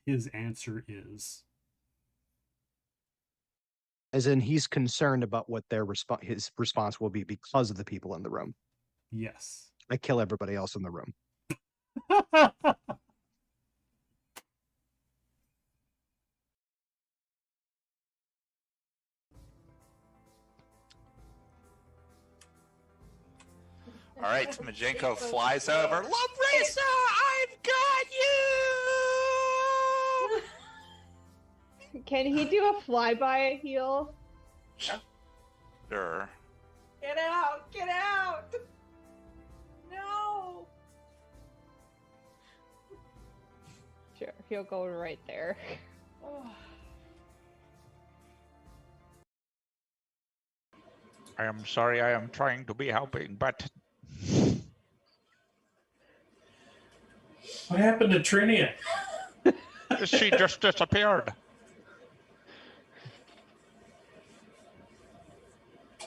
his answer is. As in, he's concerned about what his response will be because of the people in the room. Yes. I kill everybody else in the room. All right, Majenko flies over. Lumbracer, I've got you! Can he do a flyby heal? Sure. Get out! Get out! No! Sure, he'll go right there. I am sorry, I am trying to be helping, but... What happened to Trinia? She just disappeared.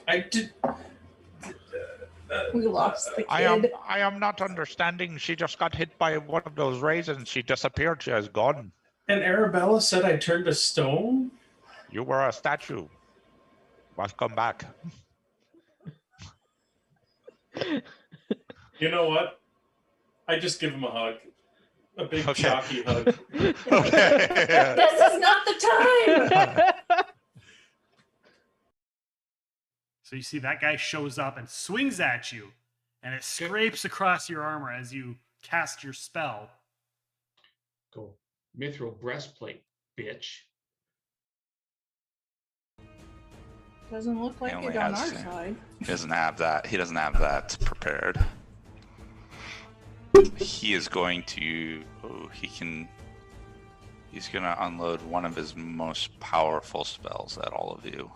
I did... We lost the kid. I am not understanding. She just got hit by one of those raisins. She disappeared. She is gone. And Arabella said I turned to stone? You were a statue. Must come back. You know what? I just give him a hug. A big chalky hug. Okay. This is not the time! So you see that guy shows up and swings at you, and it scrapes across your armor as you cast your spell. Cool. Mithril breastplate, bitch. Doesn't look like it on our side. He doesn't have that. He doesn't have that prepared. He is going to. Oh, he's gonna unload one of his most powerful spells at all of you.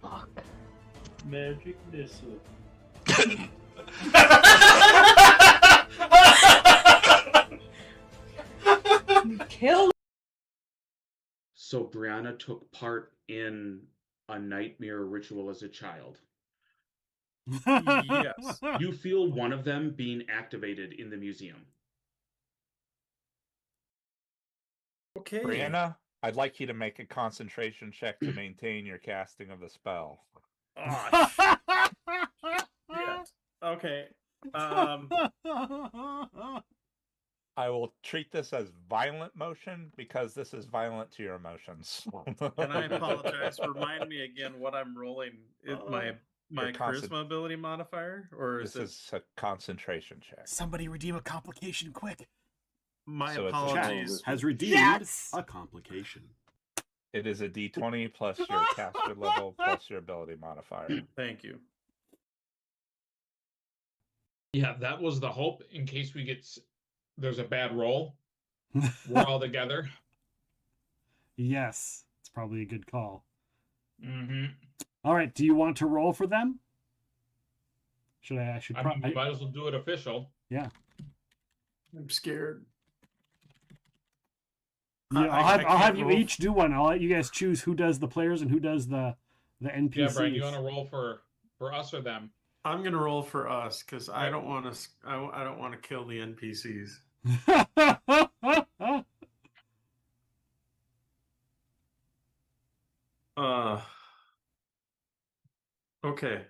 Fuck. Magic missile. Kill. So Brianna took part in a nightmare ritual as a child. Yes. You feel one of them being activated in the museum. Okay. Brianna, I'd like you to make a concentration check to maintain your casting of the spell. Oh, yeah. Okay. I will treat this as violent motion because this is violent to your emotions. And I apologize. Remind me again what I'm rolling. My charisma ability modifier, or is this is a concentration check. Somebody redeem a complication quick. My So it's a apologies. Has redeemed a complication. It is a D20 plus your caster level plus your ability modifier. Thank you. Yeah, that was the hope in case there's a bad roll. We're all together. Yes, it's probably a good call. Mm-hmm. All right, do you want to roll for them? We might as well do it official. Yeah. I'm scared. Yeah, I'll have you each do one. I'll let you guys choose who does the players and who does the NPCs. Yeah, Brian, you want to roll for us or them? I'm gonna roll for us because I don't want to. I don't want to kill the NPCs. Okay.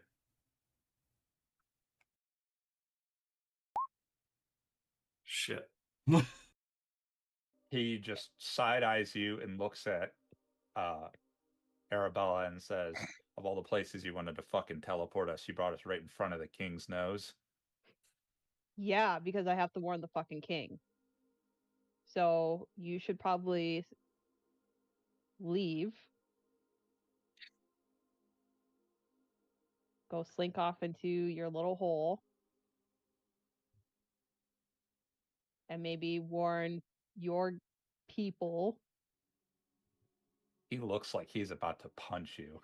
Shit. He just side eyes you and looks at Arabella and says, of all the places you wanted to fucking teleport us, you brought us right in front of the king's nose. Yeah, because I have to warn the fucking king. So you should probably leave. Go slink off into your little hole. And maybe warn your people. He looks like he's about to punch you.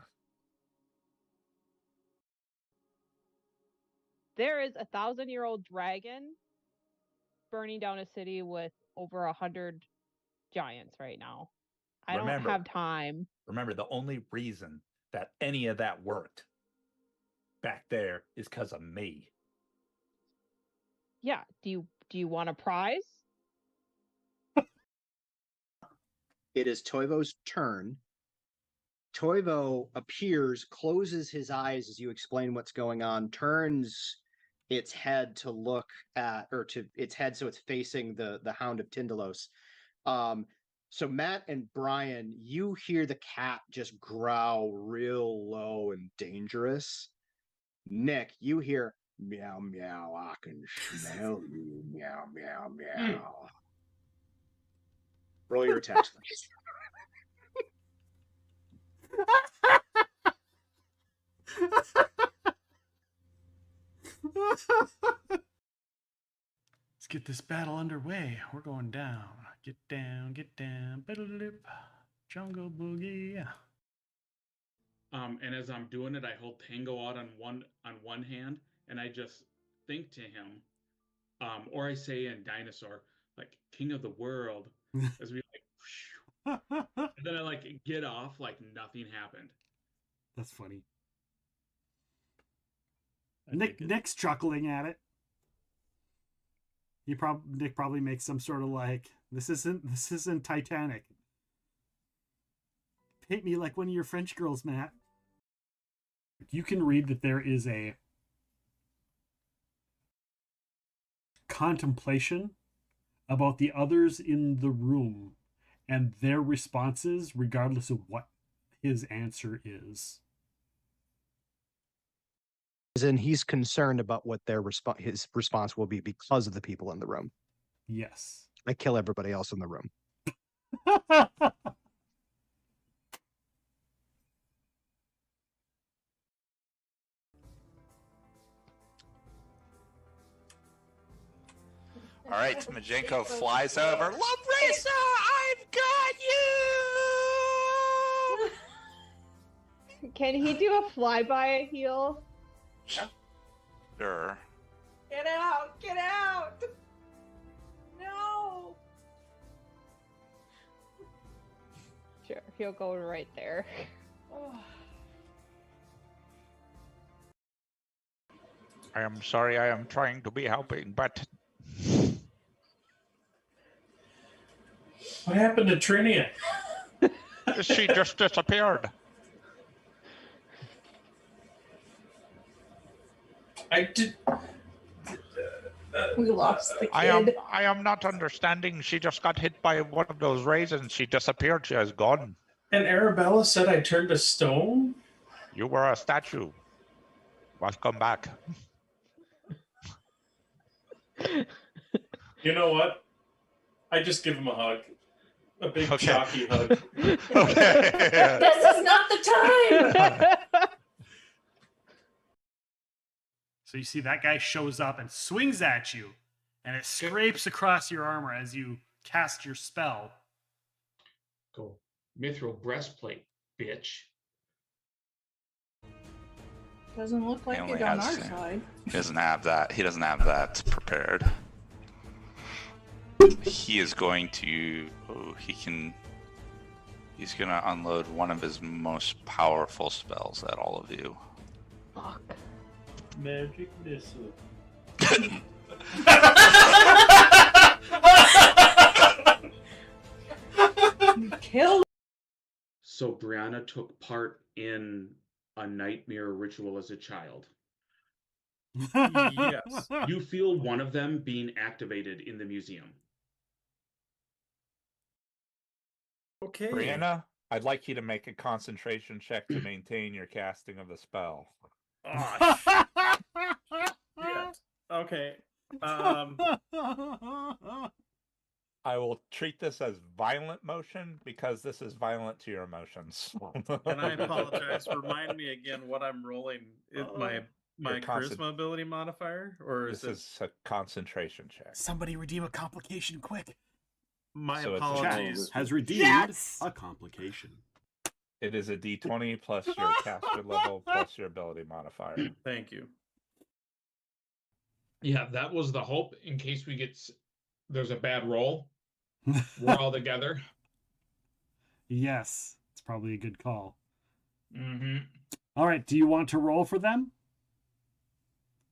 There is a 1,000-year-old dragon burning down a city with over 100 giants right now. I don't have time. Remember, the only reason that any of that worked back there is because of me. Yeah. Do you want a prize? it is Toivo's turn. Toivo appears, closes his eyes as you explain what's going on, turns its head to look at, or to its head so it's facing the Hound of Tyndalos. So Matt and Bryan, you hear the cat just growl real low and dangerous. Nick, you hear meow meow, I can smell you, meow meow meow. Roll your attacks, please. Let's get this battle underway. We're going down. Get down, get down. Biddle-lip. Jungle boogie. And as I'm doing it, I hold Tango out on one hand, and I just think to him, or I say in Dinosaur, like King of the World, as we like, and then I like get off like nothing happened. That's funny. Nick's chuckling at it. Nick probably makes some sort of like, this isn't Titanic. Paint me like one of your French girls, Matt. You can read that there is a contemplation about the others in the room and their responses, regardless of what his answer is. And he's concerned about what his response will be because of the people in the room. Yes. I kill everybody else in the room. All right, Majenko flies over. Lumbracer, I've got you! Can he do a flyby heal? Sure. Get out! Get out! No! Sure, he'll go right there. Oh. I am sorry, I am trying to be helping, but... What happened to Trinia? She just disappeared. I did. We lost the kid. I am not understanding. She just got hit by one of those raisins. She disappeared. She is gone. And Arabella said I turned to stone? You were a statue. Welcome back. You know what? I just give him a hug. A big chalky hug. Okay. This is not the time! So you see that guy shows up and swings at you, and it scrapes across your armor as you cast your spell. Go. Mithril breastplate, bitch. Doesn't look like it on our side. He doesn't have that. He doesn't have that prepared. He is going to. Oh, he's gonna unload one of his most powerful spells at all of you. Fuck. Magic missile. Killed. So Brianna took part in a nightmare ritual as a child. Yes. You feel one of them being activated in the museum. Okay. Brianna, I'd like you to make a concentration check to maintain your casting of the spell. Oh, yeah. Okay. I will treat this as violent motion because this is violent to your emotions. And I apologize. Remind me again what I'm rolling. My charisma ability modifier, or is this is a concentration check. Somebody redeem a complication quick. My So it's a apologies. Has redeemed a complication. It is a d20 plus your caster level plus your ability modifier. Thank you. Yeah, that was the hope in case there's a bad roll. We're all together. Yes, it's probably a good call. Mm-hmm. All right, do you want to roll for them?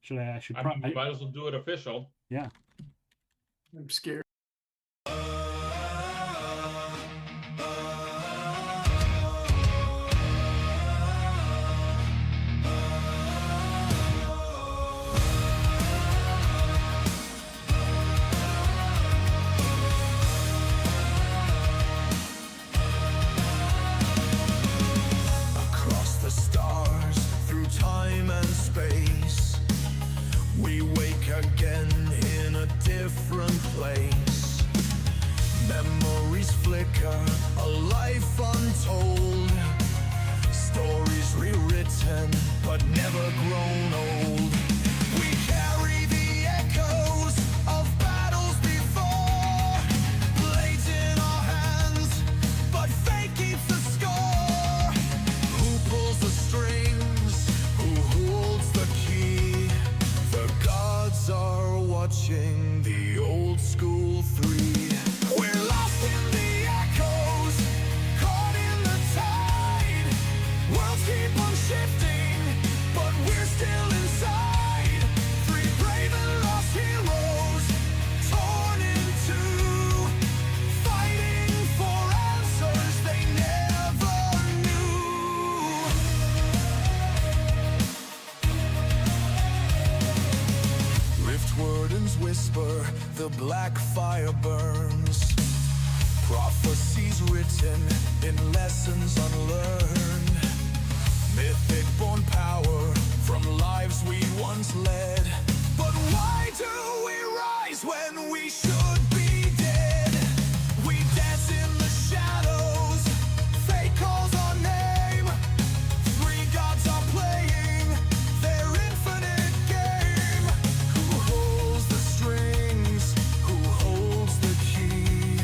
Should I? I mean, we might as well do it official. Yeah. I'm scared. flicker, a life untold. Stories rewritten, but never grown old. We carry the echoes of battles before. Blades in our hands, but fate keeps the score. Who pulls the strings? Who holds the key? The gods are watching the old school three. We're lost in the echoes, caught in the tide. Worlds keep on shifting, but we're still inside. Three brave and lost heroes, torn in two, fighting for answers they never knew. Rift wardens whisper, the black fire burns. Prophecies written in lessons unlearned. Mythic born power from lives we once led. But why do we rise when we should be dead? We dance in the shadows, fate calls our name. Three gods are playing their infinite game. Who holds the strings? Who holds the key?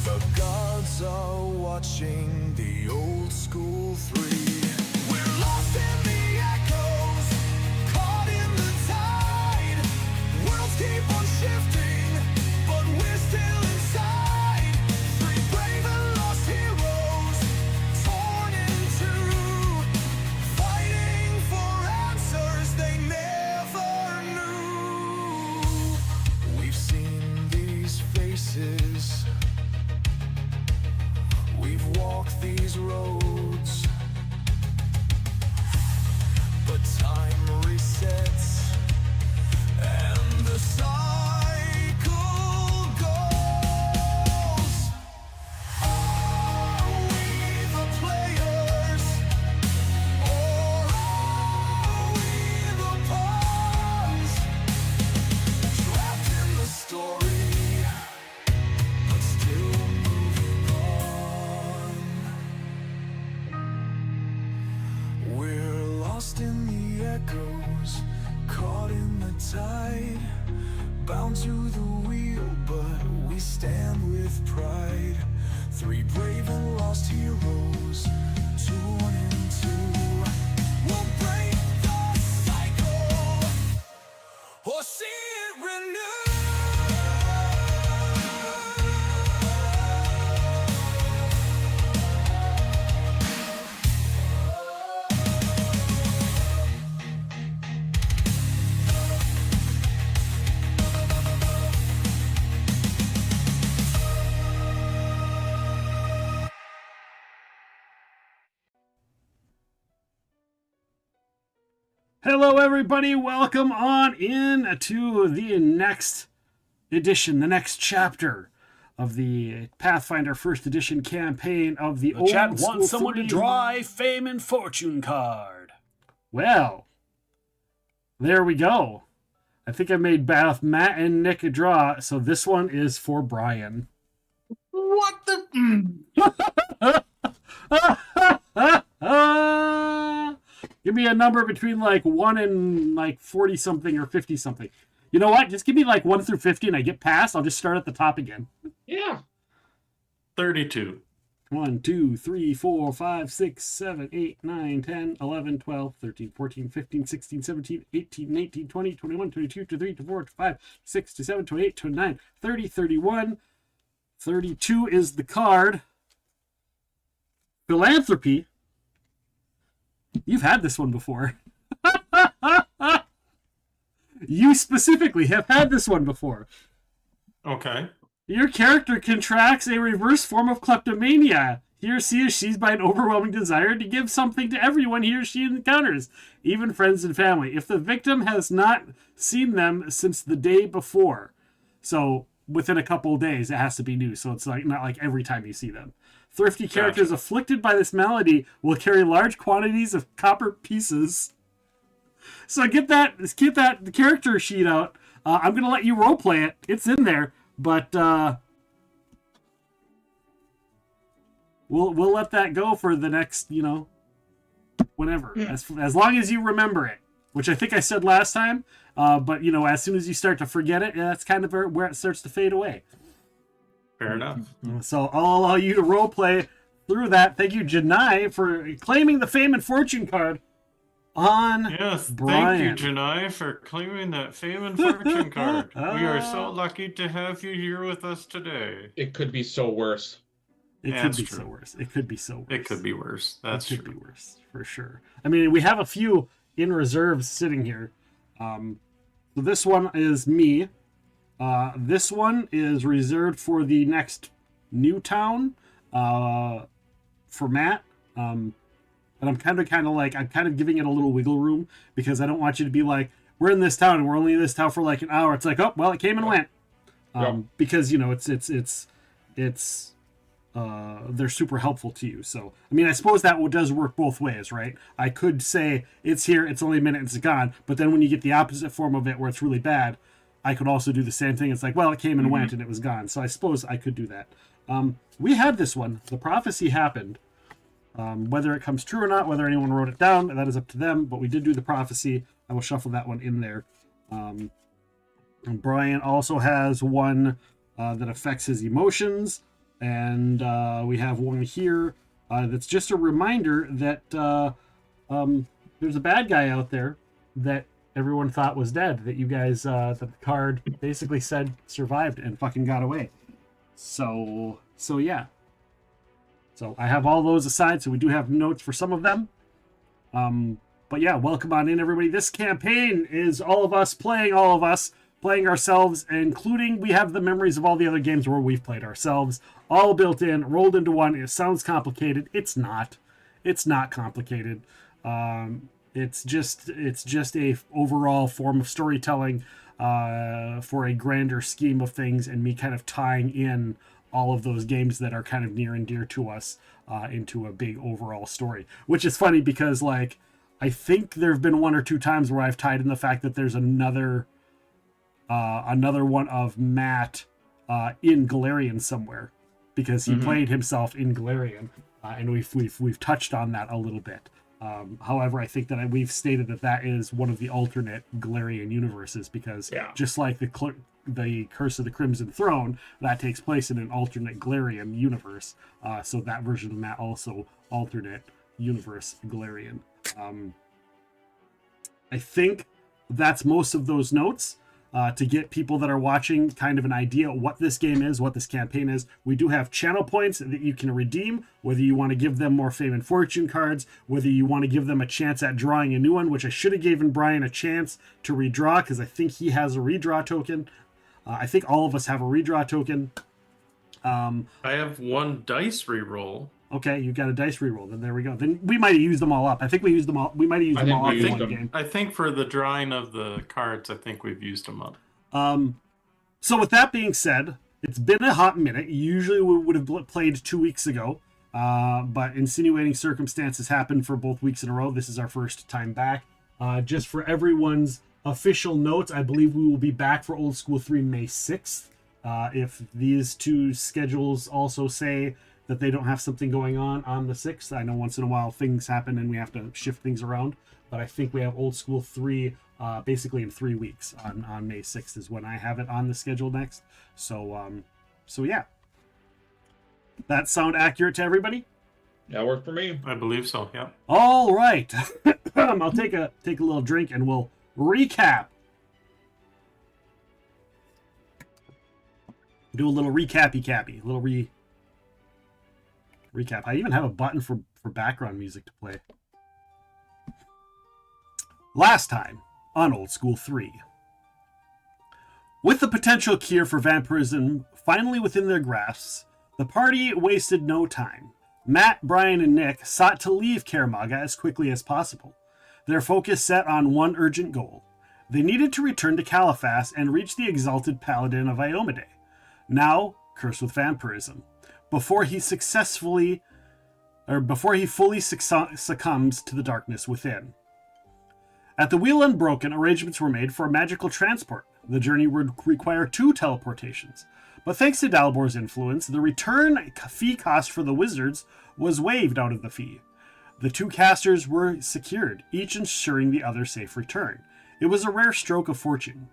The gods are watching the old school three. We're lost in the echoes, caught in the tide. Worlds keep on shifting, but we're still inside. Three brave and lost heroes, torn in two, fighting for answers they never knew. We've seen these faces, we've walked these roads, but time resets and the cycle goes. Are we the players, or are we the pawns? Trapped in the story, but still moving on. We're lost in the echoes, caught in the tide. Bound to the wheel, but we stand with pride. Three brave and lost heroes, torn in two. We'll break the cycle, or see it renewed. Hello, everybody. Welcome on in to the next edition, the next chapter of the Pathfinder First Edition campaign of the The Old chat School wants someone to 3. draw a fame and fortune card. Well, there we go. I think I made both Matt and Nick a draw, so this one is for Bryan. What the? Give me a number between like 1 and like 40 something or 50 something. You know what? Just give me like 1 through 50 and I get past. I'll just start at the top again. Yeah. 32. 1, 2, 3, 4, 5, 6, 7, 8, 9, 10, 11, 12, 13, 14, 15, 16, 17, 18, 19, 20, 21, 22, 23, 24, 25, 26, 27, 28, 29, 30, 31. 32 is the card. Philanthropy. You've had this one before. You specifically have had this one before. Okay. Your character contracts a reverse form of kleptomania. He or she is seized by an overwhelming desire to give something to everyone he or she encounters, even friends and family, if the victim has not seen them since the day before. So within a couple of days, it has to be new. So it's like not like every time you see them. Thrifty characters afflicted by this malady will carry large quantities of copper pieces. So get the character sheet out. I'm going to let you roleplay it. It's in there. But we'll let that go for the next, whenever, as long as you remember it, which I think I said last time. But as soon as you start to forget it, that's kind of where it starts to fade away. Fair enough. So I'll allow you to role play through that. Thank you, Janai, for claiming the fame and fortune card on Bryan. Thank you, Janai, for claiming that fame and fortune card. We are so lucky to have you here with us today. It could be so worse. It could be so worse. It could be so worse. It could be worse. That's true. It could be worse, for sure. I mean, we have a few in reserve sitting here. So this one is me. This one is reserved for the next new town for Matt. And I'm kind of giving it a little wiggle room because I don't want you to be like, we're in this town and we're only in this town for like an hour. It's like, oh, well, it came and went. Because, they're super helpful to you. So, I mean, I suppose that does work both ways, right? I could say it's here, it's only a minute, it's gone. But then when you get the opposite form of it where it's really bad, I could also do the same thing. It's like, well, it came and went and it was gone. So I suppose I could do that. We had this one. The prophecy happened. Whether it comes true or not, whether anyone wrote it down, that is up to them. But we did do the prophecy. I will shuffle that one in there. And Bryan also has one that affects his emotions. And we have one here that's just a reminder that there's a bad guy out there that everyone thought was dead, that you guys, that the card basically said survived and fucking got away. So yeah. So I have all those aside, so we do have notes for some of them. But yeah, welcome on in, everybody. This campaign is all of us playing ourselves, including we have the memories of all the other games where we've played ourselves, all built in, rolled into one. It sounds complicated. It's not. It's not complicated. It's just a overall form of storytelling for a grander scheme of things, and me kind of tying in all of those games that are kind of near and dear to us into a big overall story. Which is funny because, like, I think there have been one or two times where I've tied in the fact that there's another one of Matt in Galarian somewhere, because he played himself in Galarian, and we've touched on that a little bit. However, I think that we've stated that is one of the alternate Galarian universes, because just like the Curse of the Crimson Throne, that takes place in an alternate Galarian universe. So that version of Matt also alternate universe Galarian. I think that's most of those notes. To get people that are watching kind of an idea what this game is, what this campaign is. We do have channel points that you can redeem, whether you want to give them more fame and fortune cards, whether you want to give them a chance at drawing a new one, which I should have given Bryan a chance to redraw, because I think he has a redraw token. I think all of us have a redraw token. I have one dice reroll. Okay, you got a dice reroll. Then there we go. Then we might have used them all up. I think we used them all. We might have used them all up in one game. I think for the drawing of the cards, I think we've used them up. So with that being said, it's been a hot minute. Usually we would have played 2 weeks ago, but insinuating circumstances happened for both weeks in a row. This is our first time back. Just for everyone's official notes, I believe we will be back for Old School 3 May 6th. If these two schedules also say that they don't have something going on the 6th. I know once in a while things happen and we have to shift things around, but I think we have Old School 3 basically in 3 weeks on May 6th is when I have it on the schedule next. So yeah. That sound accurate to everybody? That worked for me. I believe so, yeah. All right. I'll take a little drink and we'll recap. Do a little recappy-cappy, a little recap. I even have a button for background music to play. Last time on Old School 3. With the potential cure for vampirism finally within their grasps, the party wasted no time. Matt, Bryan, and Nick sought to leave Caramaga as quickly as possible. Their focus set on one urgent goal. They needed to return to Caliphas and reach the exalted paladin of Iomedae, now cursed with vampirism, before he fully succumbs to the darkness within. At the Wheel Unbroken, arrangements were made for a magical transport. The journey would require 2 teleportations, But thanks to Dalbor's influence, the return fee cost for the wizards was waived out of the fee. The two casters were secured, each ensuring the other safe return. It was a rare stroke of fortune.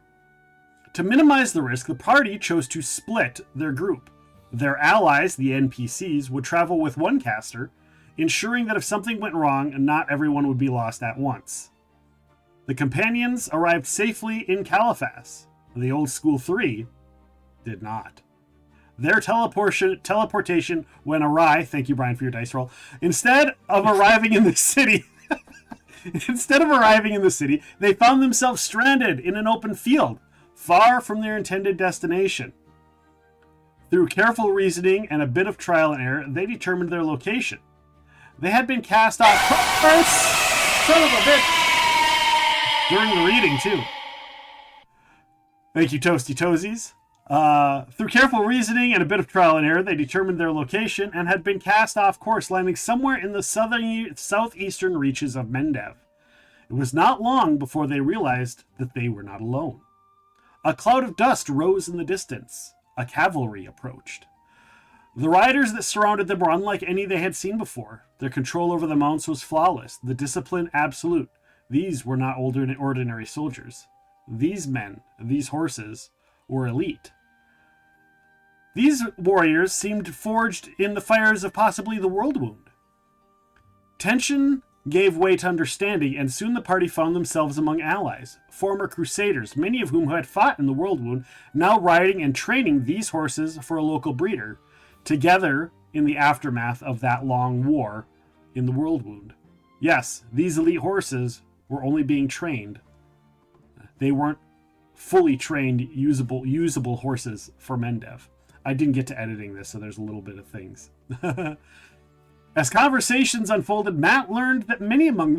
To minimize the risk, the party chose to split their group. Their allies, the NPCs, would travel with one caster, ensuring that if something went wrong, not everyone would be lost at once. The companions arrived safely in Caliphas. The old school 3 did not. Their teleportation went awry. Thank you, Bryan, for your dice roll. Instead of arriving in the city, they found themselves stranded in an open field, far from their intended destination. Through careful reasoning and a bit of trial and error, they determined their location. They had been cast off. Son of a bitch! During the reading, too. Thank you, Toasty Toesies. Through careful reasoning and a bit of trial and error, they determined their location and had been cast off course, landing somewhere in the southeastern reaches of Mendev. It was not long before they realized that they were not alone. A cloud of dust rose in the distance. A cavalry approached. The riders that surrounded them were unlike any they had seen before. Their control over the mounts was flawless, the discipline absolute. These were not ordinary soldiers. These men, these horses, were elite. These warriors seemed forged in the fires of possibly the Worldwound. Tension gave way to understanding, and soon the party found themselves among allies, former crusaders, many of whom had fought in the Worldwound, now riding and training these horses for a local breeder, together in the aftermath of that long war in the Worldwound. Yes, these elite horses were only being trained. They weren't fully trained, usable horses for Mendev. I didn't get to editing this, so there's a little bit of things. As conversations unfolded, Matt learned that many among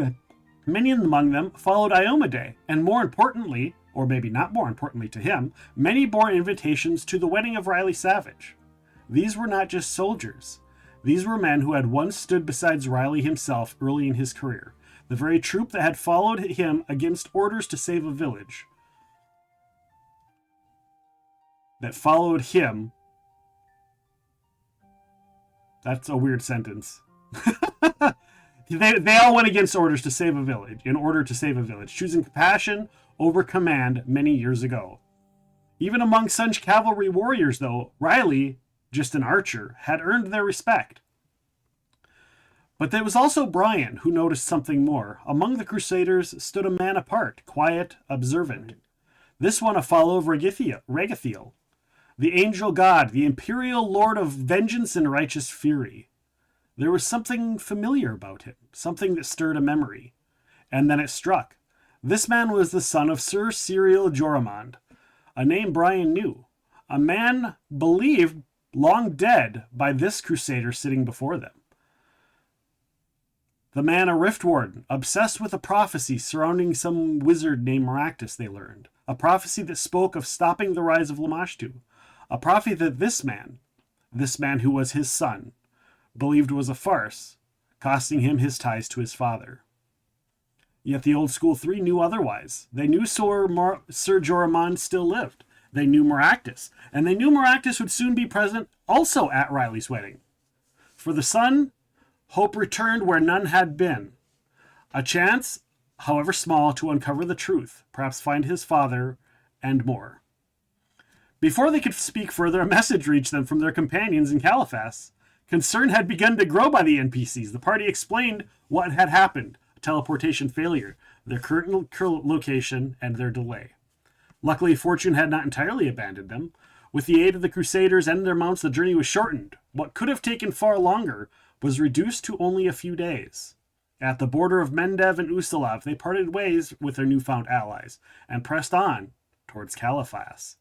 them followed Iomedae, and more importantly, or maybe not more importantly to him, many bore invitations to the wedding of Riley Savage. These were not just soldiers. These were men who had once stood beside Riley himself early in his career, the very troop that had followed him against orders to save a village. That followed him. That's a weird sentence. They all went against orders to save a village, in order to save a village, choosing compassion over command many years ago. Even among such cavalry warriors, though, Riley, just an archer, had earned their respect. But there was also Bryan, who noticed something more. Among the Crusaders stood a man apart, quiet, observant. This one a follower of Regathiel, the angel god, the imperial lord of vengeance and righteous fury. There was something familiar about him, something that stirred a memory. And then it struck. This man was the son of Sir Cyril Joramond, a name Bryan knew, a man believed long dead by this crusader sitting before them. The man a rift warden, obsessed with a prophecy surrounding some wizard named Maractus, they learned. A prophecy that spoke of stopping the rise of Lamashtu. A prophecy that this man who was his son, believed was a farce, costing him his ties to his father. Yet the old school 3 knew otherwise. They knew Sir Joramond still lived. They knew Maractus, and they knew Maractus would soon be present also at Riley's wedding. For the son, hope returned where none had been. A chance, however small, to uncover the truth, perhaps find his father, and more. Before they could speak further, a message reached them from their companions in Caliphas. Concern had begun to grow by the NPCs. The party explained what had happened, a teleportation failure, their current location, and their delay. Luckily, fortune had not entirely abandoned them. With the aid of the Crusaders and their mounts, the journey was shortened. What could have taken far longer was reduced to only a few days. At the border of Mendev and Ustalav, they parted ways with their newfound allies and pressed on towards Caliphas.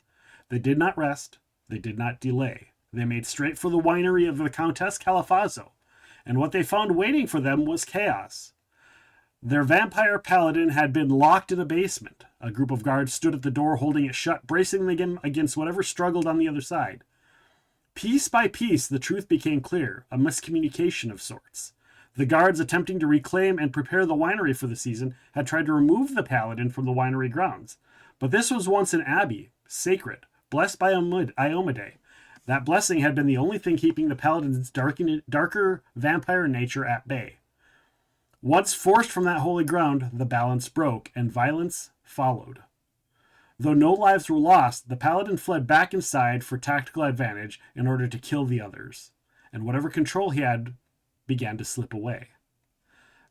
They did not rest. They did not delay. They made straight for the winery of the Countess Caliphazo, and what they found waiting for them was chaos. Their vampire paladin had been locked in a basement. A group of guards stood at the door holding it shut, bracing them against whatever struggled on the other side. Piece by piece, the truth became clear, a miscommunication of sorts. The guards, attempting to reclaim and prepare the winery for the season, had tried to remove the paladin from the winery grounds. But this was once an abbey, sacred, blessed by Iomedae, That blessing had been the only thing keeping the paladin's darker vampire nature at bay. Once forced from that holy ground, the balance broke, and violence followed. Though no lives were lost, the paladin fled back inside for tactical advantage in order to kill the others, and whatever control he had began to slip away.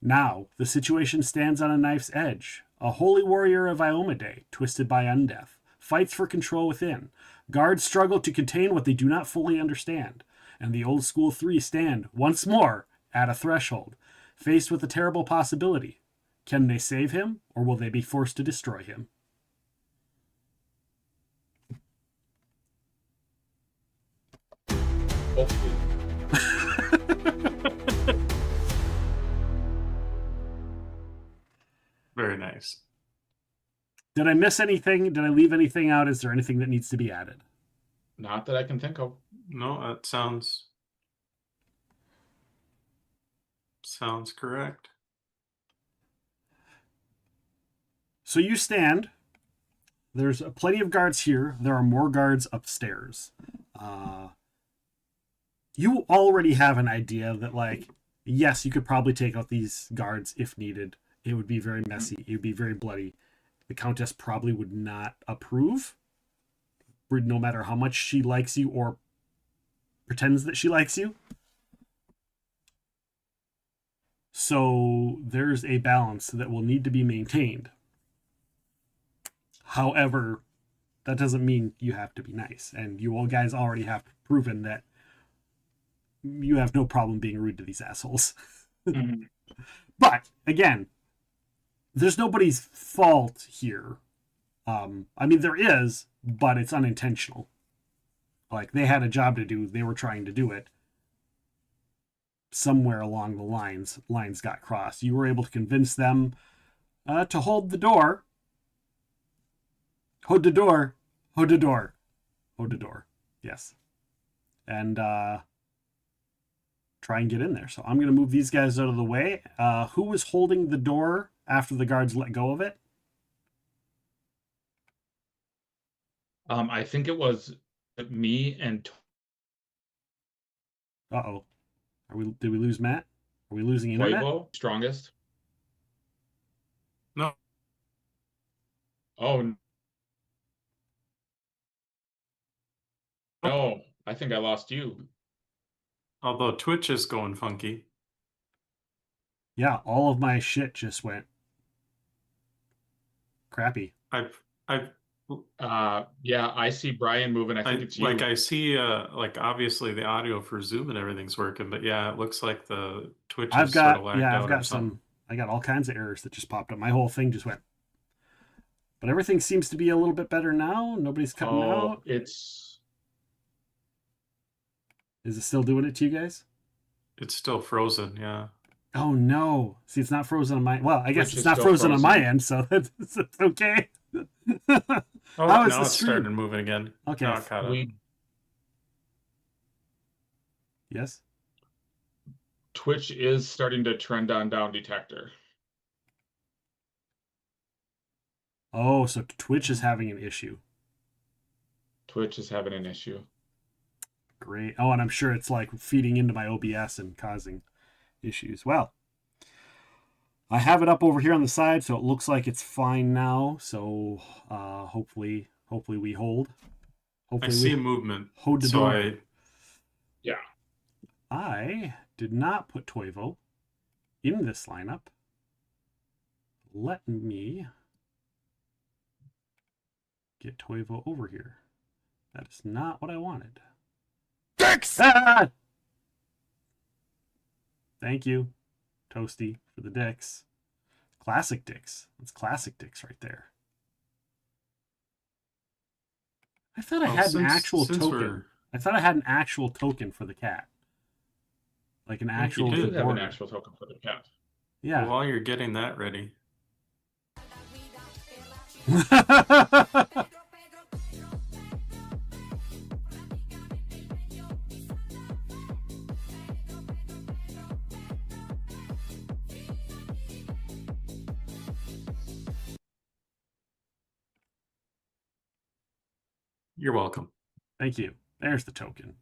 Now, the situation stands on a knife's edge. A holy warrior of Iomedae, twisted by undeath, fights for control within. Guards struggle to contain what they do not fully understand, and the old school three stand, once more, at a threshold, faced with a terrible possibility. Can they save him, or will they be forced to destroy him? Hopefully. Very nice. Did I miss anything? Did I leave anything out? Is there anything that needs to be added? Not that I can think of. No, that sounds correct. So you stand. There's plenty of guards here. There are more guards upstairs. You already have an idea that, like, yes, you could probably take out these guards if needed. It would be very messy. It would be very bloody. The Countess probably would not approve, no matter how much she likes you or pretends that she likes you. So there's a balance that will need to be maintained. However, that doesn't mean you have to be nice. And you all guys already have proven that you have no problem being rude to these assholes. Mm-hmm. But, again, there's nobody's fault here. I mean, there is, but it's unintentional. Like, they had a job to do. They were trying to do it. Somewhere along the lines got crossed. You were able to convince them to hold the door. Hold the door. Hold the door. Hold the door. Yes. And try and get in there. So I'm going to move these guys out of the way. Who was holding the door after the guards let go of it? I think it was me and. Uh-oh. Did we lose Matt? Are we losing internet? Toivo, strongest. No. Oh. No, I think I lost you. Although Twitch is going funky. Yeah, all of my shit just went crappy. Yeah, I see Bryan moving. I think it's you. Like, I see, like, obviously the audio for Zoom and everything's working, but yeah, it looks like the Twitch is sort of whacked out. I've got I got all kinds of errors that just popped up. My whole thing just went. But everything seems to be a little bit better now. Nobody's cutting out. Is it still doing it to you guys? It's still frozen, yeah. Oh no! See, it's not frozen on my. Well, I guess it's not frozen on my end, so it's okay. Oh, now it's starting moving again. Okay. Now it caught up. Yes. Twitch is starting to trend on down detector. Oh, so Twitch is having an issue. Twitch is having an issue. Great. Oh, and I'm sure it's like feeding into my OBS and causing issues. Well, I have it up over here on the side, so it looks like it's fine now. So hopefully we hold. Hopefully I see movement. Hold the door. Yeah. I did not put Toivo in this lineup. Let me get Toivo over here. That is not what I wanted. Dicks! Ah! Thank you, Toasty, for the dicks. Classic dicks. That's classic dicks right there. I thought I had an actual token. I thought I had an actual token for the cat. Like an actual. You do have an actual token for the cat. Yeah. Well, while you're getting that ready. You're welcome. Thank you. There's the token.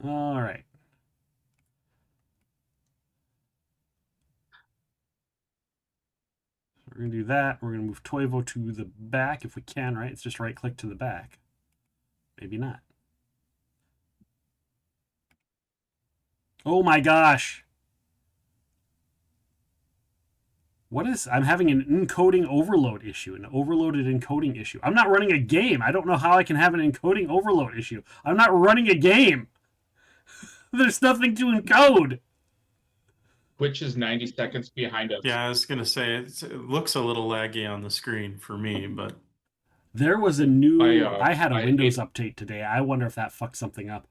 All right. So we're going to do that. We're going to move Toivo to the back if we can, right? It's just right-click to the back. Maybe not. Oh my gosh. I'm having an encoding overload issue, an overloaded encoding issue. I'm not running a game. I don't know how I can have an encoding overload issue. I'm not running a game. There's nothing to encode. Twitch is 90 seconds behind us. Yeah, I was going to say, it looks a little laggy on the screen for me, but... There was a new... I had a Windows update today. I wonder if that fucked something up.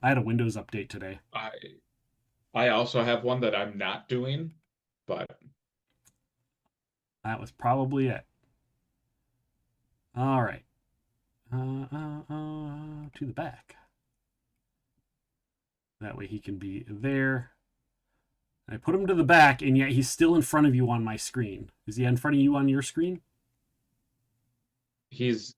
I had a Windows update today. I also have one that I'm not doing, but... That was probably it. All right. To the back. That way he can be there. I put him to the back, and yet he's still in front of you on my screen. Is he in front of you on your screen? He's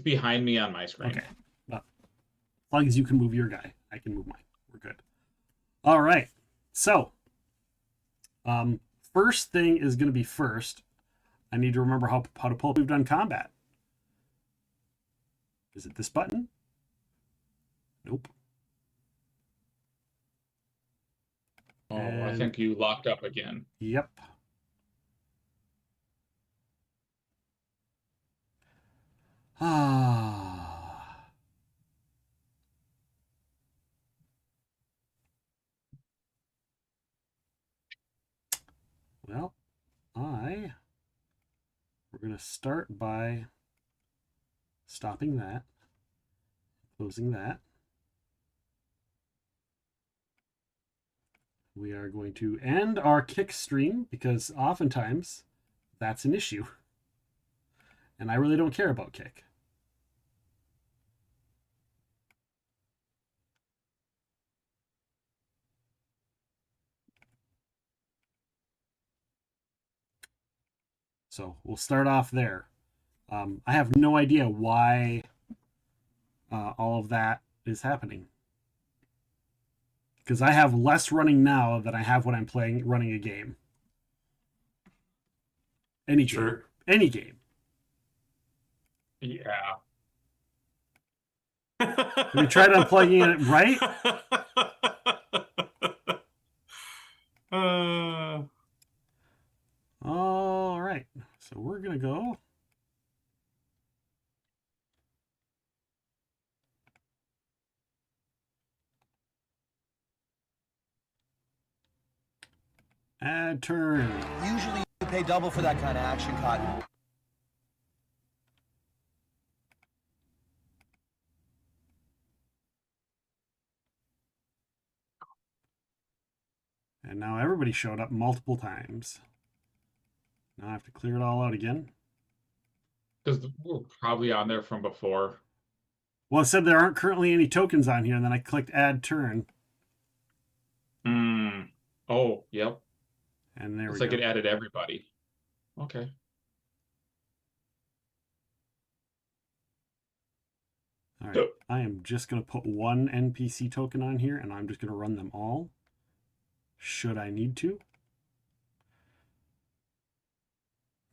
behind me on my screen. Okay. Well, as long as you can move your guy, I can move mine. We're good. All right. So, first thing is going to be first. I need to remember how to pull up. We've done combat. Is it this button? Nope. Oh, I think you locked up again. Yep. Ah. Well, we're going to start by stopping that, closing that. We are going to end our kick stream because oftentimes that's an issue. And I really don't care about kick. So we'll start off there. I have no idea why all of that is happening. Because I have less running now than I have when I'm running a game. Any game. Sure. Any game. Yeah. Have you tried unplugging it right? All right. So we're going to go. Add turn. Usually you pay double for that kind of action, Cotton. And now everybody showed up multiple times. Now I have to clear it all out again. Because we're probably on there from before. Well, it said there aren't currently any tokens on here, and then I clicked add turn. Oh, yep. And there it's we like go. It added everybody. Okay. All right. I am just going to put one NPC token on here, and I'm just going to run them all. Should I need to.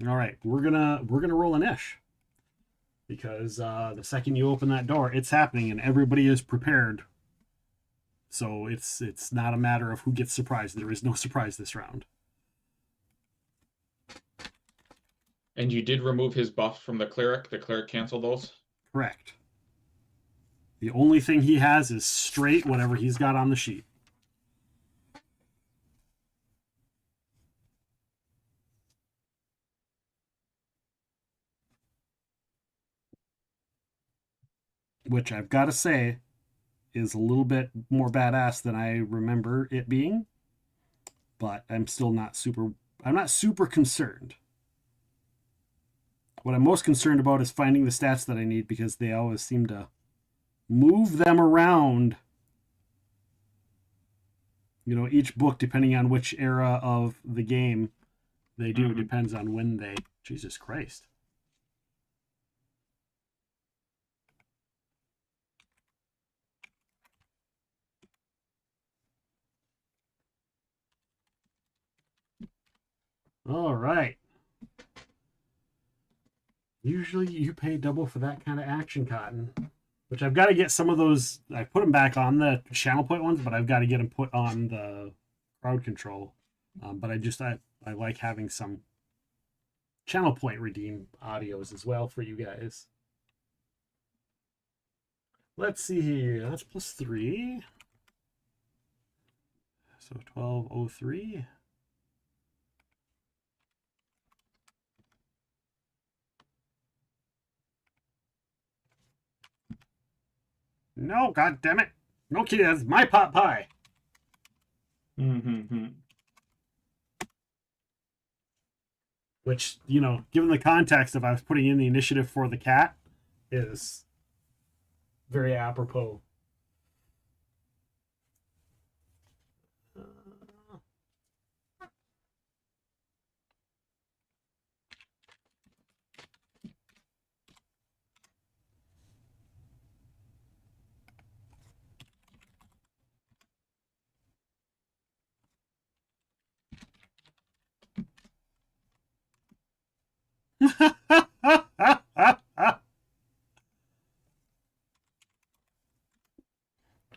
All right, we're gonna roll an ish. Because the second you open that door, it's happening and everybody is prepared. So it's not a matter of who gets surprised. There is no surprise this round. And you did remove his buff from the cleric? The cleric canceled those? Correct. The only thing he has is straight whatever he's got on the sheet. Which I've got to say is a little bit more badass than I remember it being. But I'm not super concerned. What I'm most concerned about is finding the stats that I need because they always seem to move them around. You know, each book, depending on which era of the game they do, depends on when they... Jesus Christ. All right. Usually you pay double for that kind of action, Cotton. Which I've got to get some of those. I put them back on the channel point ones, but I've got to get them put on the crowd control. But I like having some channel point redeem audios as well for you guys. Let's see here. That's +3. So 1203. No, god damn it. No kids, my pot pie. Which, you know, given the context of I was putting in the initiative for the cat, is very apropos.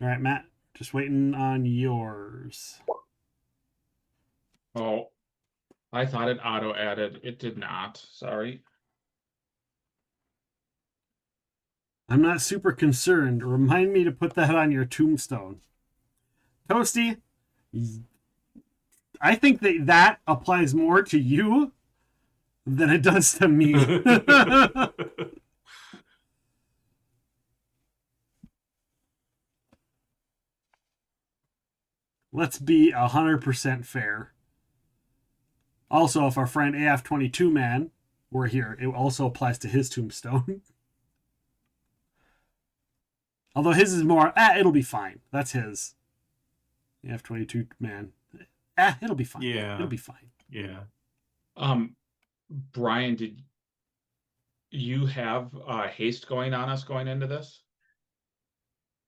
All right, Matt, just waiting on yours. Oh, I thought it auto added. It did not. Sorry. I'm not super concerned. Remind me to put that on your tombstone. Toasty, I think that applies more to you than it does to me. Let's be 100% fair. Also, if our friend AF22 man were here, it also applies to his tombstone. Although his is more, it'll be fine. That's his. AF22 man. It'll be fine. Yeah. It'll be fine. Yeah. Bryan, did you have haste going on us going into this?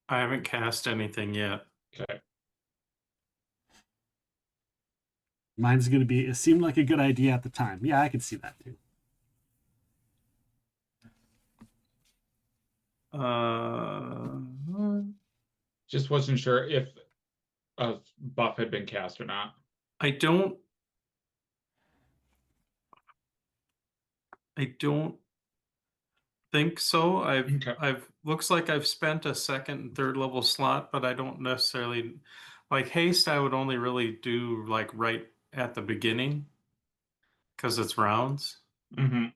I haven't cast anything yet. Okay. Mine's going to be, it seemed like a good idea at the time. Yeah, I can see that too. Just wasn't sure if a buff had been cast or not. I don't think so. I've looks like I've spent a second and third level slot, but I don't necessarily like haste. I would only really do like right at the beginning because it's rounds. I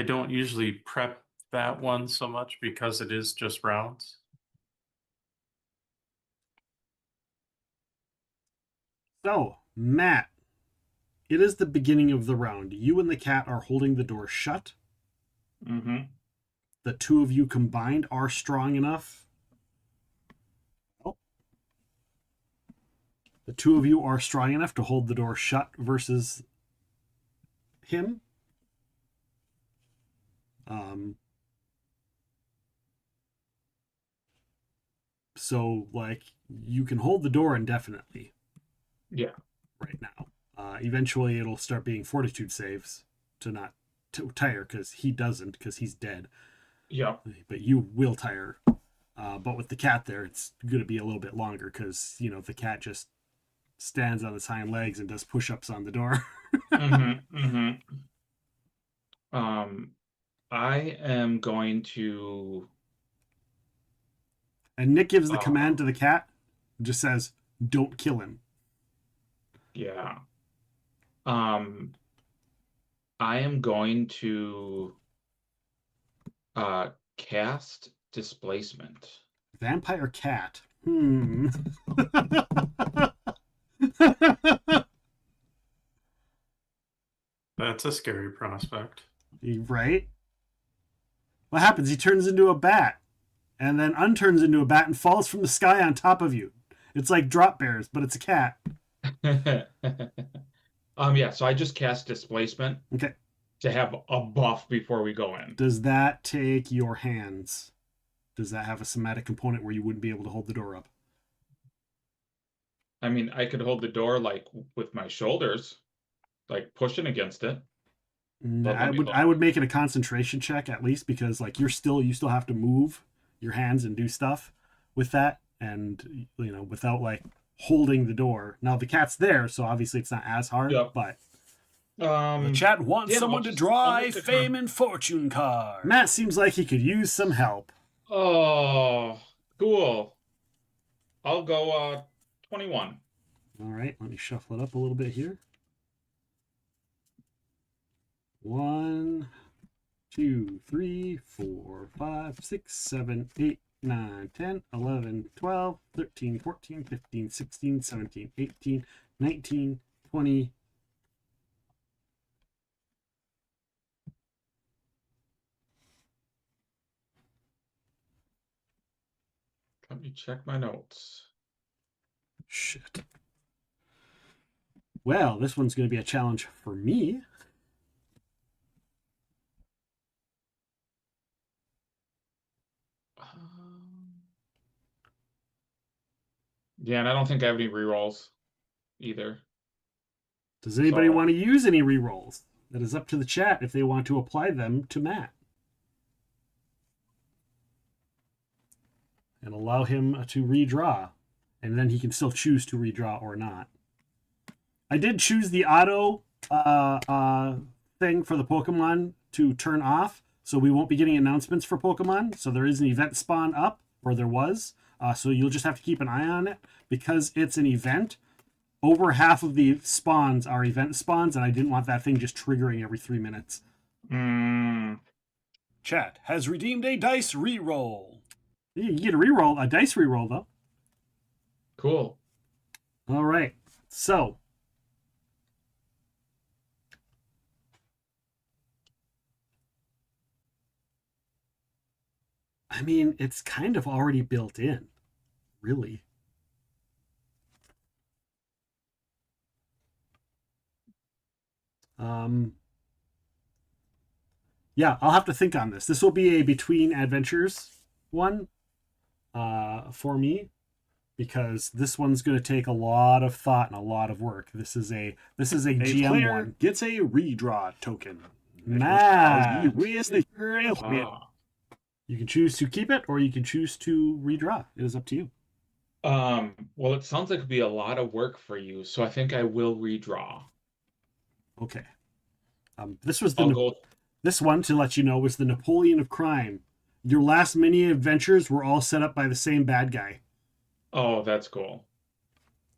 don't usually prep that one so much because it is just rounds. So, Matt, it is the beginning of the round. You and the cat are holding the door shut. The two of you combined are strong enough. The two of you are strong enough to hold the door shut versus him. So, like, you can hold the door indefinitely. Yeah. Right now. Eventually, it'll start being fortitude saves to not tire, because he doesn't, because he's dead. Yeah. But you will tire. But with the cat there, it's going to be a little bit longer, because, you know, the cat just stands on its hind legs and does push-ups on the door. I am going to... And Nick gives the command to the cat, and just says, don't kill him. Yeah. I am going to cast displacement. Vampire cat. That's a scary prospect. Right? What happens? He turns into a bat, and then unturns into a bat and falls from the sky on top of you. It's like drop bears, but it's a cat. Yeah, so I just cast displacement. Okay. To have a buff before we go in. Does that take your hands? Does that have a somatic component where you wouldn't be able to hold the door up? I mean, I could hold the door like with my shoulders, like pushing against it. I would make it a concentration check at least, because like you still have to move your hands and do stuff with that, and without like holding the door. Now the cat's there, so obviously it's not as hard. Yep. But the chat wants someone to draw a fame and fortune card. Matt seems like he could use some help. Oh, cool. I'll go 21. All right, let me shuffle it up a little bit here. 1, 2, 3, 4, 5, 6, 7, 8, 9, 10, 11, 12, 13, 14, 15, 16, 17, 18, 19, 20. Let me check my notes. Shit. Well, this one's going to be a challenge for me. Yeah, and I don't think I have any rerolls either. Does anybody want to use any rerolls? That is up to the chat if they want to apply them to Matt. And allow him to redraw. And then he can still choose to redraw or not. I did choose the auto thing for the Pokemon to turn off, so we won't be getting announcements for Pokemon. So there is an event spawn up, or there was. So you'll just have to keep an eye on it. Because it's an event, over half of the spawns are event spawns, and I didn't want that thing just triggering every 3 minutes. Chat has redeemed a dice reroll. You get a reroll, a dice reroll, though. Cool. All right. So, I mean, it's kind of already built in, really. Yeah, I'll have to think on this. This will be a between adventures one for me, because this one's going to take a lot of thought and a lot of work. This is a GM player one. Gets a redraw token. Matt, You can choose to keep it or you can choose to redraw. It is up to you. Well, it sounds like it'd be a lot of work for you, so I think I will redraw. Okay. This was this one, to let you know, was the Napoleon of crime. Your last mini adventures were all set up by the same bad guy. Oh, that's cool.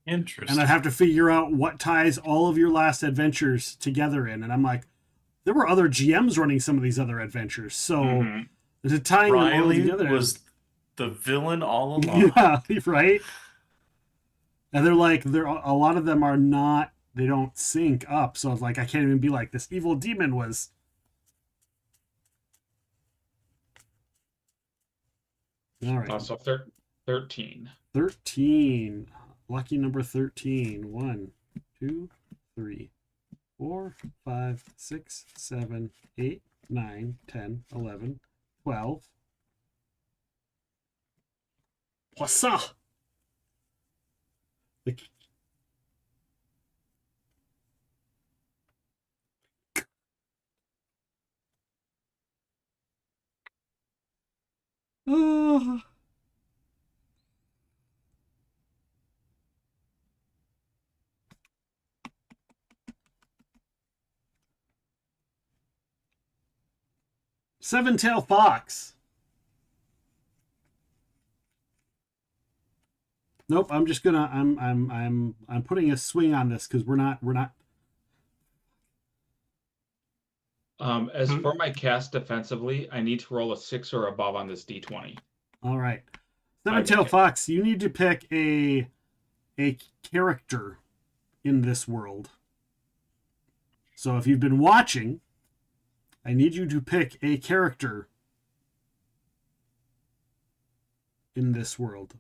Interesting. And I'd have to figure out what ties all of your last adventures together in. And I'm like, there were other GMs running some of these other adventures. So the tying them all Riley together was the villain all along. Yeah, right? And they're like, a lot of them are not, they don't sync up. So it's like, I can't even be like, this evil demon was. All right. So 13. 13. Lucky number 13. 1, 2, 3, 4, 5, 6, 7, 8, 9, 10, 11, 12. Poisson! Oh. Seven-tail fox. Nope, I'm just gonna I'm putting a swing on this because we're not As for my cast defensively, I need to roll a 6 or above on this D20. All right. Seven-tail fox, you need to pick a character in this world. So if you've been watching, I need you to pick a character in this world.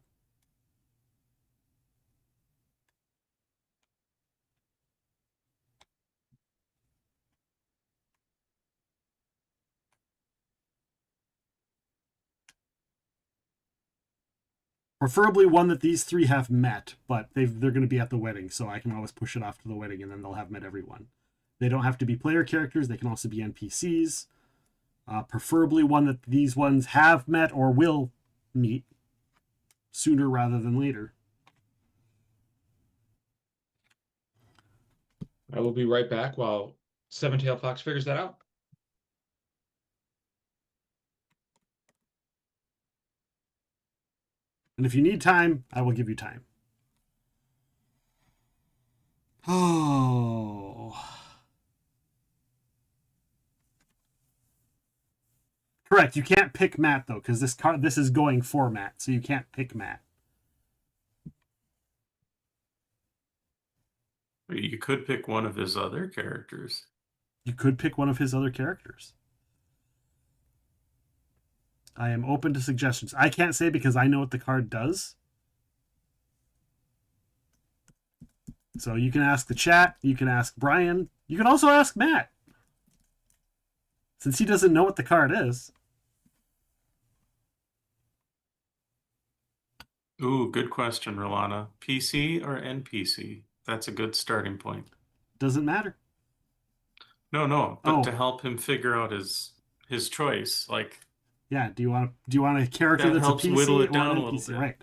Preferably one that these three have met, but they're going to be at the wedding, so I can always push it off to the wedding, and then they'll have met everyone. They don't have to be player characters. They can also be NPCs. Preferably one that these ones have met or will meet sooner rather than later. I will be right back while Seven-Tailed Fox figures that out. And if you need time, I will give you time. Oh. Correct. You can't pick Matt, though, because this is going for Matt, so you can't pick Matt. You could pick one of his other characters. You could pick one of his other characters. I am open to suggestions. I can't say because I know what the card does. So you can ask the chat. You can ask Bryan. You can also ask Matt. Since he doesn't know what the card is. Ooh, good question, Rolana. PC or NPC? That's a good starting point. Doesn't matter. No, but to help him figure out his choice, like. Yeah, do you want a character that's a PC whittle it or down an a little NPC? bit. Right.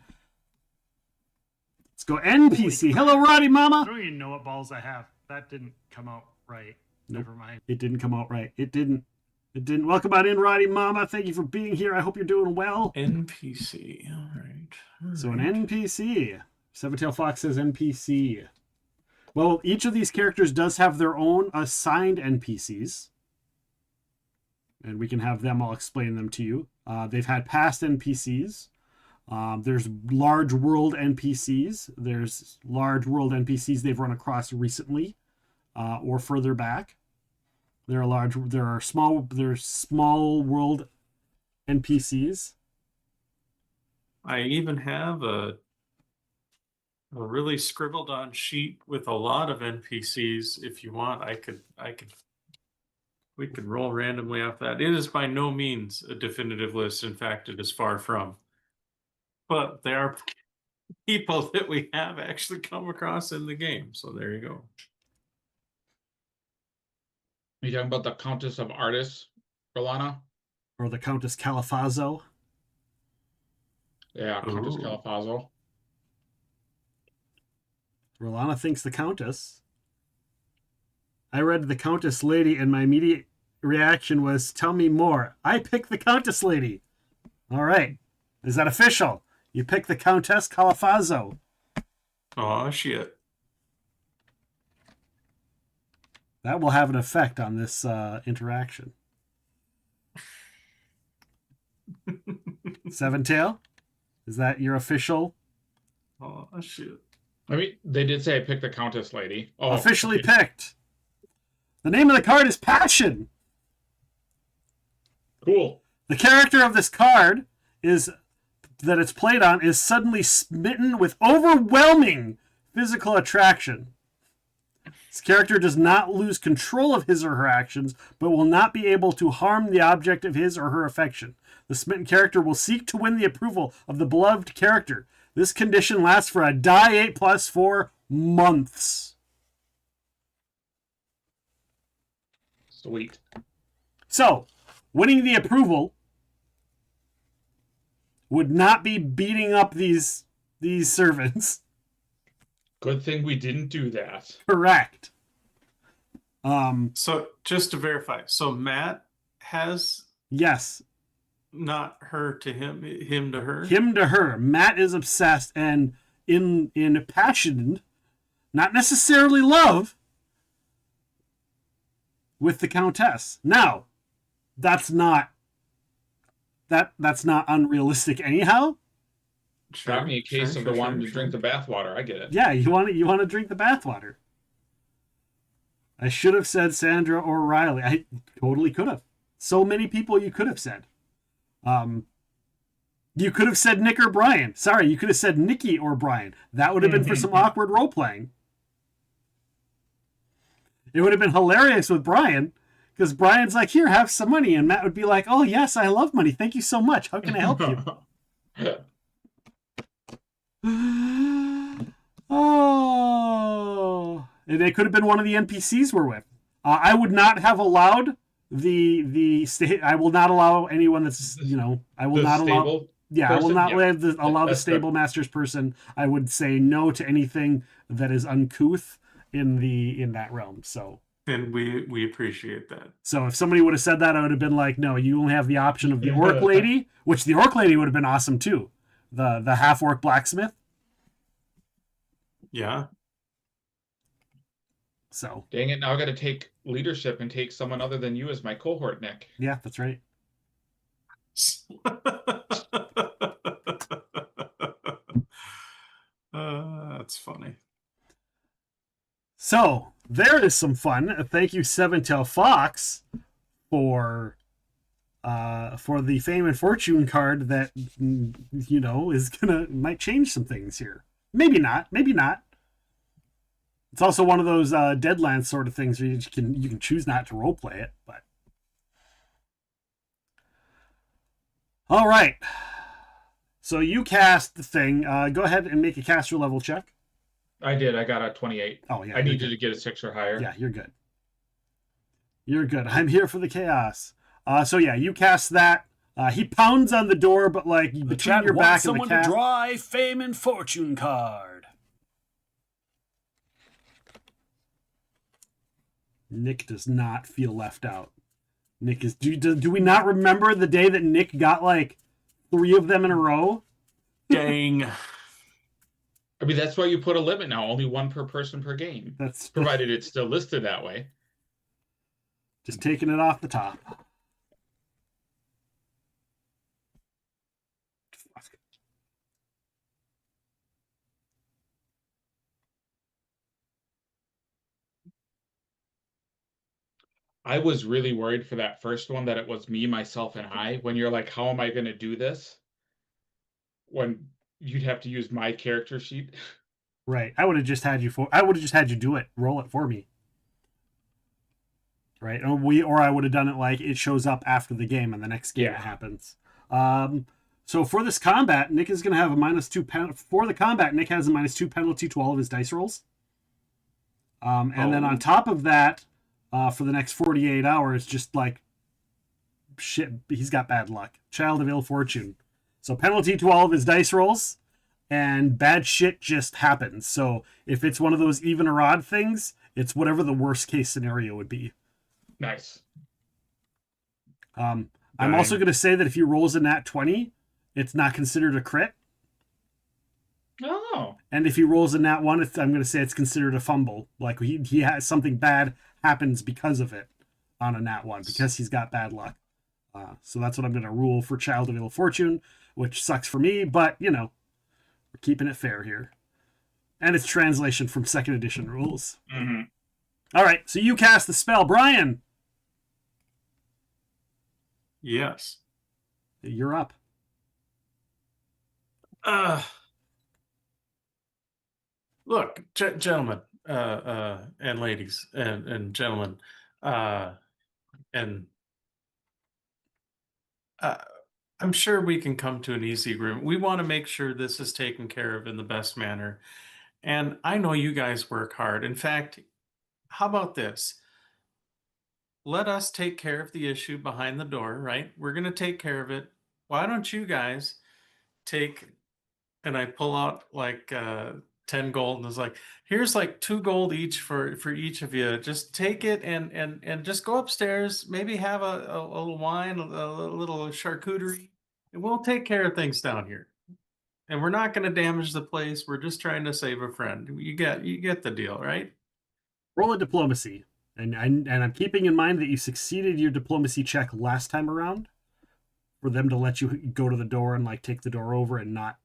Let's go NPC. Hello, Roddy Mama. I don't even know what balls I have. That didn't come out right. Nope. Never mind. It didn't come out right. It didn't. Welcome on in, Roddy Mama. Thank you for being here. I hope you're doing well. NPC. All right. So an NPC. Seven-Tailed Fox says NPC. Well, each of these characters does have their own assigned NPCs. And we can have them, I'll explain them to you. They've had past NPCs. There's large world NPCs. There's large world NPCs they've run across recently or further back. There are small world NPCs. I even have a really scribbled on sheet with a lot of NPCs. If you want, we could roll randomly off that. It is by no means a definitive list. In fact, it is far from. But there are people that we have actually come across in the game. So there you go. Are you talking about the Countess of Artis, Rolana? Or the Countess Caliphas. Yeah, Countess Caliphas. Rolana thinks the Countess. I read the Countess Lady and my immediate reaction was, tell me more. I picked the Countess Lady. All right. Is that official? You picked the Countess Caliphas. Oh, shit. That will have an effect on this interaction. Seven-Tail? Is that your official? Oh, shit. I mean, they did say I picked the Countess Lady. Oh, officially picked. The name of the card is Passion. Cool. The character of this card that it's played on is suddenly smitten with overwhelming physical attraction. This character does not lose control of his or her actions, but will not be able to harm the object of his or her affection. The smitten character will seek to win the approval of the beloved character. This condition lasts for a die 8 plus 4 months. Sweet. So, winning the approval would not be beating up these servants. Good thing we didn't do that. Correct. So just to verify, so Matt has yes, not her to him, him to her. Him to her. Matt is obsessed and in passion, not necessarily love, with the Countess. Now, that's not unrealistic anyhow. Sure, got me a case of the one to drink the bathwater. I get it. Yeah, you want to drink the bathwater. I should have said Sandra or Riley. I totally could have. So many people you could have said. You could have said Nick or Bryan. Sorry, you could have said Nikki or Bryan. That would have been for some awkward role playing. It would have been hilarious with Bryan, because Bryan's like, here, have some money. And Matt would be like, oh, yes, I love money. Thank you so much. How can I help you? They could have been one of the NPCs we're with. I would not have allowed I will not allow anyone that's, I will not allow. Yeah, I will not allow the stable master's person. I would say no to anything that is uncouth in that realm. So. And we appreciate that. So if somebody would have said that, I would have been like, no, you only have the option of the orc lady, which the orc lady would have been awesome too. The half orc blacksmith. Yeah. So. Dang it! Now I got to take leadership and take someone other than you as my cohort, Nick. Yeah, that's right. That's funny. So there is some fun. Thank you, Seven-Tail Fox, for the fame and fortune card that is might change some things here. Maybe not. It's also one of those Deadlands sort of things where you can choose not to roleplay it, but. All right. So you cast the thing. Go ahead and make a caster level check. I did. I got a 28. Oh, yeah. I needed to get a 6 or higher. Yeah, you're good. You're good. I'm here for the chaos. So yeah, you cast that. He pounds on the door, but between your back and the cat. Someone to draw a fame and fortune card. Nick does not feel left out. Nick is. Do we not remember the day that Nick got 3 of them in a row? Dang. I mean, that's why you put a limit now. Only 1 per person per game. That's provided it's still listed that way. Just taking it off the top. I was really worried for that first one that it was me, myself, and I. When you're like, how am I going to do this? When you'd have to use my character sheet. Right. I would have just had you do it. Roll it for me. Right. Or I would have done it it shows up after the game and the next game it happens. So for this combat, Nick is going to have a -2 penalty. For the combat, Nick has a -2 penalty to all of his dice rolls. And then on top of that, for the next 48 hours, just shit, he's got bad luck. Child of ill fortune. So penalty to all of his dice rolls, and bad shit just happens. So if it's one of those even or odd things, it's whatever the worst case scenario would be. Nice. I'm also going to say that if he rolls a nat 20, it's not considered a crit. Oh. And if he rolls a nat 1, I'm going to say it's considered a fumble. He has something bad happens because of it on a nat 1 because he's got bad luck. So that's what I'm going to rule for Child of Ill Fortune, which sucks for me, but we're keeping it fair here. And it's translation from 2nd edition rules. Mm-hmm. All right, so you cast the spell, Bryan. Yes. You're up. Look, gentlemen, and ladies, and gentlemen, and I'm sure we can come to an easy agreement. We want to make sure this is taken care of in the best manner. And I know you guys work hard. In fact, how about this? Let us take care of the issue behind the door, right? We're going to take care of it. Why don't you guys take, and I pull out 10 gold and it's here's 2 gold each for each of you. Just take it and just go upstairs, maybe have a little wine, a little charcuterie, and we'll take care of things down here. And we're not going to damage the place. We're just trying to save a friend. You get the deal, right? Roll a diplomacy. And I'm keeping in mind that you succeeded your diplomacy check last time around for them to let you go to the door and take the door over and not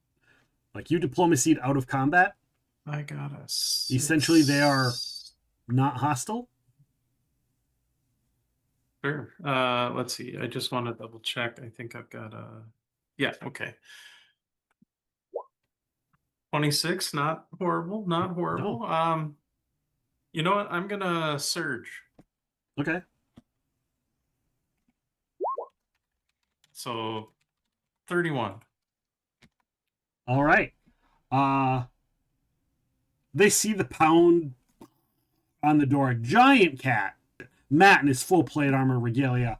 you diplomacied out of combat. I got us. Essentially, they are not hostile. Sure. Let's see. I just want to double check. I think I've got yeah, okay. 26, not horrible, not horrible. No. You know what? I'm gonna surge. Okay. So 31. All right. They see the pound on the door, a giant cat, Matt in his full plate armor regalia,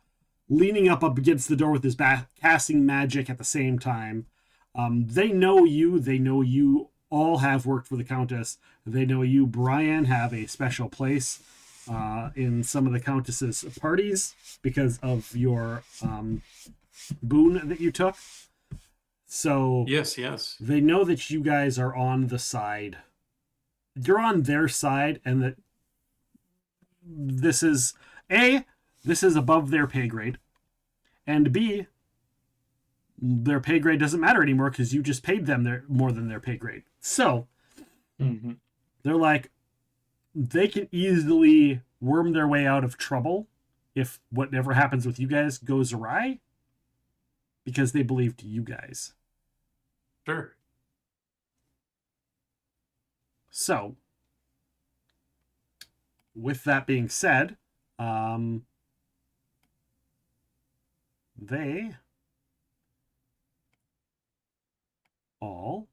leaning up against the door with his back, casting magic at the same time. They know you. They know you all have worked for the Countess. They know you, Bryan, have a special place in some of the Countess's parties because of your boon that you took. So yes, they know that you guys are on the side. You're on their side, and that this is above their pay grade, and B, their pay grade doesn't matter anymore because you just paid them more than their pay grade. So they're like, they can easily worm their way out of trouble if whatever happens with you guys goes awry, because they believed you guys. Sure. So, with that being said, they all...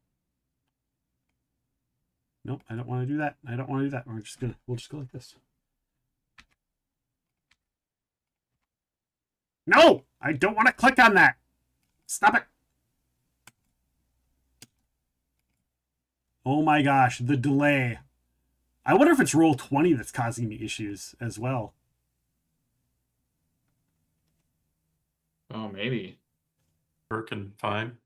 Nope, I don't want to do that. I don't want to do that. We'll just go like this. No! I don't want to click on that! Stop it! Oh my gosh, the delay. I wonder if it's Roll20 that's causing me issues as well. Oh, maybe. Working fine.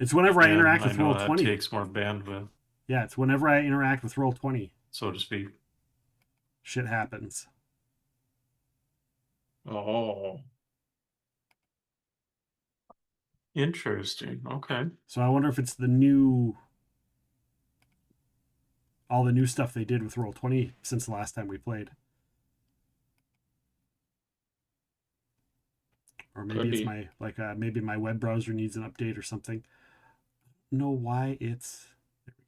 It's whenever I interact with Roll20. That takes more bandwidth. Yeah, it's whenever I interact with Roll20. So to speak. Shit happens. Oh. Interesting. Okay. So I wonder if it's all the new stuff they did with Roll20 since the last time we played. Or maybe it's maybe my web browser needs an update or something. Know why it's... There we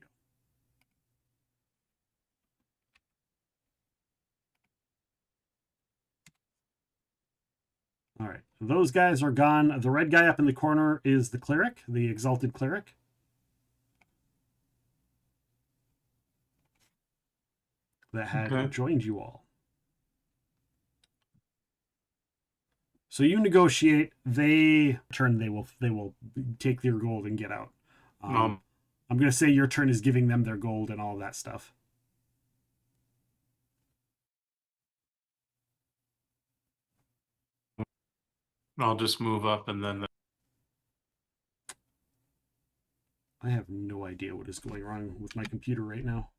go. All right, those guys are gone. The red guy up in the corner is the cleric, the exalted cleric. That had joined you all. So you negotiate. They will take their gold and get out. I'm going to say your turn is giving them their gold and all of that stuff. I'll just move up and then... I have no idea what is going wrong with my computer right now.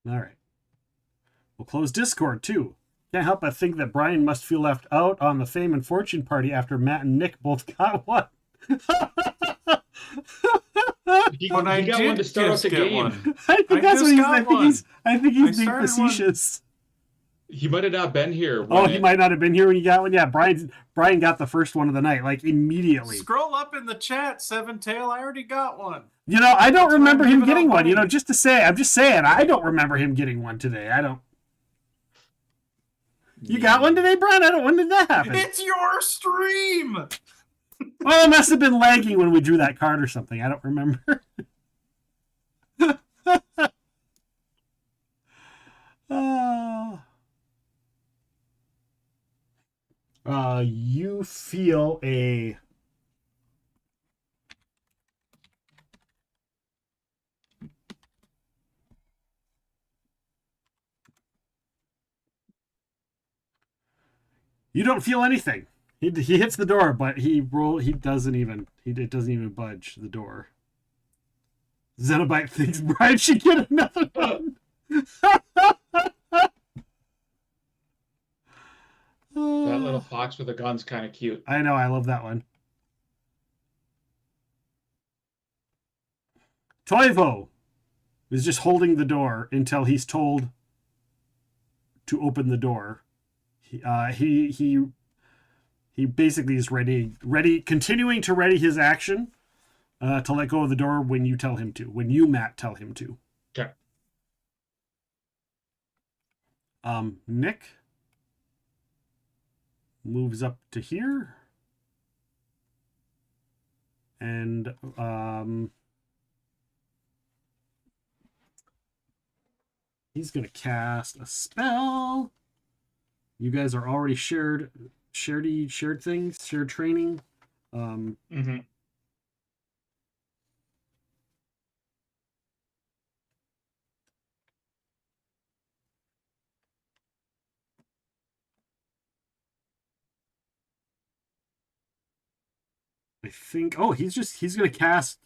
All right. We'll close Discord too. Can't help but think that Bryan must feel left out on the fame and fortune party after Matt and Nick both got one. He got one to start off the game. I think that's what he's. I think he's being facetious. He might have not been here. He might not have been here when you got one. Yeah, Bryan got the first one of the night, like immediately. Scroll up in the chat, Seven Tail. I already got one. You know, I don't remember him getting one. You know, I'm just saying, I don't remember him getting one today. I don't. You got one today, Bryan? When did that happen? It's your stream! Oh, it must have been lagging when we drew that card or something. I don't remember. You feel a... You don't feel anything. He hits the door, but it doesn't even budge the door. Xenobite thinks Bryan should get another one. That little fox with a gun's kind of cute. I know, I love that one. Toivo is just holding the door until he's told to open the door. He basically is ready, continuing to ready his action To let go of the door when you tell him to. When you, Matt, tell him to. Okay. Nick moves up to here. And he's going to cast a spell. You guys are already shared things, shared training. I think, he's going to cast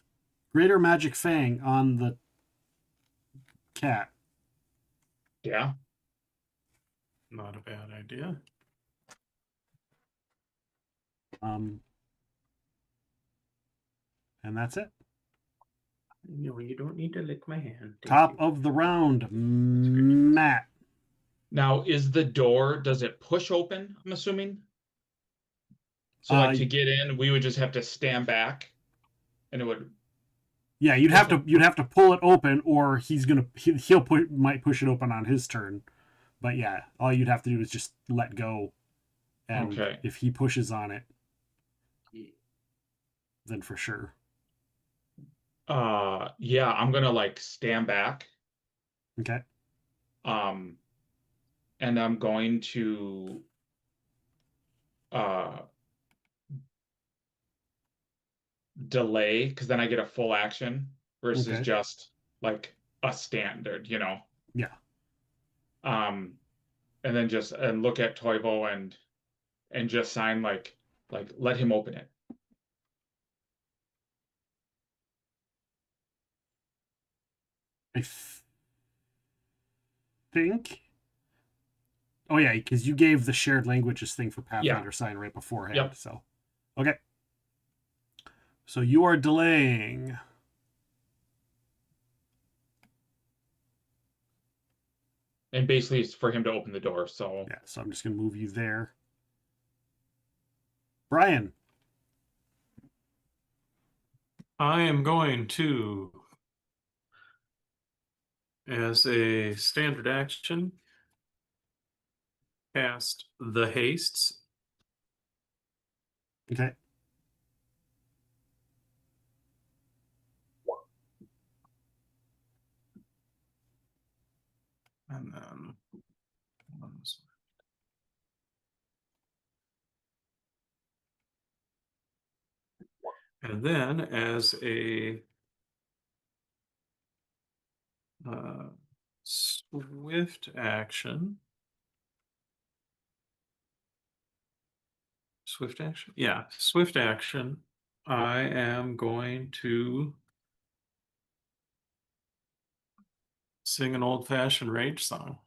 Greater Magic Fang on the cat. Yeah. Not a bad idea. And that's it. No, you don't need to lick my hand. Top of the round, Matt. Now, is the door, does it push open, I'm assuming? So like to get in, we would just have to stand back and it would. Yeah, you'd have to pull it open, or might push it open on his turn. But yeah, all you'd have to do is just let go. And if he pushes on it, then for sure. Yeah, I'm gonna like stand back. Okay. And I'm going to delay, because then I get a full action versus just like a standard, you know. Yeah. And then just look at Toivo and just sign like let him open it. I think. Oh yeah, because you gave the shared languages thing for Pathfinder sign right beforehand. Yep. So, okay. So you are delaying. And basically it's for him to open the door, so. Yeah, so I'm just going to move you there. Bryan. I am going to, as a standard action, cast the hastes. Okay. And then as a swift action. Swift action? Yeah, swift action. I am going to sing an old-fashioned rage song.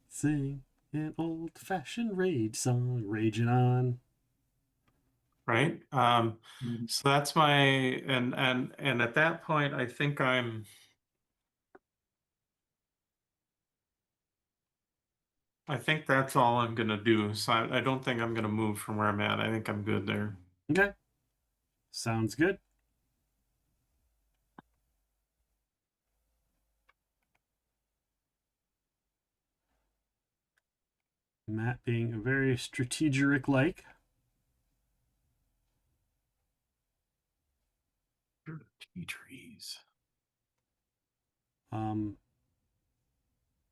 Sing an old-fashioned rage song, raging on. Right. So that's my and at that point, I think that's all I'm gonna do. So I don't think I'm gonna move from where I'm at. I think I'm good there. Okay. Sounds good. Matt being a very strategic like. Trees. And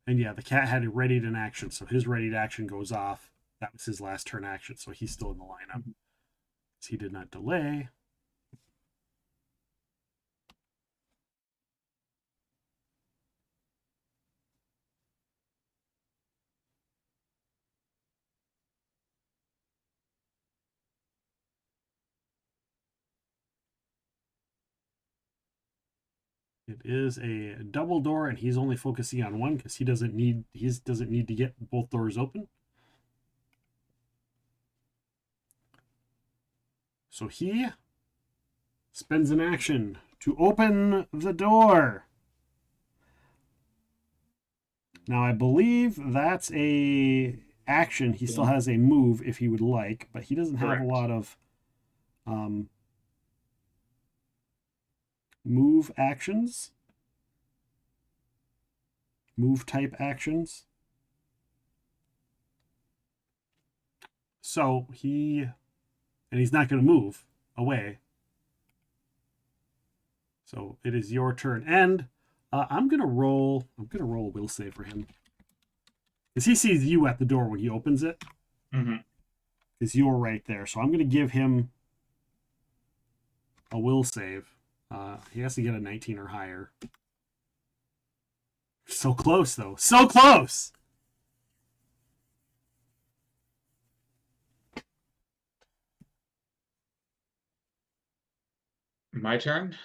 yeah, the cat had it readied in action, so his readied action goes off. That was his last turn action, so he's still in the lineup. So he did not delay. It is a double door, and he's only focusing on one because he doesn't need to get both doors open. So he spends an action to open the door. Now I believe that's a action. He still has a move if he would like, but he doesn't have a lot of Move actions. Move type actions. So he's not going to move away. So it is your turn. And I'm going to roll a will save for him. Because he sees you at the door when he opens it. Mm-hmm. Because you're right there. So I'm going to give him a will save. He has to get a 19 or higher. So close, though. So close! My turn?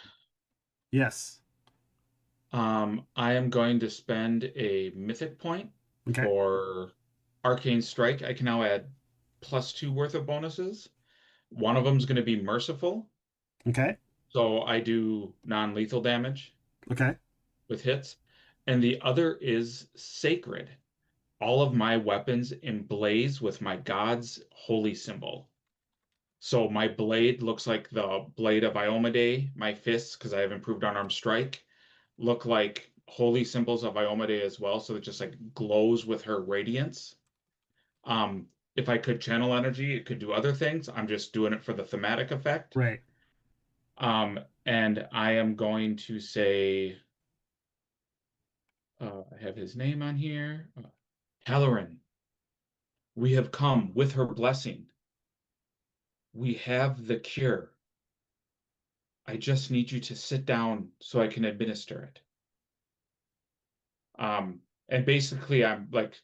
Yes. I am going to spend a mythic point for Arcane Strike. I can now add +2 worth of bonuses. One of them is going to be Merciful. Okay. So I do non-lethal damage. Okay. With hits. And the other is Sacred. All of my weapons emblaze with my god's holy symbol. So my blade looks like the blade of Iomedae. My fists, because I have improved unarmed strike, look like holy symbols of Iomedae as well. So it just like glows with her radiance. If I could channel energy, it could do other things. I'm just doing it for the thematic effect. Right. And I am going to say, I have his name on here. Halloran, we have come with her blessing. We have the cure. I just need you to sit down so I can administer it. And basically I'm like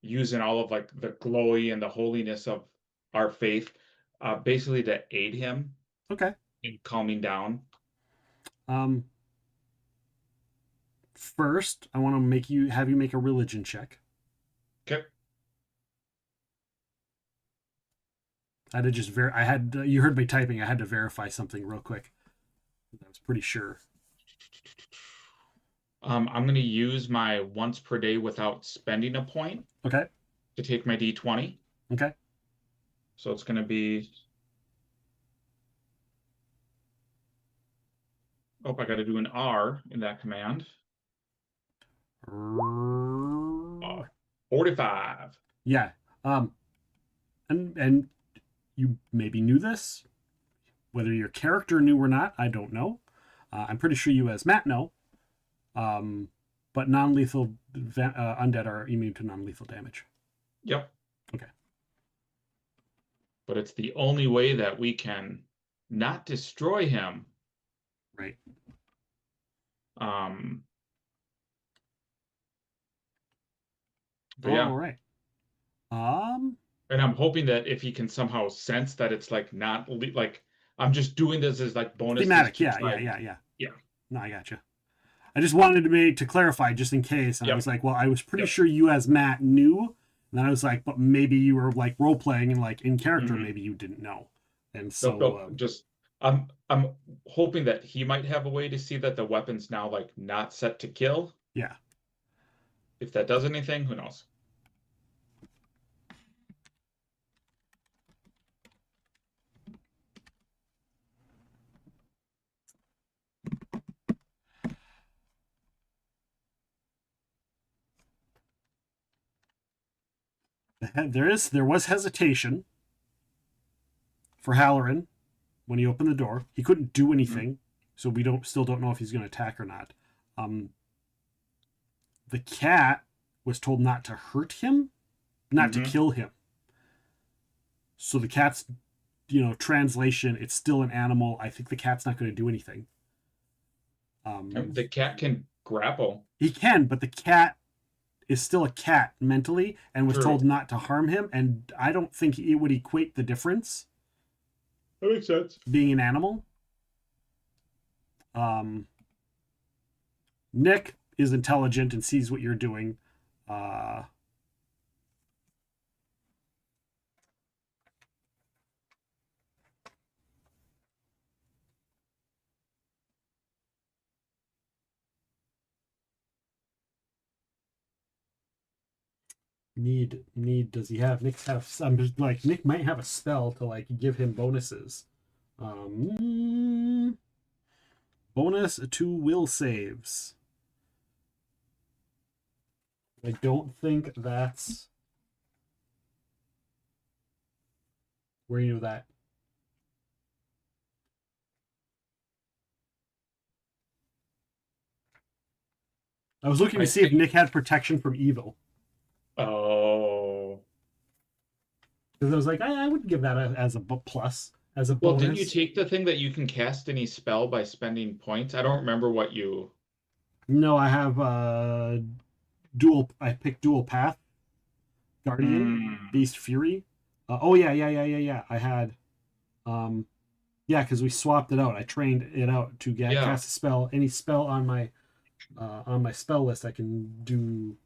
using all of like the glowy and the holiness of our faith, basically to aid him. Okay. In calming down. First, I want to have you make a religion check. Okay. I had to just you heard me typing. I had to verify something real quick. I was pretty sure. I'm going to use my once per day without spending a point. Okay. To take my D20. Okay. So it's going to be. Oh, I got to do an R in that command. 45. Yeah. And you maybe knew this. Whether your character knew or not, I don't know. I'm pretty sure you as Matt know. But non-lethal undead are immune to non-lethal damage. Yep. Okay. But it's the only way that we can not destroy him. Right. But yeah. All right. And I'm hoping that if he can somehow sense that it's like not like I'm just doing this as like bonus. Thematic. Yeah. No, I gotcha. I just wanted to clarify just in case. And I was like, well, I was pretty sure you as Matt knew. And then I was like, but maybe you were like role playing and like in character, maybe you didn't know. And so I'm hoping that he might have a way to see that the weapon's now like not set to kill. Yeah. If that does anything, who knows? There was hesitation for Halloran when he opened the door. He couldn't do anything, so we still don't know if he's going to attack or not. The cat was told not to hurt him, not to kill him. So the cat's, translation, it's still an animal. I think the cat's not going to do anything. The cat can grapple. He can, but the cat is still a cat mentally and was told not to harm him. And I don't think it would equate the difference. That makes sense. Being an animal. Nick is intelligent and sees what you're doing. Does he have? Nick might have a spell to like give him bonuses. Bonus to will saves. I don't think that's... Where you know that? I was looking to see if Nick had protection from evil. Oh. Because I was like, I would give that as a plus, as a bonus. Well, didn't you take the thing that you can cast any spell by spending points? I don't remember what you... No, I have dual... I picked dual path. Guardian, Beast Fury. Yeah. I had... yeah, because we swapped it out. I trained it out to cast a spell. Any spell on my spell list, I can do.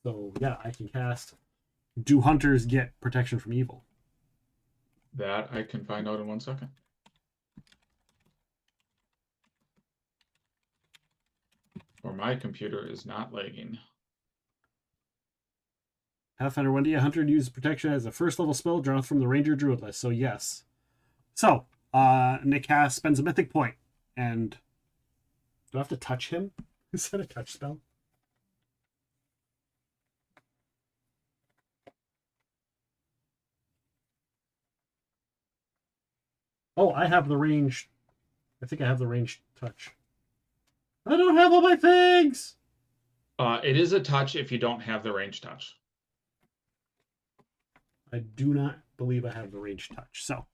So yeah, I can cast. Do hunters get protection from evil? That I can find out in 1 second. Or my computer is not lagging. Pathfinder 1D, a hunter uses protection as a first level spell drawn from the Ranger Druid list. So yes. So Nick spends a mythic point, and do I have to touch him? Is that a touch spell? Oh, I have the range. I think I have the range touch. I don't have all my things! It is a touch if you don't have the range touch. I do not believe I have the range touch. So.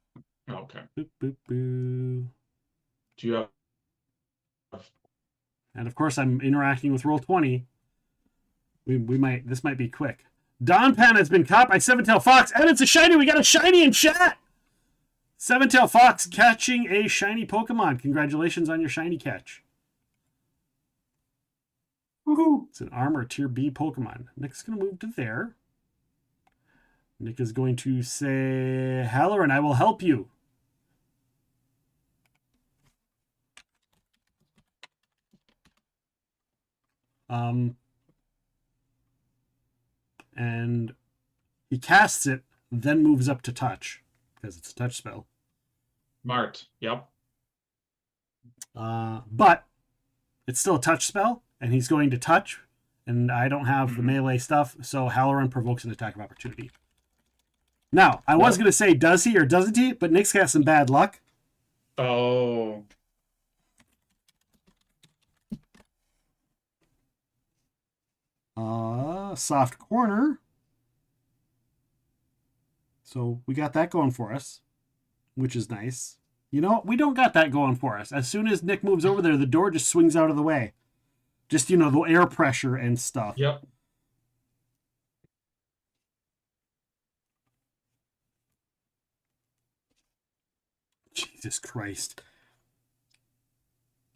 Okay. Boop, boop, boop. Do you have... And of course, I'm interacting with Roll20. This might be quick. Don Pan has been caught by Seven-Tail Fox, and it's a shiny. We got a shiny in chat. Seven-Tail Fox catching a shiny Pokemon. Congratulations on your shiny catch. Woohoo! It's an armor tier B Pokemon. Nick's going to move to there. Nick is going to say, Halloran, I will help you. And he casts it, then moves up to touch, because it's a touch spell. Smart. Yep. But it's still a touch spell, and he's going to touch, and I don't have the melee stuff, so Halloran provokes an attack of opportunity. Now, I was going to say, does he or doesn't he? But Nick's got some bad luck. Oh. Soft corner. So we got that going for us, which is nice. You know, we don't got that going for us. As soon as Nick moves over there, the door just swings out of the way. Just, you know, the air pressure and stuff. Yep. Jesus Christ.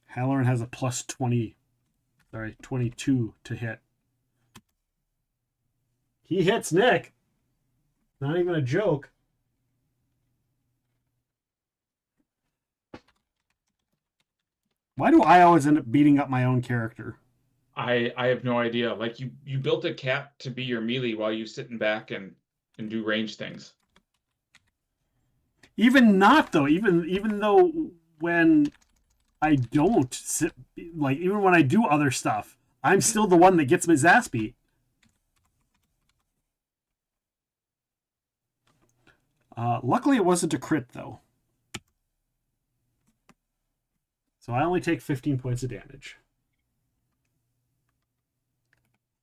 Halloran has a plus 22 to hit. He hits Nick. Not even a joke. Why do I always end up beating up my own character? I have no idea. Like you built a cat to be your melee while you sitting back and do range things. Even not though. Even though when I don't sit, like even when I do other stuff, I'm still the one that gets his ass beat. Luckily, it wasn't a crit, though. So I only take 15 points of damage.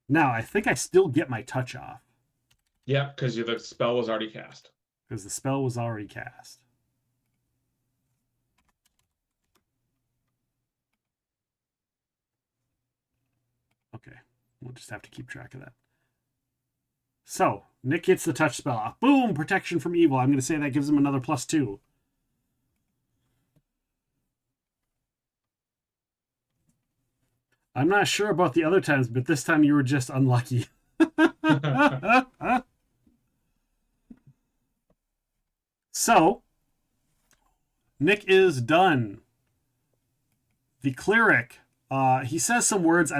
Now, I think I still get my touch off. Yeah, because the spell was already cast. Because the spell was already cast. Okay, we'll just have to keep track of that. So, Nick gets the touch spell off. Boom! Protection from evil. I'm going to say that gives him another +2. I'm not sure about the other times, but this time you were just unlucky. So, Nick is done. The cleric, he says some words.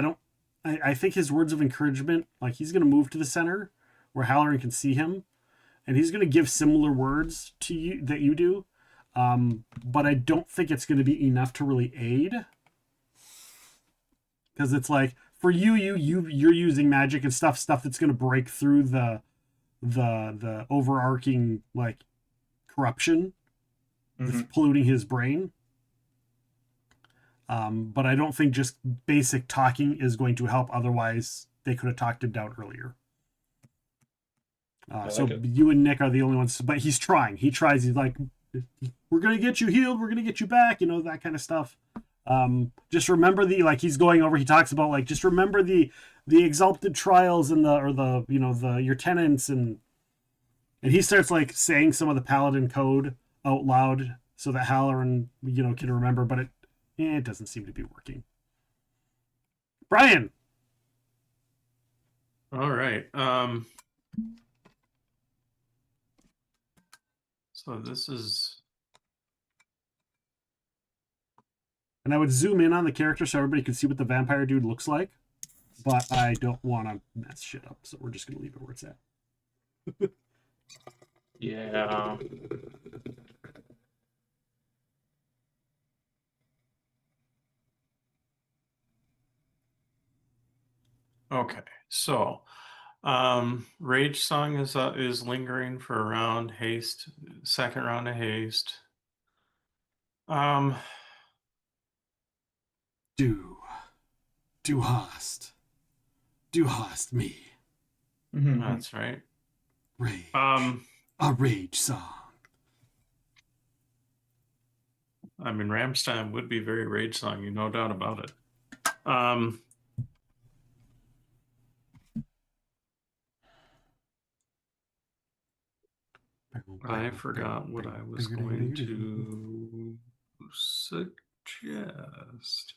I think his words of encouragement, like he's going to move to the center where Halloran can see him, and he's going to give similar words to you that you do. But I don't think it's going to be enough to really aid. Because it's like, for you're using magic and stuff that's going to break through the overarching, like, corruption that's polluting his brain. But I don't think just basic talking is going to help. Otherwise, they could have talked him down earlier. So you and Nick are the only ones, but he's trying. He tries. He's like, we're going to get you healed. We're going to get you back. You know, that kind of stuff. Just remember he's going over, he talks about, like, just remember the exalted trials and your tenants, and he starts, like, saying some of the paladin code out loud so that Halloran, can remember, but it doesn't seem to be working. Bryan. All right. So this is... And I would zoom in on the character so everybody can see what the vampire dude looks like. But I don't want to mess shit up, so we're just going to leave it where it's at. Yeah. Okay, so Rage Song is lingering for a round. Haste, second round of haste. Du hast me. That's right. Rage. A rage song. I mean, Rammstein would be very Rage Song, no doubt about it. I forgot what I was going to suggest.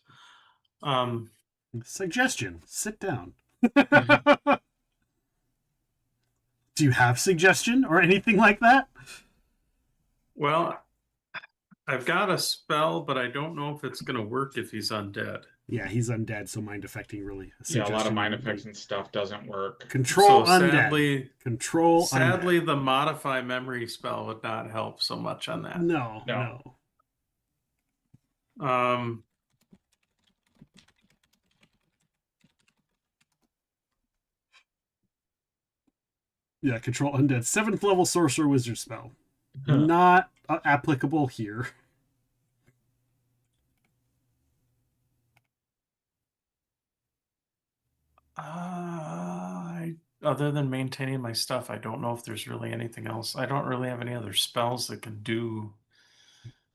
Suggestion. Sit down. Do you have suggestion or anything like that? Well, I've got a spell, but I don't know if it's going to work if he's undead. Yeah, he's undead, so mind affecting really. Yeah, a lot of mind effects and stuff doesn't work. Control undead. Sadly, the modify memory spell would not help so much on that. No. Yeah, control undead. 7th level sorcerer wizard spell. Not applicable here. Other than maintaining my stuff, I don't know if there's really anything else. I don't really have any other spells that can do.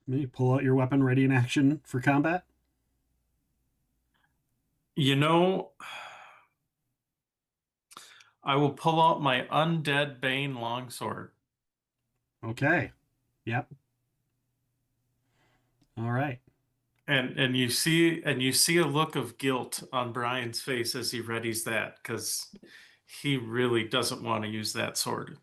Maybe pull out your weapon ready in action for combat. I will pull out my Undead Bane longsword. Okay. Yep. All right. And you see a look of guilt on Bryan's face as he readies that, because he really doesn't want to use that sword.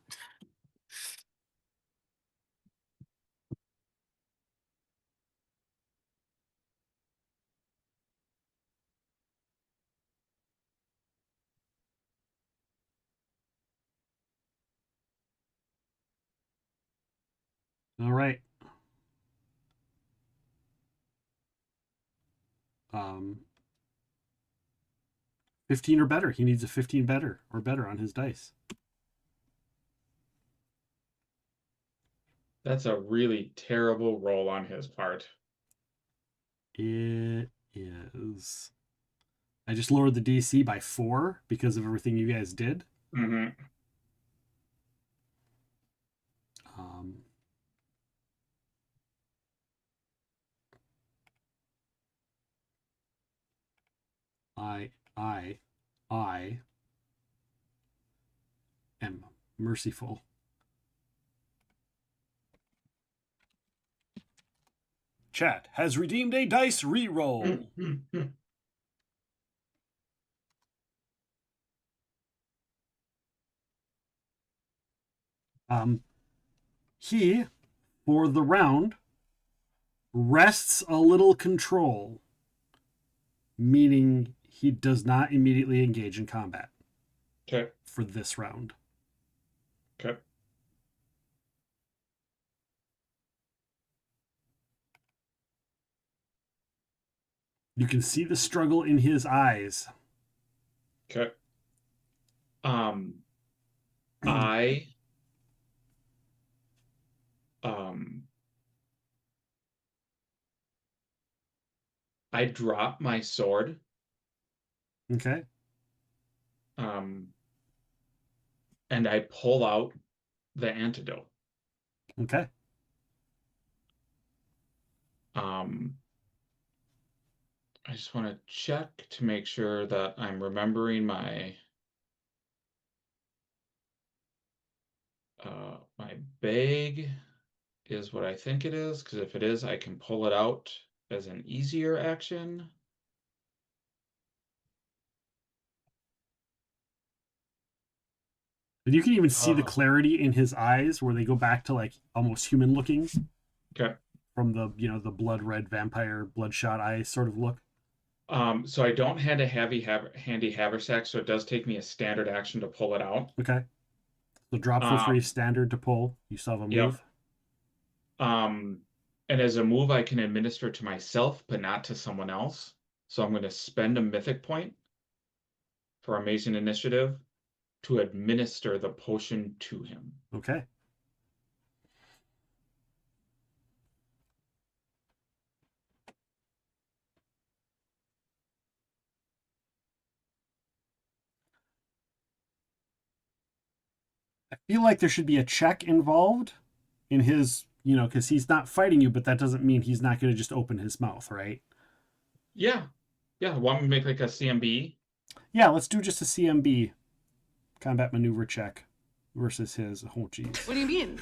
All right. 15 or better. He needs a 15 better or better on his dice. That's a really terrible roll on his part. It is. I just lowered the DC by 4 because of everything you guys did. Mm-hmm. I am merciful. Chat has redeemed a dice reroll. He, for the round, rests a little control, meaning he does not immediately engage in combat. Okay. For this round. Okay. You can see the struggle in his eyes. Okay. I drop my sword. Okay. And I pull out the antidote. Okay. I just want to check to make sure that I'm remembering my bag is what I think it is, because if it is, I can pull it out as an easier action. But you can even see the clarity in his eyes where they go back to like almost human looking. Okay. From the, you know, the blood red vampire bloodshot eye sort of look. So I don't have a handy haversack, so it does take me a standard action to pull it out. Okay. So drop for 3 standard to pull. You still have a move. Yep. And as a move, I can administer to myself, but not to someone else. So I'm going to spend a mythic point for Amazing Initiative to administer the potion to him. Okay. I feel like there should be a check involved in his, you know, because he's not fighting you, but that doesn't mean he's not going to just open his mouth, right? Yeah. Yeah. Want me to make like a CMB? Yeah, let's do just a CMB combat maneuver check versus his. Oh, geez. What do you mean?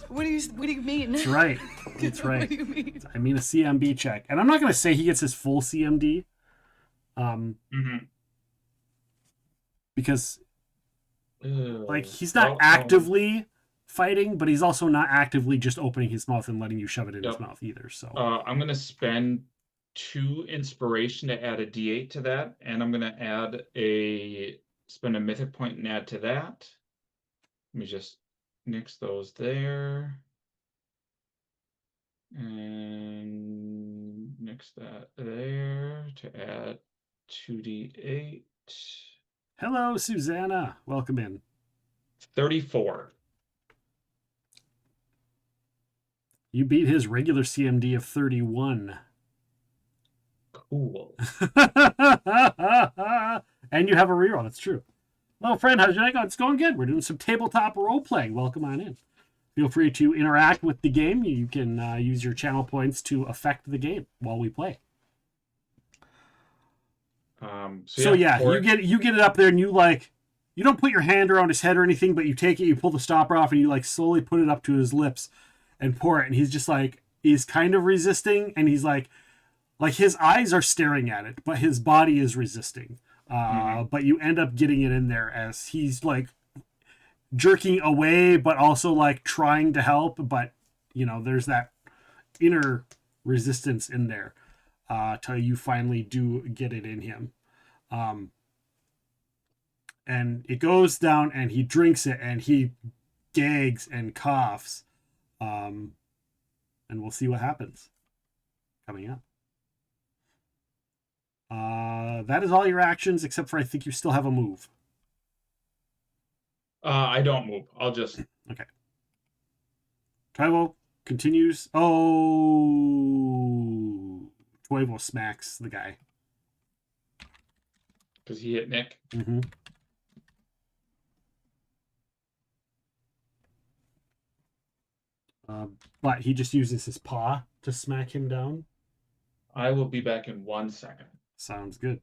What do you mean? That's right. That's right. What do you mean? I mean a CMB check. And I'm not going to say he gets his full CMD. Because like he's not actively fighting, but he's also not actively just opening his mouth and letting you shove it in his mouth either. So I'm going to spend 2 inspiration to add a D8 to that, and I'm going to spend a mythic point and add to that. Let me just nix those there. And nix that there to add 2D8. Hello, Susanna. Welcome in. 34. You beat his regular CMD of 31. Cool. And you have a reroll. That's true. Hello, friend. How's your night going? It's going good. We're doing some tabletop role playing. Welcome on in. Feel free to interact with the game. You can use your channel points to affect the game while we play. You get it up there, and you don't put your hand around his head or anything, but you take it, you pull the stopper off, and you like slowly put it up to his lips and pour it. And he's just like, he's kind of resisting, and he's like his eyes are staring at it, but his body is resisting. But you end up getting it in there as he's like jerking away, but also like trying to help. But you know, there's that inner resistance in there till you finally do get it in him. And it goes down, and he drinks it, and he gags and coughs. And we'll see what happens coming up. That is all your actions, except for I think you still have a move. I don't move. I'll just... Okay. Toivo continues. Oh! Toivo smacks the guy. Because he hit Nick? Mm-hmm. But he just uses his paw to smack him down. I will be back in 1 second. Sounds good.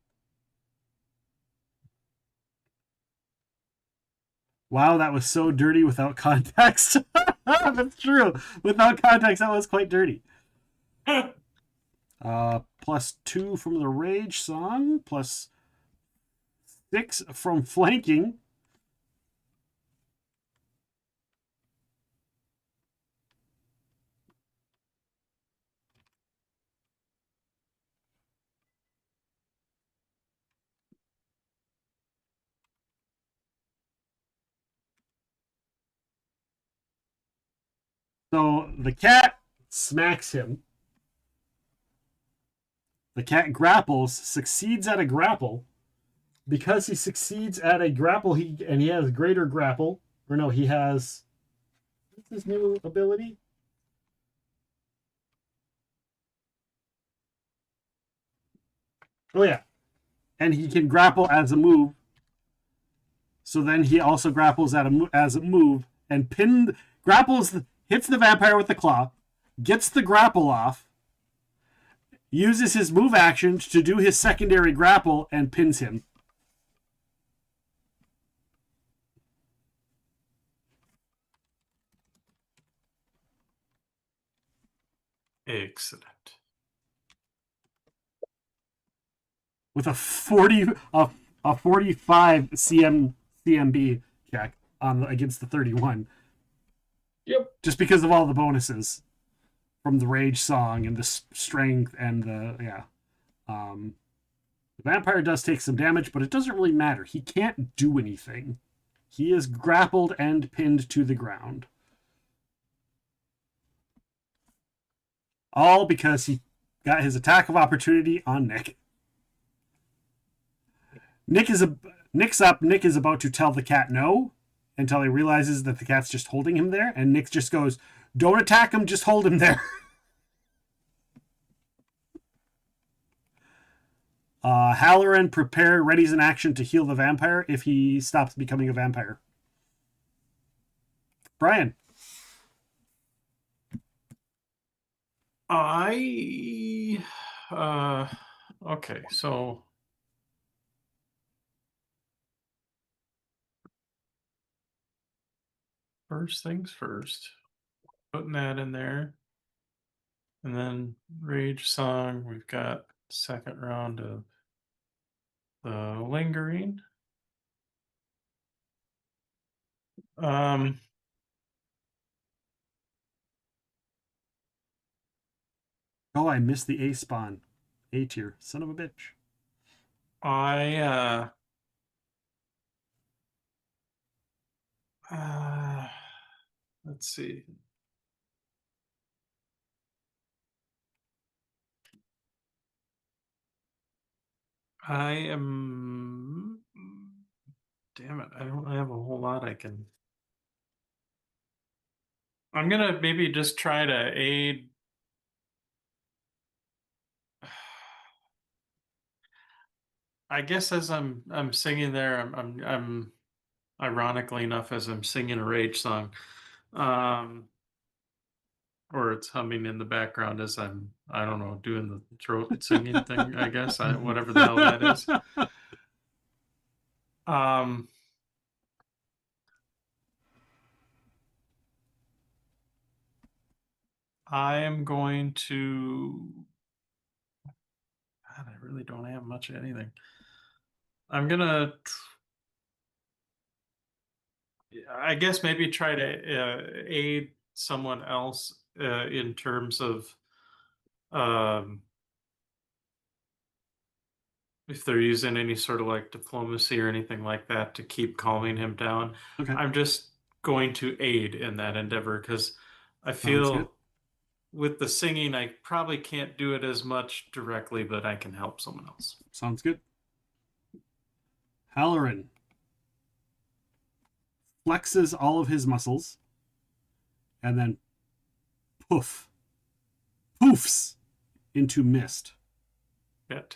Wow, that was so dirty without context. That's true. Without context, that was quite dirty. +2 from the rage song, +6 from flanking. So the cat smacks him. The cat grapples, succeeds at a grapple. Because he succeeds at a grapple, he has greater grapple. Or no, he has... What's his new ability? Oh, yeah. And he can grapple as a move. So then he also grapples as a move and hits the vampire with the claw, gets the grapple off, uses his move action to do his secondary grapple, and pins him. Excellent. With a 45 CMB check against the 31. Yep. Just because of all the bonuses from the rage song and the strength and the vampire does take some damage, but it doesn't really matter. He can't do anything. He is grappled and pinned to the ground. All because he got his attack of opportunity on Nick. Nick is about to tell the cat no until he realizes that the cat's just holding him there, and Nick just goes, "Don't attack him, just hold him there." Halloran readies an action to heal the vampire if he stops becoming a vampire. Bryan. Okay, so first things first, putting that in there. And then Rage Song, we've got second round of the Lingering. Oh, I missed the A spawn. A tier. Son of a bitch. Let's see. Damn it, I don't have a whole lot I can. I'm gonna maybe just try to aid. I guess as I'm singing there, I'm ironically enough, as I'm singing a rage song, or it's humming in the background as I don't know, doing the throat singing thing, I guess, whatever the hell that is. I am going to. God, I really don't have much of anything. I'm gonna. I guess maybe try to aid someone else in terms of if they're using any sort of like diplomacy or anything like that to keep calming him down. Okay. I'm just going to aid in that endeavor because I feel with the singing, I probably can't do it as much directly, but I can help someone else. Sounds good. Halloran flexes all of his muscles and then poofs into mist. Bit.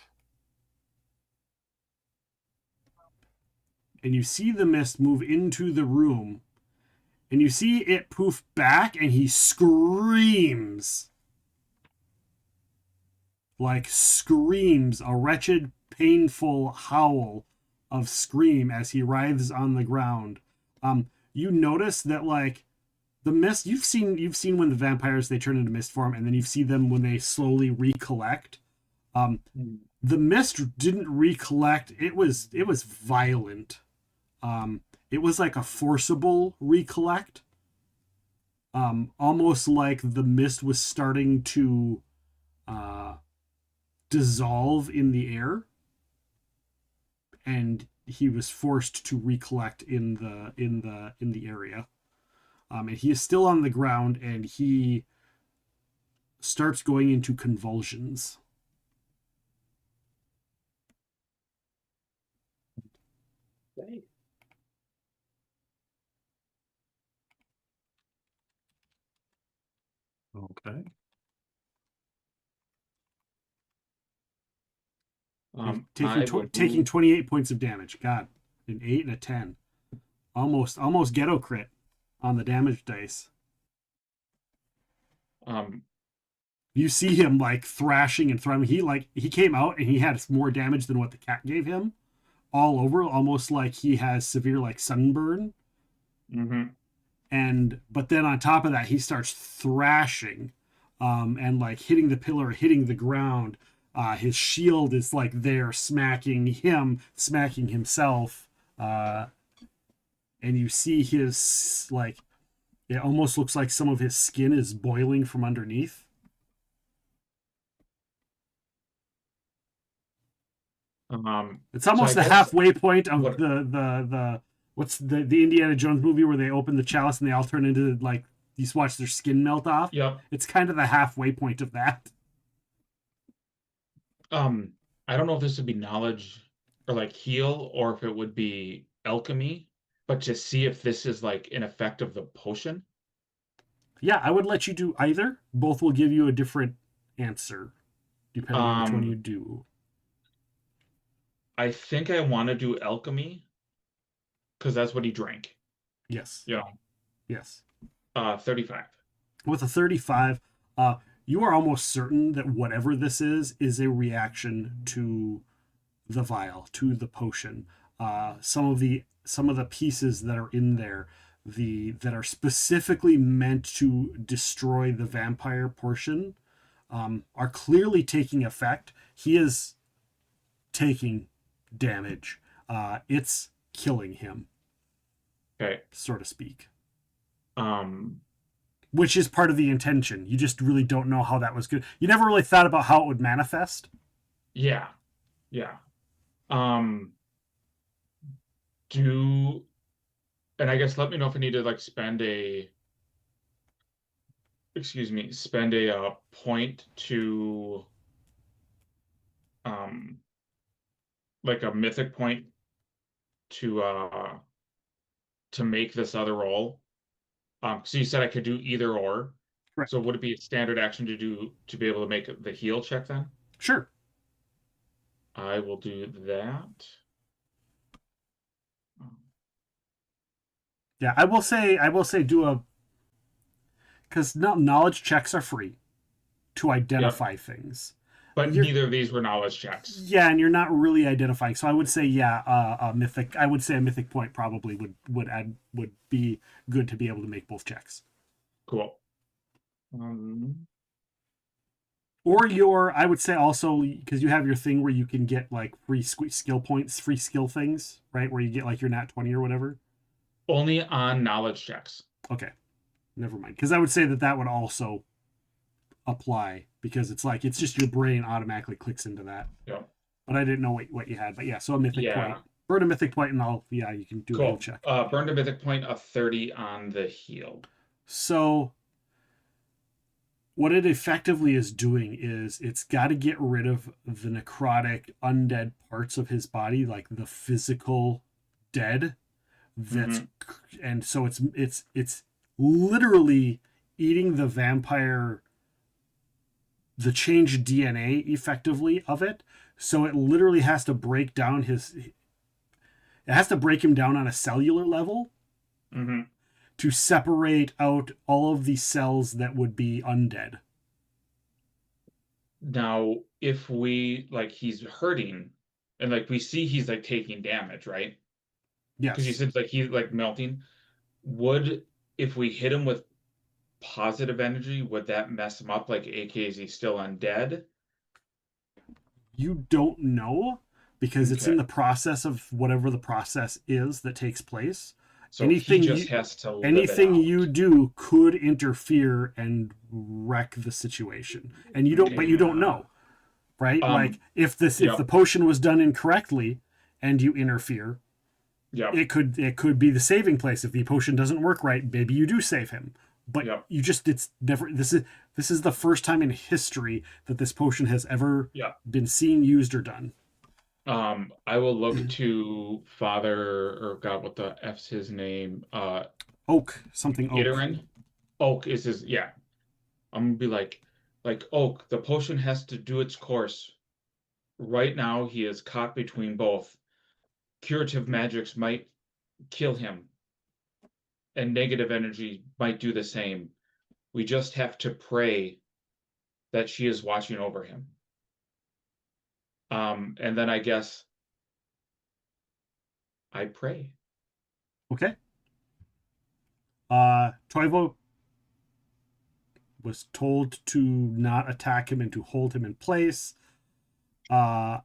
And you see the mist move into the room, and you see it poof back, and he screams. Like screams, a wretched, painful howl of scream as he writhes on the ground. You notice that like the mist, you've seen when the vampires, they turn into mist form, and then you see them when they slowly recollect. The mist didn't recollect. It was violent. It was like a forcible recollect. Almost like the mist was starting to dissolve in the air, and he was forced to recollect in the area. And he is still on the ground, and he starts going into convulsions. Okay. Okay. Taking 28 points of damage. God, an 8 and a 10. Almost ghetto crit on the damage dice. You see him like thrashing and throwing. He came out and he had more damage than what the cat gave him, all over, almost like he has severe like sunburn. But then on top of that, he starts thrashing, and like hitting the pillar, hitting the ground. His shield is like there, smacking himself, and you see his like, it almost looks like some of his skin is boiling from underneath. It's almost the halfway point of the what's the Indiana Jones movie where they open the chalice and they all turn into like, you watch their skin melt off. Yep. It's kind of the halfway point of that. I don't know if this would be knowledge or like heal, or if it would be alchemy, but to see if this is like an effect of the potion. Yeah, I would let you do either. Both will give you a different answer depending on which one you do. I think I want to do alchemy because that's what he drank. Yes. Yeah. Yes. 35. With a 35, you are almost certain that whatever this is a reaction to the vial, to the potion. Some of the pieces that are in there, that are specifically meant to destroy the vampire portion, are clearly taking effect. He is taking damage. It's killing him. Okay. So to speak. Which is part of the intention. You just really don't know how that was good. You never really thought about how it would manifest. Yeah. And I guess let me know if I need to like spend a point to like a mythic point to make this other roll. So you said I could do either or. Right. So would it be a standard action to be able to make the heal check then? Sure. I will do that. Yeah, I will say do because knowledge checks are free to identify things. But neither of these were knowledge checks. Yeah, and you're not really identifying. So I would say, a mythic. I would say a mythic point probably would be good to be able to make both checks. Cool. Or I would say also, because you have your thing where you can get like free skill points, free skill things, right? Where you get like your nat 20 or whatever. Only on knowledge checks. Okay, never mind. Because I would say that would also apply, because it's like, it's just your brain automatically clicks into that. Yeah. But I didn't know what you had. But yeah, so a mythic point. Burn a mythic point and you can do a heal check. Burned a mythic point of 30 on the heal. So what it effectively is doing is it's got to get rid of the necrotic, undead parts of his body, like the physical dead. And so it's literally eating the vampire, the changed DNA effectively of it. So it literally has to break down it has to break him down on a cellular level to separate out all of the cells that would be undead. Now, if we he's hurting and we see he's taking damage, right? Yes. Because you said he's melting. If we hit him with positive energy, would that mess him up? AK, is he still undead? You don't know, because it's in the process of whatever the process is that takes place. So anything he just has to live anything you do could interfere and wreck the situation, and you don't. But you don't know, right? If the potion was done incorrectly, and you interfere, it could be the saving place. If the potion doesn't work right, maybe you do save him. But it's never. This is the first time in history that this potion has ever been seen, used, or done. I will look to Father, or God, what the F's his name? Oak, something Oak. Ittering. Oak is his, yeah. I'm gonna be like Oak, the potion has to do its course. Right now, he is caught between both. Curative magics might kill him, and negative energy might do the same. We just have to pray that she is watching over him. And then I guess I pray. Okay. Toivo was told to not attack him and to hold him in place. I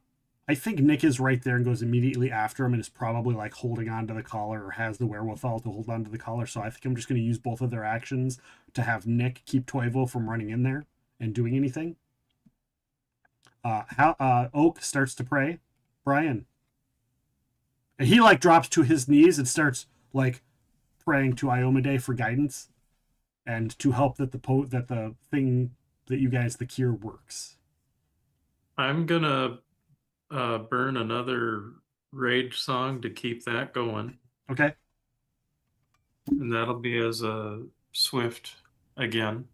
think Nick is right there and goes immediately after him and is probably like holding on to the collar or has the wherewithal to hold on to the collar. So I think I'm just going to use both of their actions to have Nick keep Toivo from running in there and doing anything. Oak starts to pray. Bryan. And he like drops to his knees and starts like praying to Iomedae for guidance and to help that the thing that you guys, the cure, works. I'm gonna burn another rage song to keep that going. Okay. And that'll be as a swift again.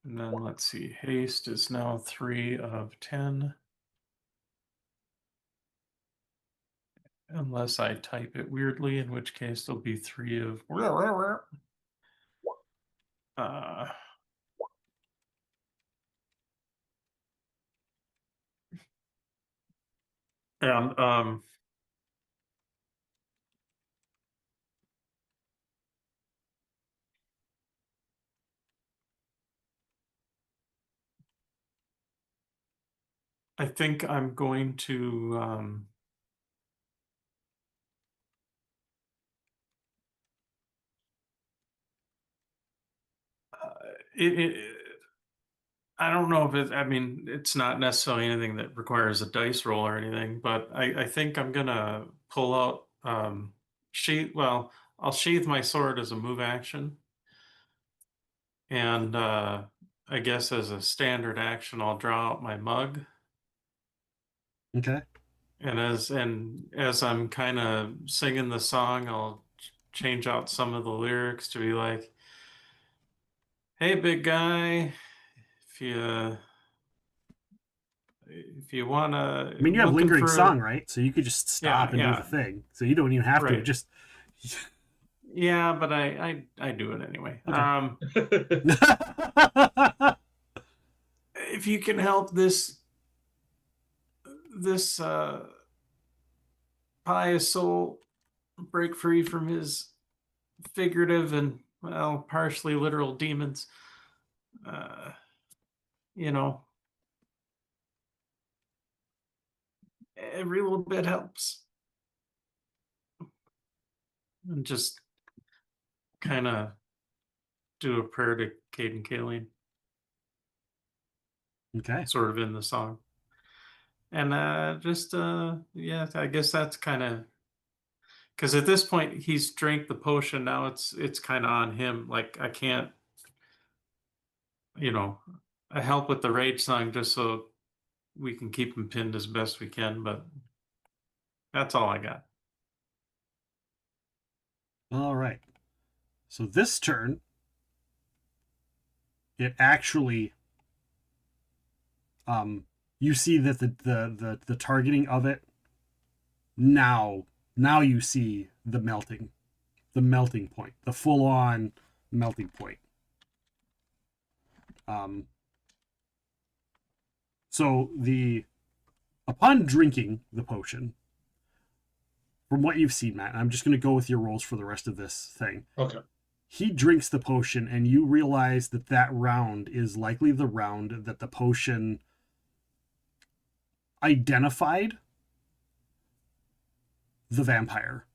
And then let's see, haste is now 3 of 10. Unless I type it weirdly, in which case there'll be 3 of... And I think I'm going to I don't know if it, I mean, it's not necessarily anything that requires a dice roll or anything, but I think I'm gonna pull out I'll sheath my sword as a move action. And I guess as a standard action, I'll draw out my mug. Okay. And as I'm kind of singing the song, I'll change out some of the lyrics to be like, "Hey, big guy, if you want to..." I mean, you have lingering song, right? So you could just stop and do the thing. So you don't even have to. Just... Yeah, but I do it anyway. Okay. If you can help this pious soul break free from his figurative and, well, partially literal demons, every little bit helps. And just kind of do a prayer to Caden Kaling. Okay. Sort of in the song. And I guess that's kind of, because at this point he's drank the potion. Now it's kind of on him. Like, I can't, I help with the rage song just so we can keep him pinned as best we can, but that's all I got. All right. So this turn, it actually, you see that the targeting of it, now you see the melting point, the full-on melting point. So upon drinking the potion, from what you've seen, Matt, I'm just going to go with your rolls for the rest of this thing. Okay. He drinks the potion, and you realize that round is likely the round that the potion identified the vampire.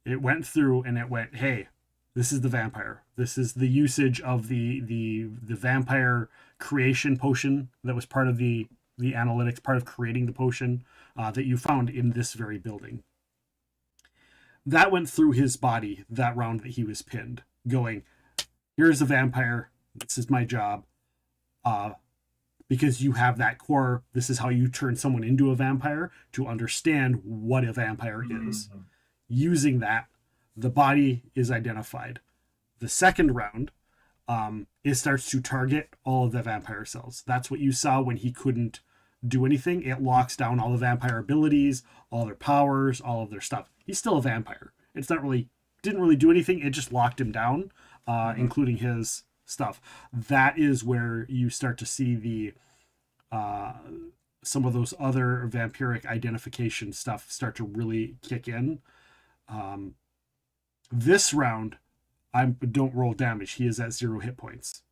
It went through and it went, hey, this is the vampire. This is the usage of the vampire creation potion that was part of the analytics, part of creating the potion that you found in this very building. That went through his body that round that he was pinned, going, here's a vampire. This is my job. because you have that core, this is how you turn someone into a vampire, to understand what a vampire is. Using that, the body is identified. The second round, it starts to target all of the vampire cells. That's what you saw when he couldn't do anything. It locks down all the vampire abilities, all their powers, all of their stuff. He's still a vampire. It's not really, didn't really do anything. It just locked him down, including his stuff. That is where you start to see the some of those other vampiric identification stuff start to really kick in. This round, don't roll damage. He is at 0 hit points.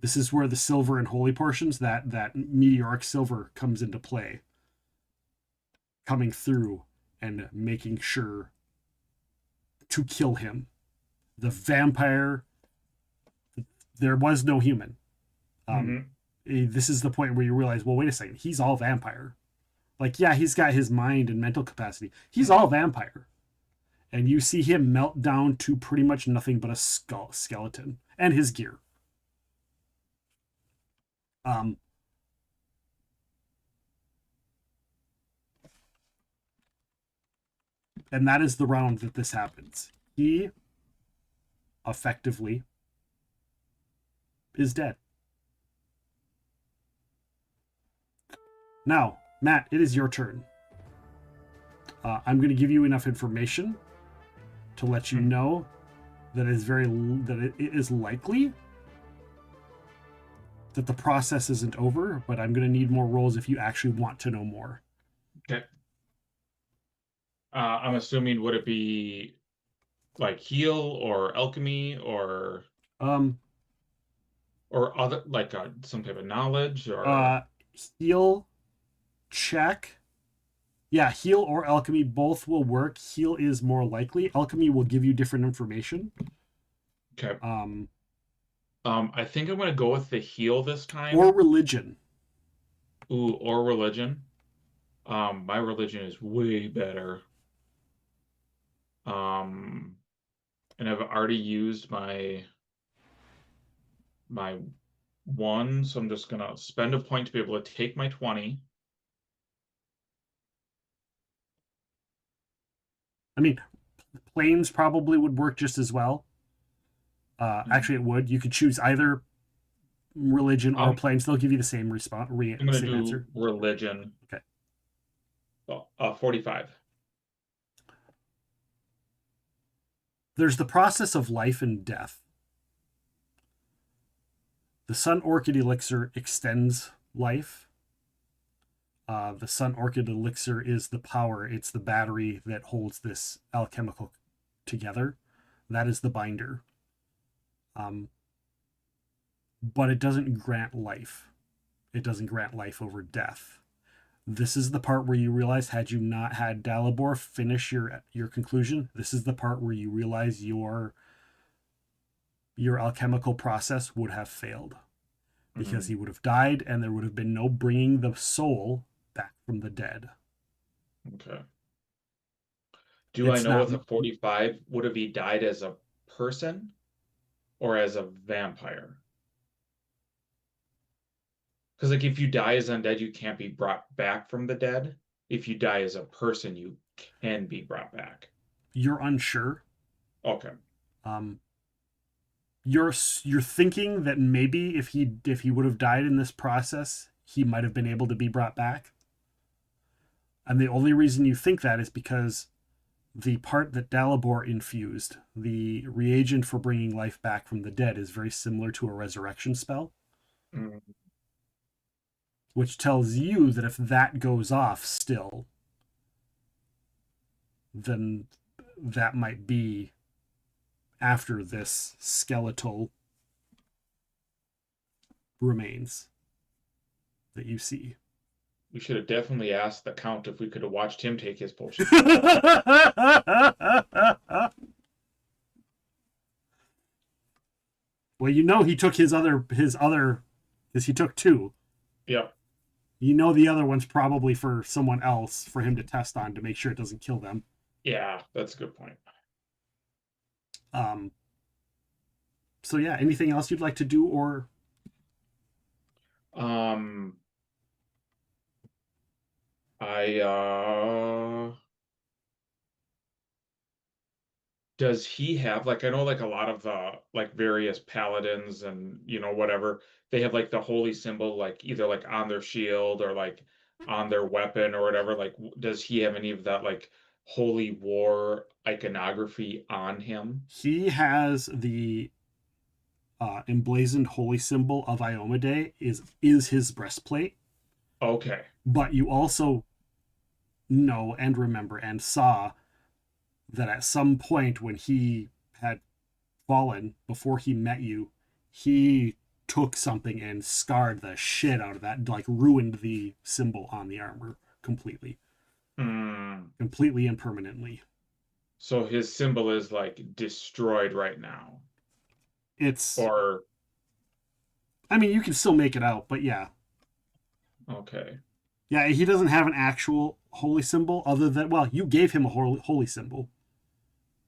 This is where the silver and holy portions, that meteoric silver comes into play, coming through and making sure to kill him. The vampire, there was no human. This is the point where you realize, well, wait a second, he's all vampire. Like, yeah, he's got his mind and mental capacity. He's all vampire. And you see him melt down to pretty much nothing but a skeleton and his gear. And that is the round that this happens. He effectively is dead. Now, Matt, it is your turn. I'm going to give you enough information to let you know that it is likely that the process isn't over, but I'm going to need more rolls if you actually want to know more. Okay. I'm assuming, would it be like heal or alchemy or other, like some type of knowledge or heal check? Yeah, heal or alchemy, both will work. Heal is more likely. Alchemy will give you different information. Okay. I think I'm going to go with the heal this time. Or religion. Ooh, or religion. My religion is way better. And I've already used my one, so I'm just going to spend a point to be able to take my 20. I mean, planes probably would work just as well. Actually, it would. You could choose either religion or planes. They'll give you the same response. I'm going to do answer. Religion. Okay. 45. There's the process of life and death. The Sun Orchid Elixir extends life. The Sun Orchid Elixir is the power. It's the battery that holds this alchemical together. That is the binder. But it doesn't grant life. It doesn't grant life over death. This is the part where you realize, had you not had Dalibor finish your conclusion, this is the part where you realize your alchemical process would have failed. Because he would have died, and there would have been no bringing the soul back from the dead. Okay. Do I know with a 45, would have he died as a person or as a vampire? Because, like, if you die as undead, you can't be brought back from the dead. If you die as a person, you can be brought back. You're unsure. Okay. You're thinking that maybe if he would have died in this process, he might have been able to be brought back. And the only reason you think that is because the part that Dalibor infused, the reagent for bringing life back from the dead, is very similar to a resurrection spell. Which tells you that if that goes off still, then that might be after this skeletal remains that you see. We should have definitely asked the Count if we could have watched him take his potion. Well, you know he took his other, because he took 2. Yep. You know the other one's probably for someone else, for him to test on to make sure it doesn't kill them. Yeah, that's a good point. So yeah, anything else you'd like to do, or? Does he have like I know like a lot of like various paladins and whatever they have like the holy symbol like either like on their shield or like on their weapon or whatever like does he have any of that like holy war iconography on him? He has the emblazoned holy symbol of Iomedae is his breastplate. Okay. But you also know and remember and saw that at some point when he had fallen before he met you, he took something and scarred the shit out of that, like ruined the symbol on the armor completely. Completely and permanently. So his symbol is like destroyed right now. Or I mean, you can still make it out, but yeah. Okay. Yeah, he doesn't have an actual holy symbol other than, well, you gave him a holy symbol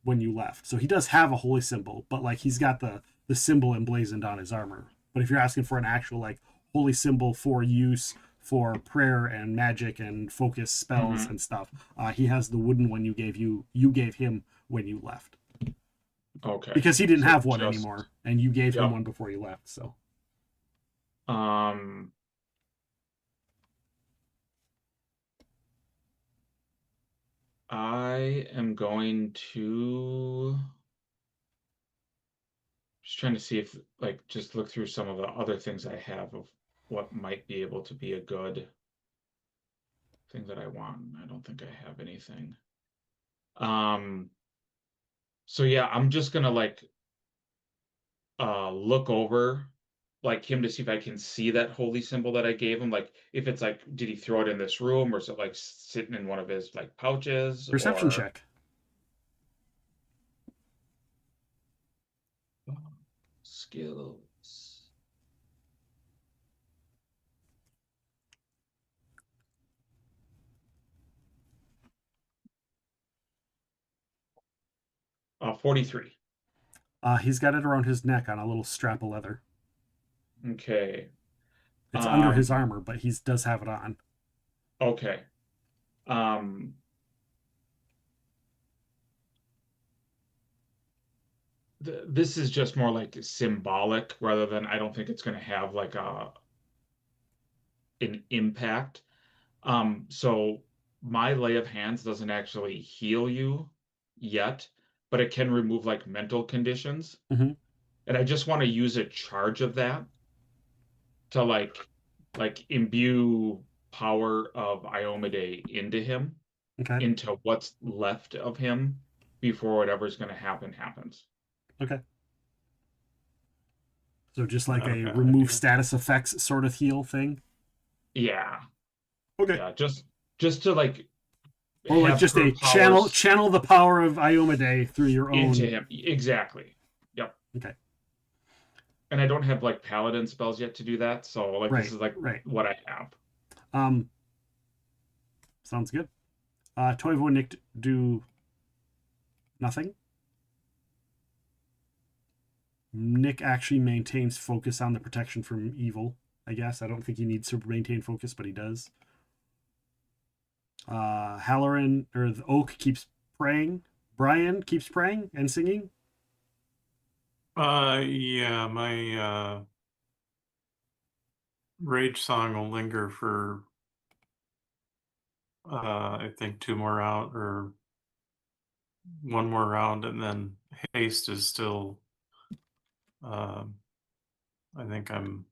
when you left. So he does have a holy symbol, but like he's got the symbol emblazoned on his armor. But if you're asking for an actual like holy symbol for use for prayer and magic and focus spells and stuff, he has the wooden one you gave him when you left. Okay. Because he didn't have one anymore, and you gave him one before you left, so. I am going to just trying to see if like just look through some of the other things I have of what might be able to be a good thing that I want. I don't think I have anything. So yeah, I'm just gonna like look over like him to see if I can see that holy symbol that I gave him. Like if it's like, did he throw it in this room or is it like sitting in one of his like pouches? Perception check. Skills. 43. He's got it around his neck on a little strap of leather. Okay. It's under his armor, but he does have it on. Okay. This is just more like symbolic rather than I don't think it's going to have like an impact. So my lay of hands doesn't actually heal you yet, but it can remove like mental conditions. Mm-hmm. And I just want to use a charge of that to like imbue power of Iomedae into him, into what's left of him before whatever's going to happen happens. Okay. So just like a remove status effects sort of heal thing? Yeah. Okay. Yeah, just to like or like just a channel the power of Iomedae through your own into him. Exactly. Yep. Okay. And I don't have like paladin spells yet to do that, so like this is like what I have. Sounds good. Toivo and Nick do nothing. Nick actually maintains focus on the protection from evil, I guess. I don't think he needs to maintain focus, but he does. Halloran, or the Oak, keeps praying. Bryan keeps praying and singing. Yeah, my rage song will linger for I think 2 more round or 1 more round, and then haste is still I think I'm.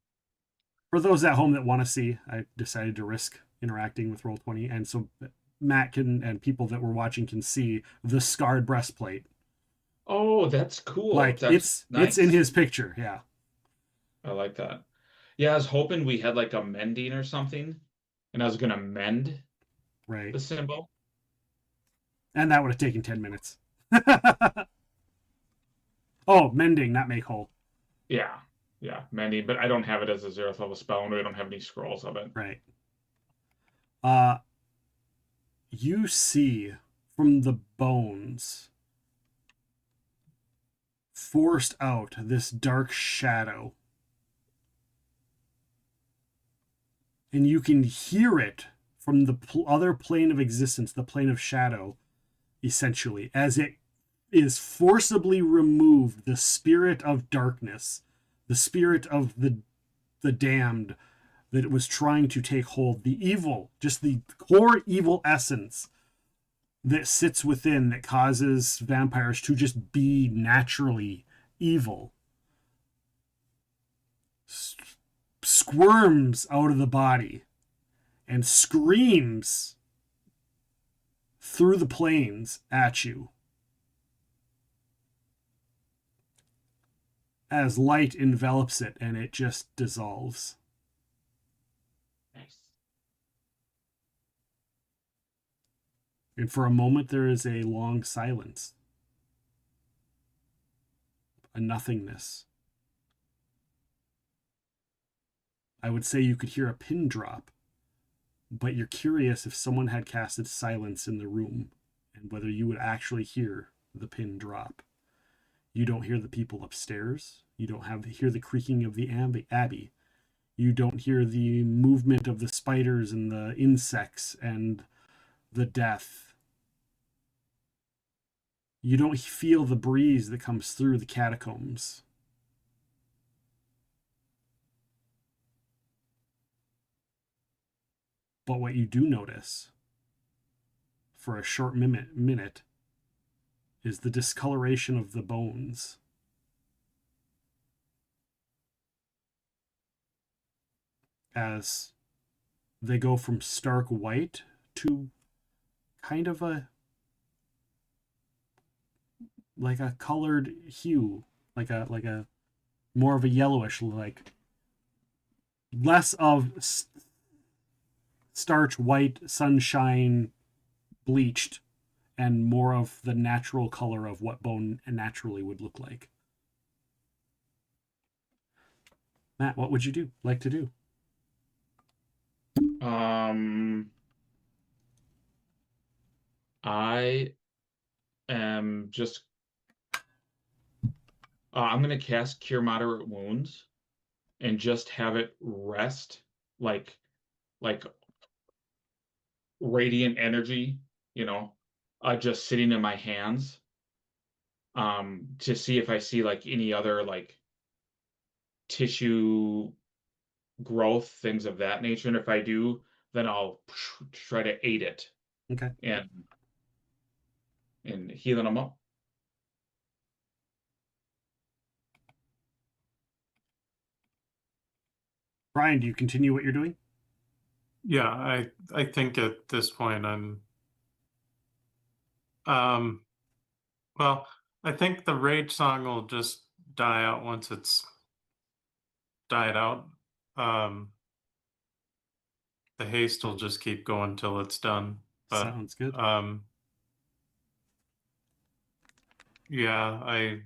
For those at home that want to see, I decided to risk interacting with Roll20, and so Matt can and people that were watching can see the scarred breastplate. Oh, that's cool. Like that's it's in his picture, yeah. I like that. Yeah, I was hoping we had like a mending or something, and I was gonna mend the symbol. And that would have taken 10 minutes. Oh, mending, not make whole. Yeah, mending, but I don't have it as a 0th level spell, and we don't have any scrolls of it. Right. You see from the bones forced out this dark shadow and you can hear it from the other plane of existence, the plane of shadow, essentially, as it is forcibly removed, the spirit of darkness, the spirit of the damned that it was trying to take hold, the evil, just the core evil essence that sits within that causes vampires to just be naturally evil, squirms out of the body and screams through the plains at you as light envelops it and it just dissolves. Nice. And for a moment there is a long silence, a nothingness. I would say you could hear a pin drop, but you're curious if someone had casted silence in the room and whether you would actually hear the pin drop. You don't hear the people upstairs. You don't hear the creaking of the abbey. You don't hear the movement of the spiders and the insects and the death. You don't feel the breeze that comes through the catacombs. But what you do notice for a short minute is the discoloration of the bones. As they go from stark white to kind of like a colored hue, like a more of a yellowish, like less of starch white, sunshine, bleached, and more of the natural color of what bone naturally would look like. Matt, what would you like to do? I am just I'm gonna cast Cure Moderate Wounds and just have it rest like radiant energy, just sitting in my hands. To see if I see like any other like tissue growth, things of that nature. And if I do, then I'll try to aid it. Okay. And healing them up. Bryan, do you continue what you're doing? Yeah, I think at this point well, I think the rage song will just die out once it's died out. The haste will just keep going till it's done. But, sounds good. Yeah, I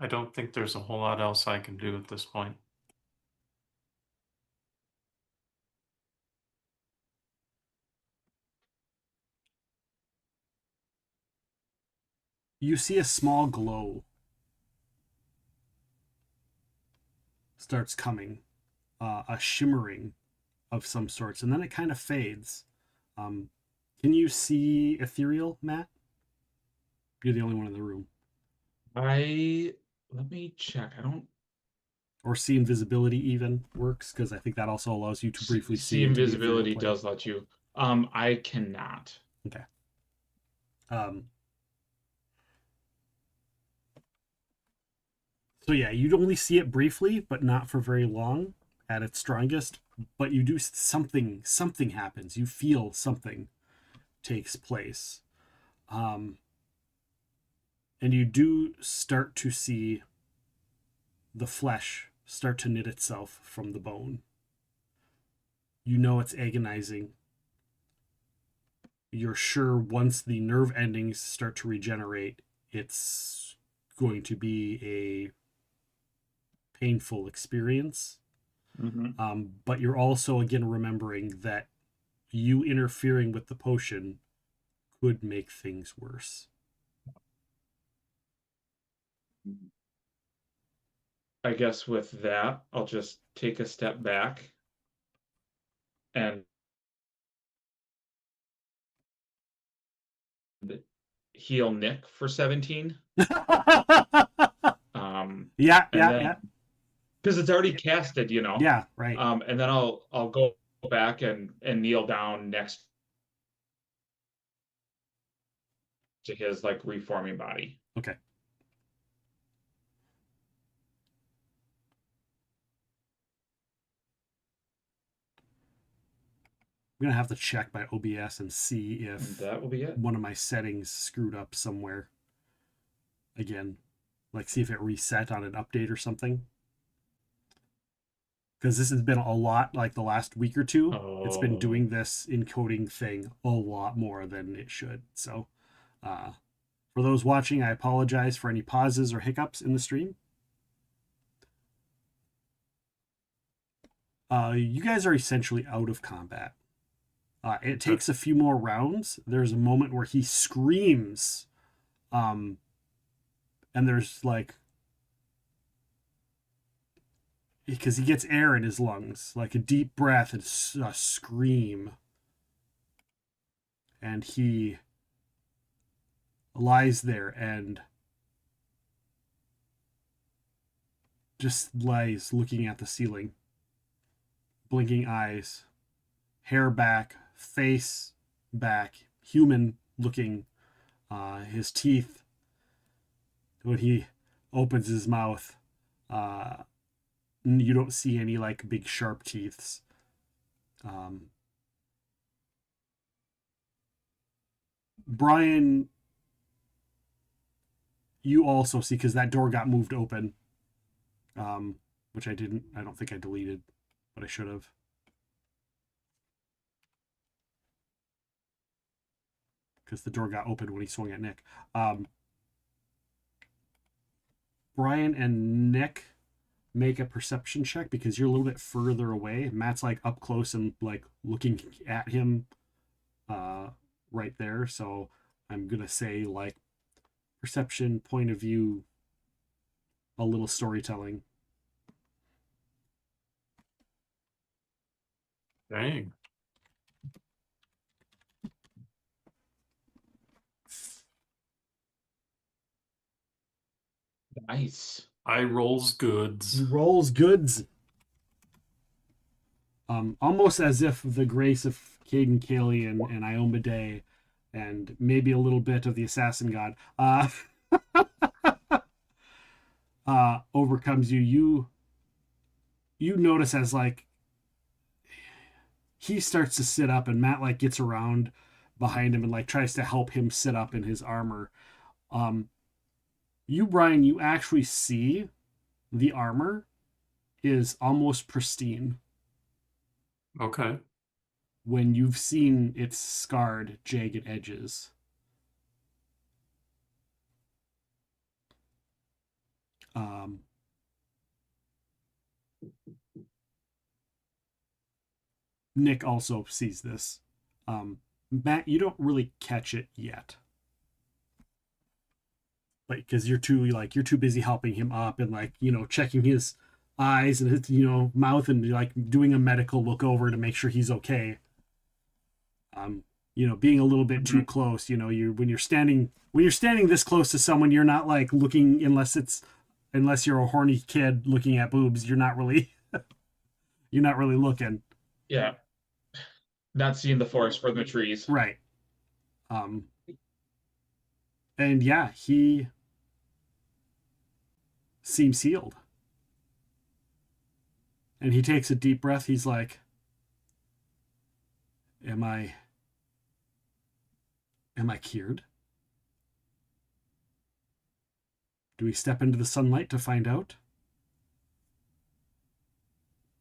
don't think there's a whole lot else I can do at this point. You see a small glow starts coming, a shimmering of some sorts, and then it kind of fades. Can you see ethereal, Matt? You're the only one in the room. Let me check. I don't. Or see invisibility even works, because I think that also allows you to briefly see invisibility does let you. I cannot. Okay. So yeah, you'd only see it briefly, but not for very long at its strongest. But you do something happens. You feel something takes place. And you do start to see the flesh start to knit itself from the bone. You know it's agonizing. You're sure once the nerve endings start to regenerate, it's going to be a painful experience. Mm-hmm. But you're also again remembering that you interfering with the potion could make things worse. I guess with that, I'll just take a step back and heal Nick for 17. Yeah. Because it's already casted, you know. Yeah, right. And then I'll go back and kneel down next to his like reforming body. Okay. I'm gonna have to check my OBS and see if that will be it. One of my settings screwed up somewhere. Again, like see if it reset on an update or something. Because this has been a lot, like the last week or two. It's been doing this encoding thing a lot more than it should. So, for those watching, I apologize for any pauses or hiccups in the stream. You guys are essentially out of combat. It takes a few more rounds. There's a moment where he screams, and there's like, because he gets air in his lungs, like a deep breath and a scream, and he lies there and just lies looking at the ceiling, blinking eyes, hair back, face back, human looking, his teeth, when he opens his mouth, you don't see any like big sharp teeths. Bryan, you also see, because that door got moved open, which I don't think I deleted, but I should have. Because the door got open when he swung at Nick. Bryan and Nick make a perception check because you're a little bit further away. Matt's like up close and like looking at him right there. So I'm going to say like perception, point of view, a little storytelling. Dang. Nice. I rolls goods. Rolls goods. Almost as if the grace of Caden Cayley and Iomedae and maybe a little bit of the assassin god overcomes you. You notice as like he starts to sit up and Matt like gets around behind him and like tries to help him sit up in his armor. You, Bryan, you actually see the armor is almost pristine. Okay. When you've seen its scarred, jagged edges. Nick also sees this. Matt, you don't really catch it yet. Like, because you're too busy helping him up and like, checking his eyes and his, mouth and like doing a medical look over to make sure he's okay. Being a little bit too close, when you're standing this close to someone, you're not like looking unless you're a horny kid looking at boobs, you're not really looking. Yeah. Not seeing the forest from the trees. Right. And yeah, he seems healed. And he takes a deep breath. He's like, Am I cured? Do we step into the sunlight to find out?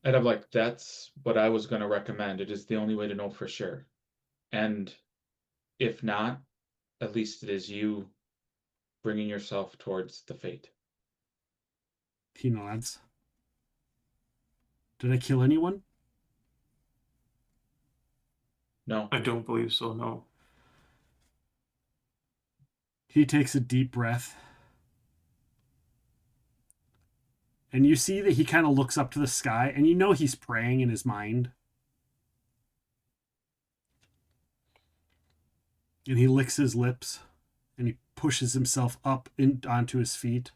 And I'm like, that's what I was going to recommend. It is the only way to know for sure. And if not, at least it is you bringing yourself towards the fate. He nods. Did I kill anyone? No. I don't believe so, no. He takes a deep breath. And you see that he kind of looks up to the sky, and he's praying in his mind. And he licks his lips and he pushes himself up onto his feet.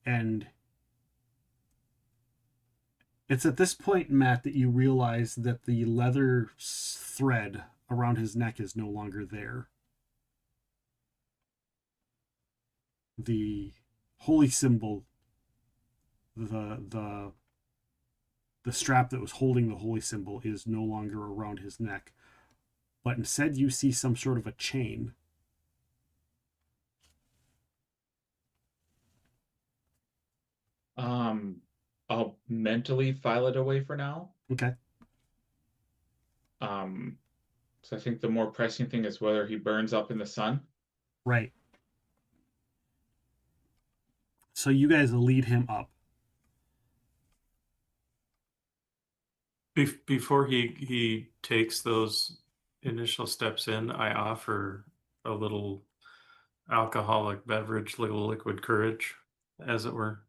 And it's at this point, Matt, that you realize that the leather thread around his neck is no longer there. The holy symbol, the strap that was holding the holy symbol is no longer around his neck. But instead you see some sort of a chain. I'll mentally file it away for now. Okay. So I think the more pressing thing is whether he burns up in the sun. Right. So you guys lead him up. Before he takes those initial steps in, I offer a little alcoholic beverage, little liquid courage, as it were.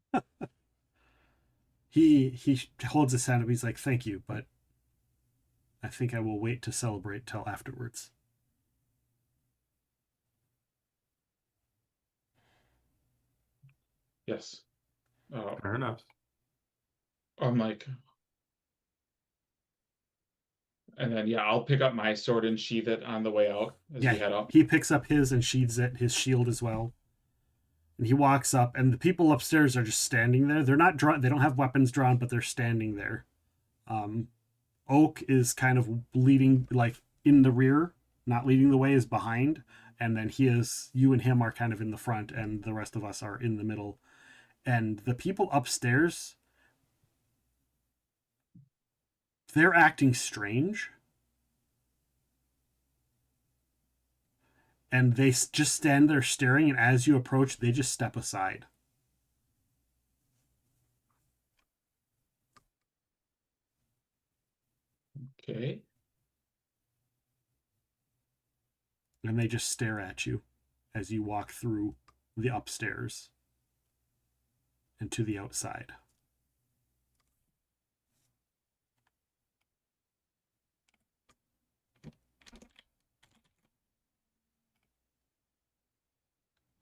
He holds his hand up. He's like, "Thank you, but I think I will wait to celebrate till afterwards." Yes. Fair enough. I'm like, and then I'll pick up my sword and sheath it on the way out as we head up. He picks up his and sheathes it, his shield as well. And he walks up, and the people upstairs are just standing there. They're not drawn. They don't have weapons drawn, but they're standing there. Oak is kind of leading, like in the rear, not leading the way, is behind, and then you and him are kind of in the front, and the rest of us are in the middle. And the people upstairs, they're acting strange. And they just stand there staring, and as you approach, they just step aside. Okay. And they just stare at you as you walk through the upstairs and to the outside.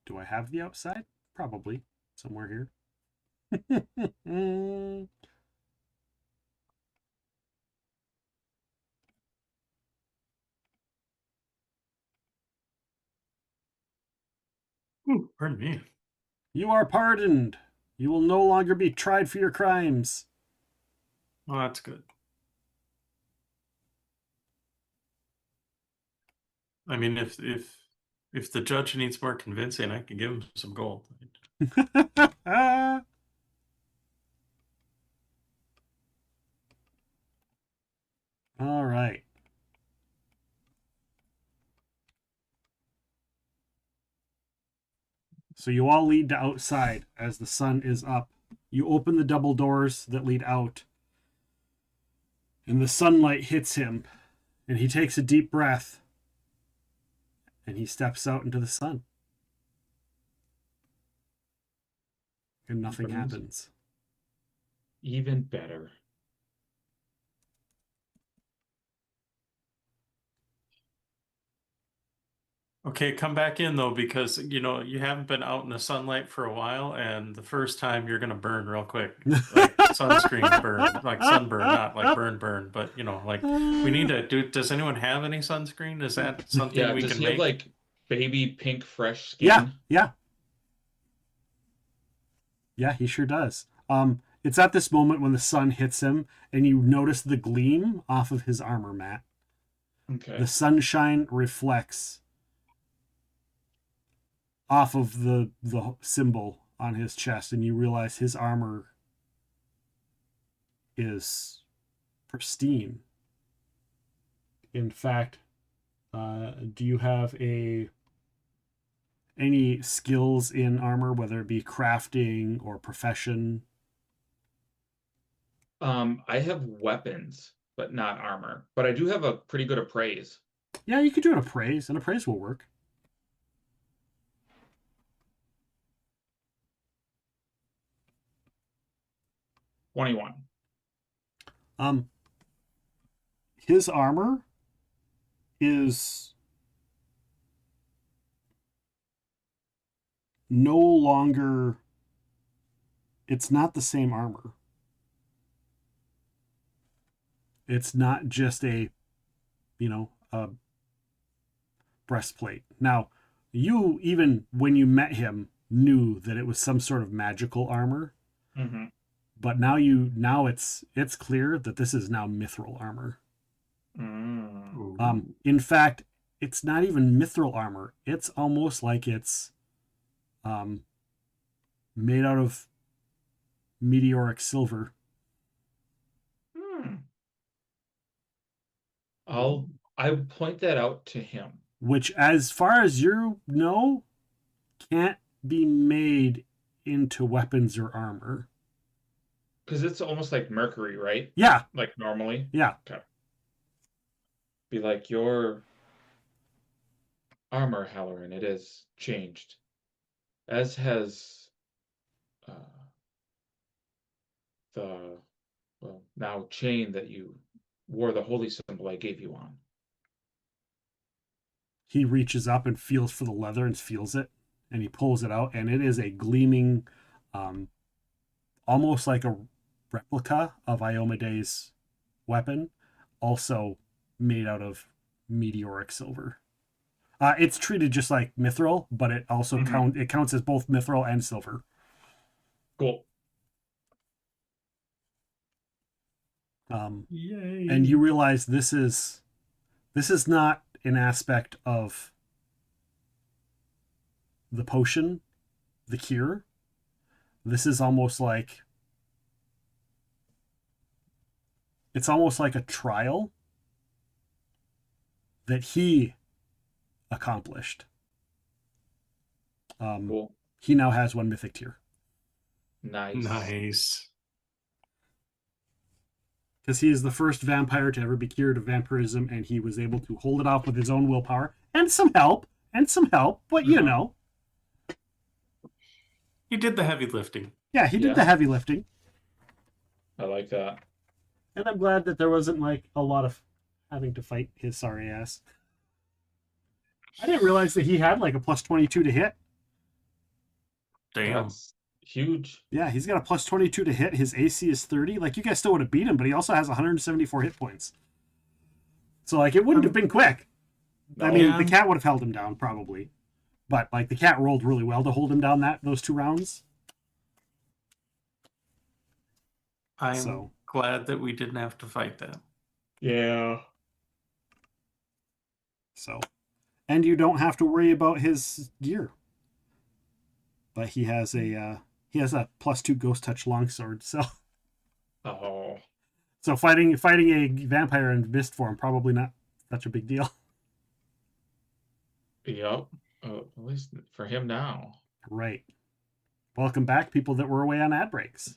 Do I have the outside? Probably. Somewhere here. Ooh, pardon me. You are pardoned. You will no longer be tried for your crimes. Well, that's good. I mean, if the judge needs more convincing, I can give him some gold. All right. So you all lead to outside as the sun is up. You open the double doors that lead out, and the sunlight hits him, and he takes a deep breath, and he steps out into the sun. And nothing happens. Even better. Okay, come back in though, because you haven't been out in the sunlight for a while, and the first time you're gonna burn real quick, like sunscreen burn, like sunburn, not like burn. But like we need to do. Does anyone have any sunscreen? Is that something we does can he make? have like baby pink fresh skin? Yeah, he sure does. It's at this moment when the sun hits him, and you notice the gleam off of his armor, Matt. Okay. The sunshine reflects off of the symbol on his chest, and you realize his armor is pristine. In fact, do you have any skills in armor, whether it be crafting or profession? I have weapons, but not armor. But I do have a pretty good appraise. Yeah, you could do an appraise. An appraise will work. His armor is no longer, it's not the same armor. It's not just a breastplate. Now, you, even when you met him, knew that it was some sort of magical armor. Mm-hmm. But now it's clear that this is now mithril armor. In fact, it's not even mithril armor. It's almost like it's made out of meteoric silver. I'll point that out to him. Which, as far as you know, can't be made into weapons or armor. Because it's almost like mercury, right? Yeah. Like normally? Yeah. Okay. Be like, your armor, Halloran, it has changed. As has the, now chain that you wore, the holy symbol I gave you on. He reaches up and feels for the leather and feels it, and he pulls it out, and it is a gleaming, almost like a replica of Iomedae's weapon, also made out of meteoric silver. It's treated just like mithril, but it also counts as both mithril and silver. Cool. Yay. And you realize this is not an aspect of the potion, the cure. This is almost like, it's almost like a trial that he accomplished. Cool. He now has 1 mythic tier. Nice. Because he is the first vampire to ever be cured of vampirism, and he was able to hold it off with his own willpower and some help, but you know. He did the heavy lifting. Yeah, he did the heavy lifting. I like that. And I'm glad that there wasn't like a lot of having to fight his sorry ass. I didn't realize that he had like a plus 22 to hit. Damn. That's huge. Yeah, he's got a plus 22 to hit. His AC is 30. Like, you guys still would have beat him, but he also has 174 hit points. So, like, it wouldn't have been quick. I mean, the cat would have held him down, probably. But, like, the cat rolled really well to hold him down those 2 rounds. I'm glad that we didn't have to fight that. Yeah. So, and you don't have to worry about his gear. But he has a plus 2 ghost touch longsword, so. Oh. So fighting a vampire in mist form, probably not such a big deal. Yep. At least for him now. Right. Welcome back, people that were away on ad breaks.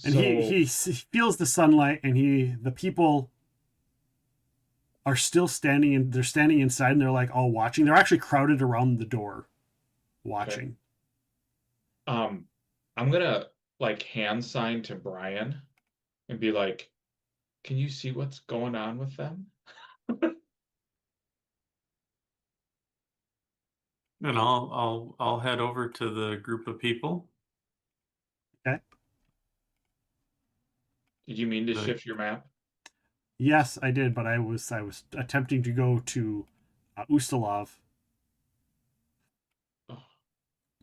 And he feels the sunlight, and the people are still standing, and they're standing inside, and they're like all watching. They're actually crowded around the door watching. Okay. I'm gonna like hand sign to Bryan and be like, can you see what's going on with them? And I'll head over to the group of people. Okay. Did you mean to shift your map? Yes, I did, but I was attempting to go to Ustalov.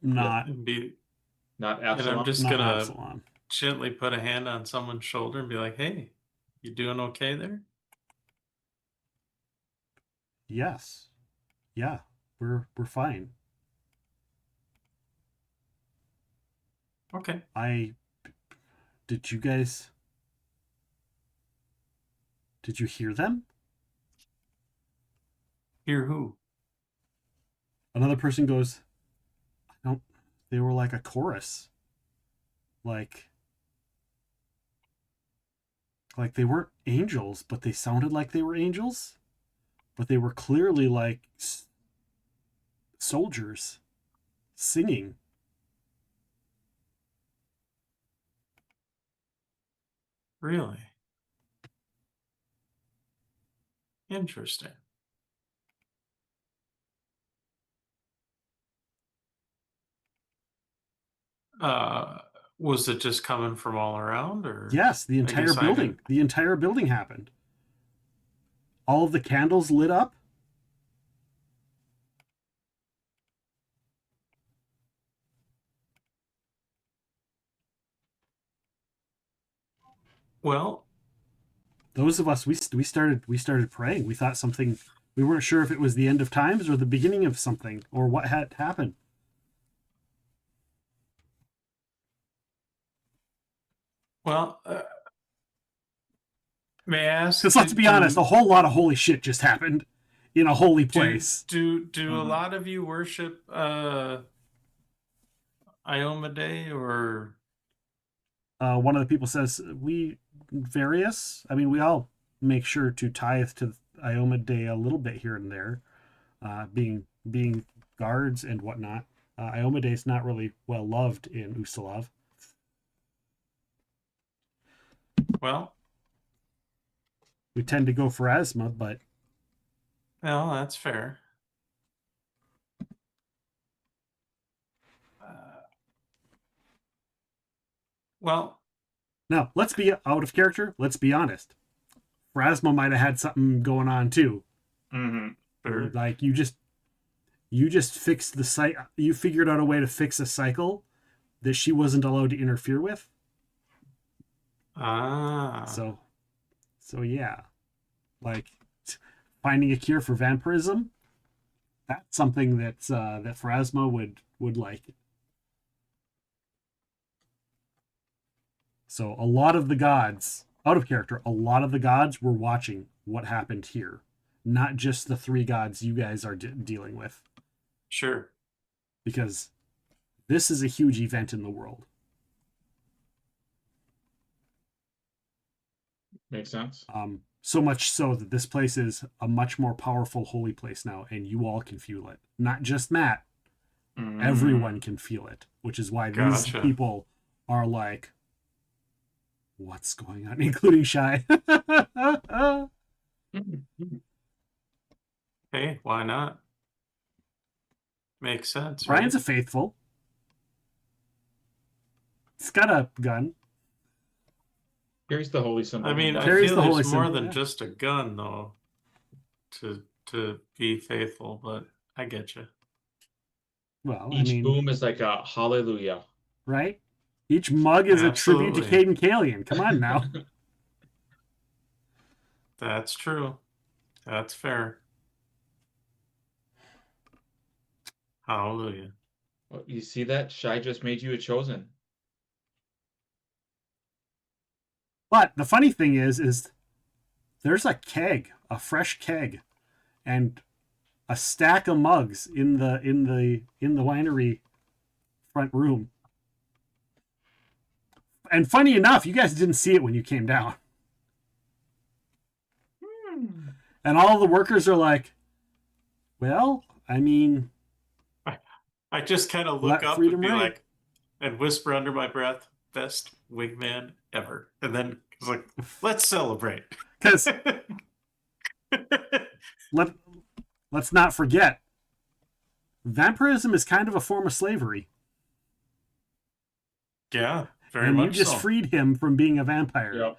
Not Absalom. And I'm just gonna gently put a hand on someone's shoulder and be like, "Hey, you doing okay there?" Yes. Yeah, we're fine. Okay. Did you hear them? Hear who? Another person goes, they were like a chorus. Like they weren't angels, but they sounded like they were angels. But they were clearly like soldiers singing. Really? Interesting. Was it just coming from all around, or? Yes, the entire building. The entire building happened. All of the candles lit up. Well, those of us we started praying. We thought something. We weren't sure if it was the end of times or the beginning of something or what had happened. Well, may I ask? Because let's be honest, a whole lot of holy shit just happened in a holy place. Do a lot of you worship Iomedae, or? One of the people says we various. I mean, we all make sure to tithe to Iomedae a little bit here and there, being guards and whatnot. Iomedae is not really well loved in Ustalav. Well, we tend to go for Asma, but well, that's fair. Well, now let's be out of character. Let's be honest. Phrasma might have had something going on too. Sure. Like you just fixed the site. You figured out a way to fix a cycle that she wasn't allowed to interfere with. So yeah, like finding a cure for vampirism. That's something that Phrasma would like. So a lot of the gods, out of character, a lot of the gods were watching what happened here. Not just the three gods you guys are dealing with. Sure. Because this is a huge event in the world. Makes sense. So much so that this place is a much more powerful holy place now, and you all can feel it. Not just Matt. Everyone can feel it, which is why these people are like, what's going on? Including Shy. Hey, why not? Makes sense. Bryan's right? a faithful. He's got a gun. Carries the holy symbol. I mean, I Carries feel the holy there's more symbol, than yeah. just a gun, though, to be faithful. But I get you. Well, Each I mean, boom is like a hallelujah. right? Each mug is a tribute to Absolutely. Caden Kalian. Come on now. That's true. That's fair. Hallelujah. Well, you see that? Shy just made you a chosen. But the funny thing is there's a keg, a fresh keg, and a stack of mugs in the winery front room. And funny enough, you guys didn't see it when you came down. And all the workers are like, well, I mean, I just kind of Let look up freedom and be ring. like, and whisper under my breath, "Best wingman ever." And then it's like, let's celebrate. because let's not forget, vampirism is kind of a form of slavery. Yeah, very And much you just so. freed him from being a vampire. Yep.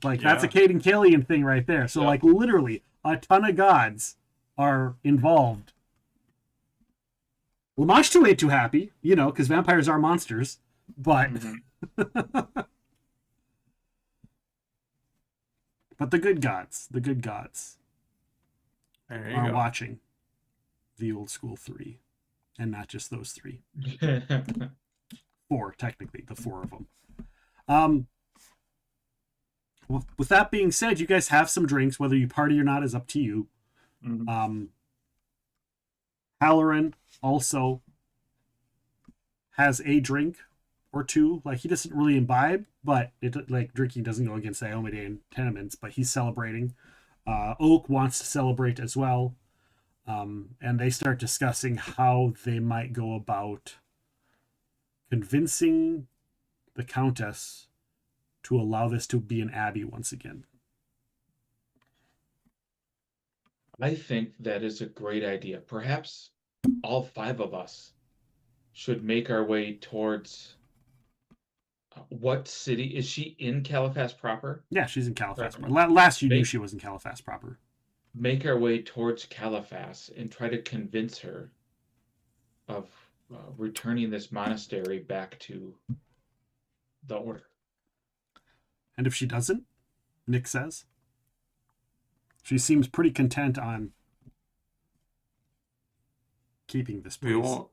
Like, that's a Caden Kalian thing right there. So, like, literally, a ton of gods are involved. Lamashtu ain't too happy, you know, because vampires are monsters. But, but the good gods There you are go. watching the old school 3. And not just those 3. 4, technically, the 4 of them. With that being said, you guys have some drinks. Whether you party or not is up to you. Halloran also has a drink or two. Like, he doesn't really imbibe, but drinking doesn't go against Iomedae and tenements, but he's celebrating. Oak wants to celebrate as well. And they start discussing how they might go about convincing the Countess to allow this to be an abbey once again. I think that is a great idea. Perhaps all 5 of us should make our way towards what city? Is she in Caliphas proper? Yeah, she's in Caliphas. Last you knew she was in Caliphas proper. Make our way towards Caliphas and try to convince her of returning this monastery back to the order. And if she doesn't, Nick says, she seems pretty content on keeping this place. We won't.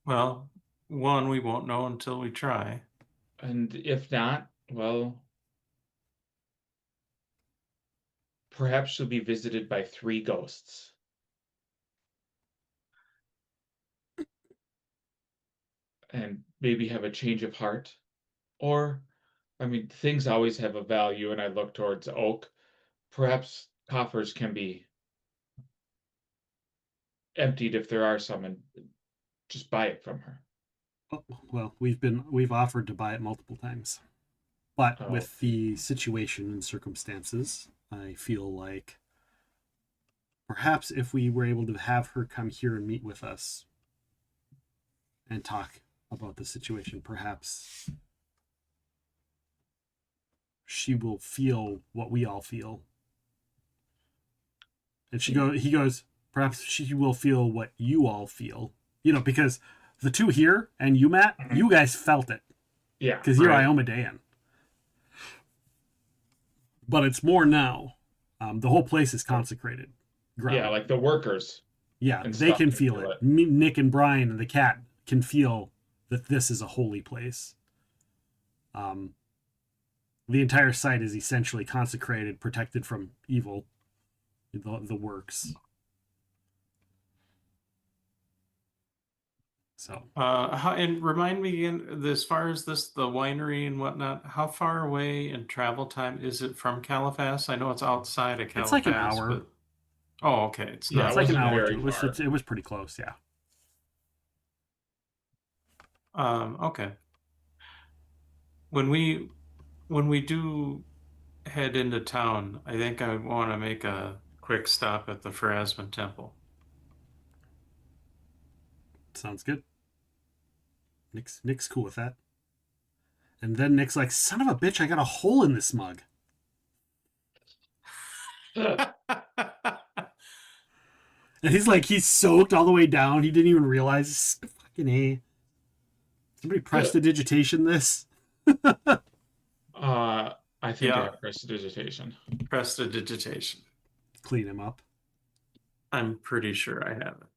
Well, one, we won't know until we try. And if not, well, perhaps she'll be visited by 3 ghosts. And maybe have a change of heart. Or, I mean, things always have a value, and I look towards Oak. Perhaps coffers can be emptied if there are some, and just buy it from her. Well, we've offered to buy it multiple times, but with the situation and circumstances, I feel like perhaps if we were able to have her come here and meet with us and talk about the situation, perhaps she will feel what we all feel. And he goes, perhaps she will feel what you all feel. You know, because the 2 here and you, Matt, you guys felt it. Yeah. Because you're Iomedaean. But it's more now. The whole place is consecrated ground. Yeah, like the workers. Yeah, they can feel it. Nick and Bryan and the cat can feel that this is a holy place. The entire site is essentially consecrated, protected from evil. The works. So, and remind me again, as far as the winery and whatnot, how far away in travel time is it from Caliphas? I know it's outside of Caliphas. It's like an hour. But... Oh, okay. It's like an hour. It was pretty close. Yeah. Okay. When we do head into town, I think I want to make a quick stop at the Pharasma Temple. Sounds good. Nick's cool with that. And then Nick's like, son of a bitch, I got a hole in this mug. And he's soaked all the way down. He didn't even realize. Fucking A. Somebody prestidigitation this. I think I have prestidigitation. Prestidigitation. Clean him up. I'm pretty sure I have it.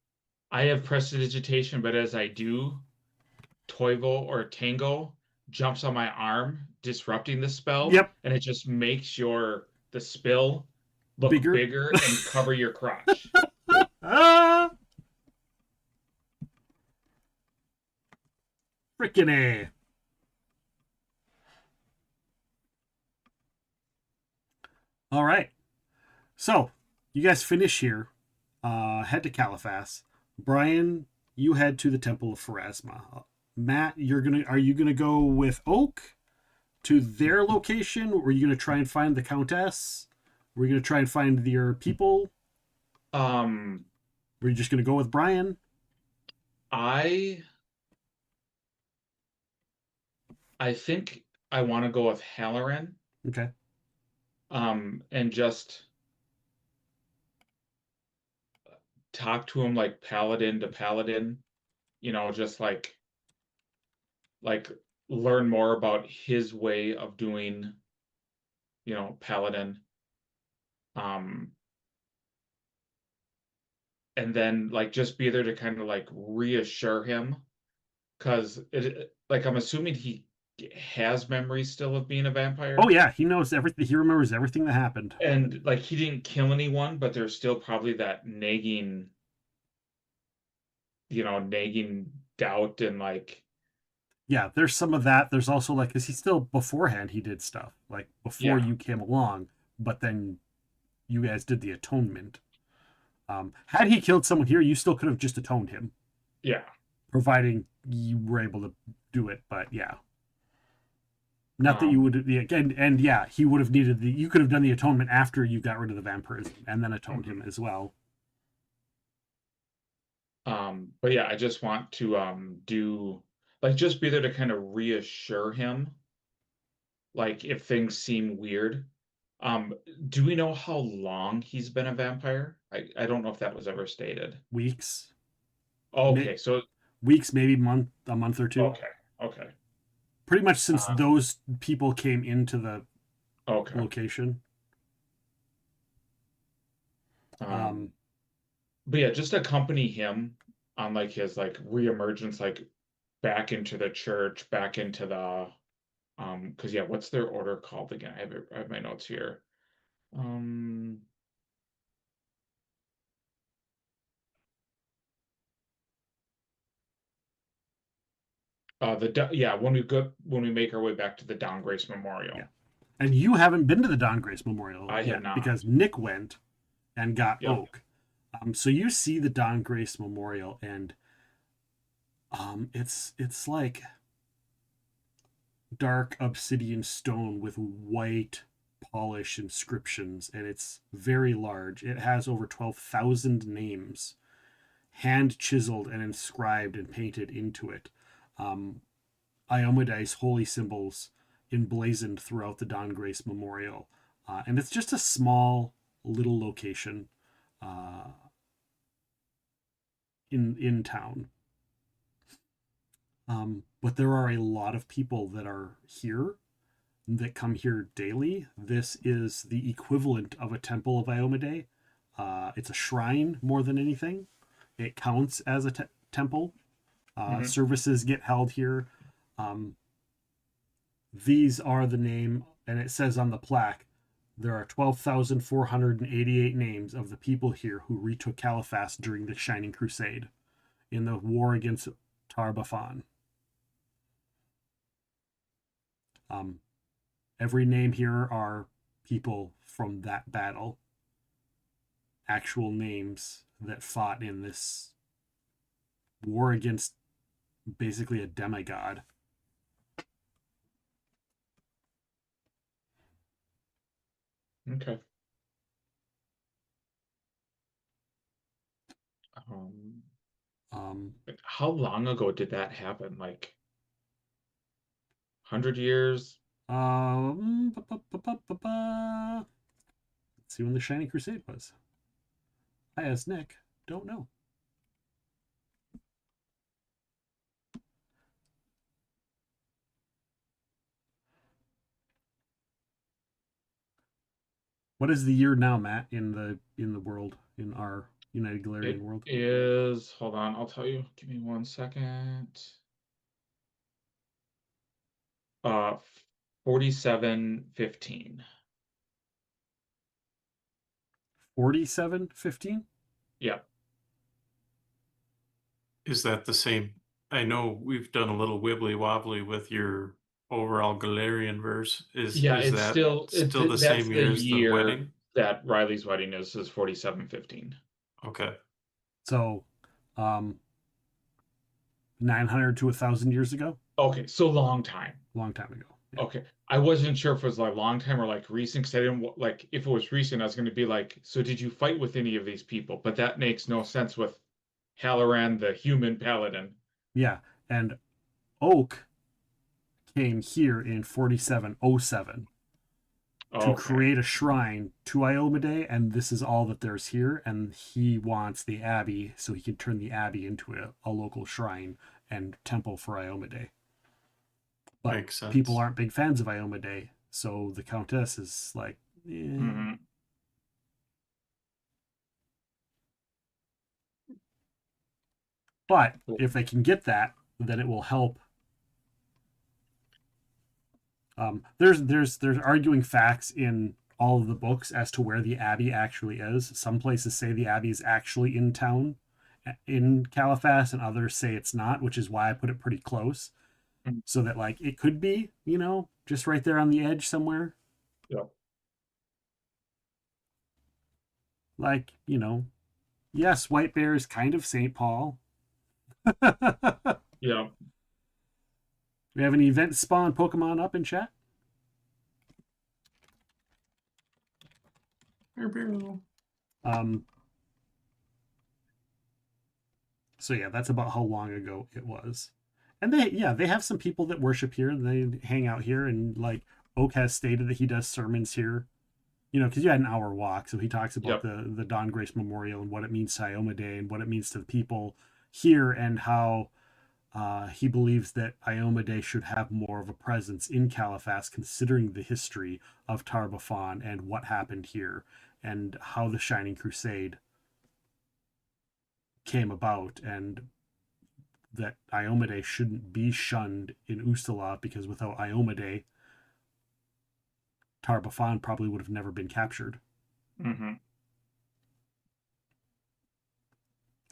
I have prestidigitation, but as I do, Toivo or Tango jumps on my arm, disrupting the spell. Yep. And it just makes the spill look bigger and cover your crotch. Frickin' A. All right. So, you guys finish here. Head to Caliphas. Bryan, you head to the Temple of Pharasma. Matt, are you gonna go with Oak to their location? Or are you gonna try and find the Countess? Or are you gonna try and find your people? Or are you just gonna go with Bryan? I think I want to go with Halloran. Okay. And just talk to him like paladin to paladin, just like learn more about his way of doing, paladin. And then just be there to kind of reassure him, because I'm assuming he has memories still of being a vampire. Oh yeah, he knows everything. He remembers everything that happened. And he didn't kill anyone, but there's still probably that nagging doubt and yeah, there's some of that. There's also because he still beforehand he did stuff before you came along, but then you guys did the atonement. Had he killed someone here, you still could have just atoned him. Yeah. Providing you were able to do it, but yeah. Not that you would, and yeah, he would have needed you could have done the atonement after you got rid of the vampirism and then atoned him as well. But yeah, I just want to do like just be there to kind of reassure him, like if things seem weird. Do we know how long he's been a vampire? I don't know if that was ever stated. Weeks. Okay, so weeks, maybe a month or two. Okay. Pretty much since those people came into the location. But yeah, just accompany him on like his like reemergence, like back into the church, back into the because yeah, what's their order called again? I have my notes here. When we make our way back to the Dawn Grace Memorial. Yeah. And you haven't been to the Dawn Grace Memorial I yet have not. Because Nick went and got Oak. So you see the Dawn Grace Memorial, and it's like dark obsidian stone with white polish inscriptions, and it's very large. It has over 12,000 names hand chiseled and inscribed and painted into it. Iomedae's holy symbols emblazoned throughout the Dawn Grace Memorial. And it's just a small little location in town. But there are a lot of people that are here that come here daily. This is the equivalent of a temple of Iomedae. It's a shrine more than anything. It counts as a temple. Services get held here. These are the name, and it says on the plaque, there are 12,488 names of the people here who retook Caliphas during the Shining Crusade in the war against Tar-Baphon. Every name here are people from that battle. Actual names that fought in this war against basically a demigod. Okay. How long ago did that happen? Like 100 years? Let's see when the Shining Crusade was. I, as Nick, don't know. What is the year now, Matt, in the world, in our United Galarian world? It is, hold on, I'll tell you. Give me 1 second. 4715. 4715? Yeah. Is that the same? I know we've done a little wibbly wobbly with your overall Galarian verse. Is that still the same year as the wedding? That Riley's wedding is 4715. Okay. So 900 to 1,000 years ago? Okay, so long time. Long time ago. Yeah. Okay. I wasn't sure if it was like long time or like recent, because I didn't like, if it was recent, I was going to be like, so did you fight with any of these people? But that makes no sense with Halloran, the human paladin. Yeah, and Oak came here in 4707 to create a shrine to Iomedae, and this is all that there's here, and he wants the abbey so he can turn the abbey into a local shrine and temple for Iomedae. But makes sense. People aren't big fans of Iomedae, so the Countess is like, But if they can get that, then it will help. There's arguing facts in all of the books as to where the abbey actually is. Some places say the abbey is actually in town in Caliphas, and others say it's not, which is why I put it pretty close. So that like it could be, just right there on the edge somewhere. Yeah. Like, yes, White Bear is kind of St. Paul. Yeah. We have an event spawn Pokemon up in chat. So yeah, that's about how long ago it was. And they have some people that worship here, and they hang out here, and like Oak has stated that he does sermons here. You know, because you had an hour walk, so he talks about the Dawn Grace Memorial and what it means to Iomedae and what it means to the people here, and how he believes that Iomedae should have more of a presence in Caliphas, considering the history of Tar-Baphon and what happened here, and how the Shining Crusade came about, and that Iomedae shouldn't be shunned in Ustala, because without Iomedae, Tar-Baphon probably would have never been captured. Mm-hmm.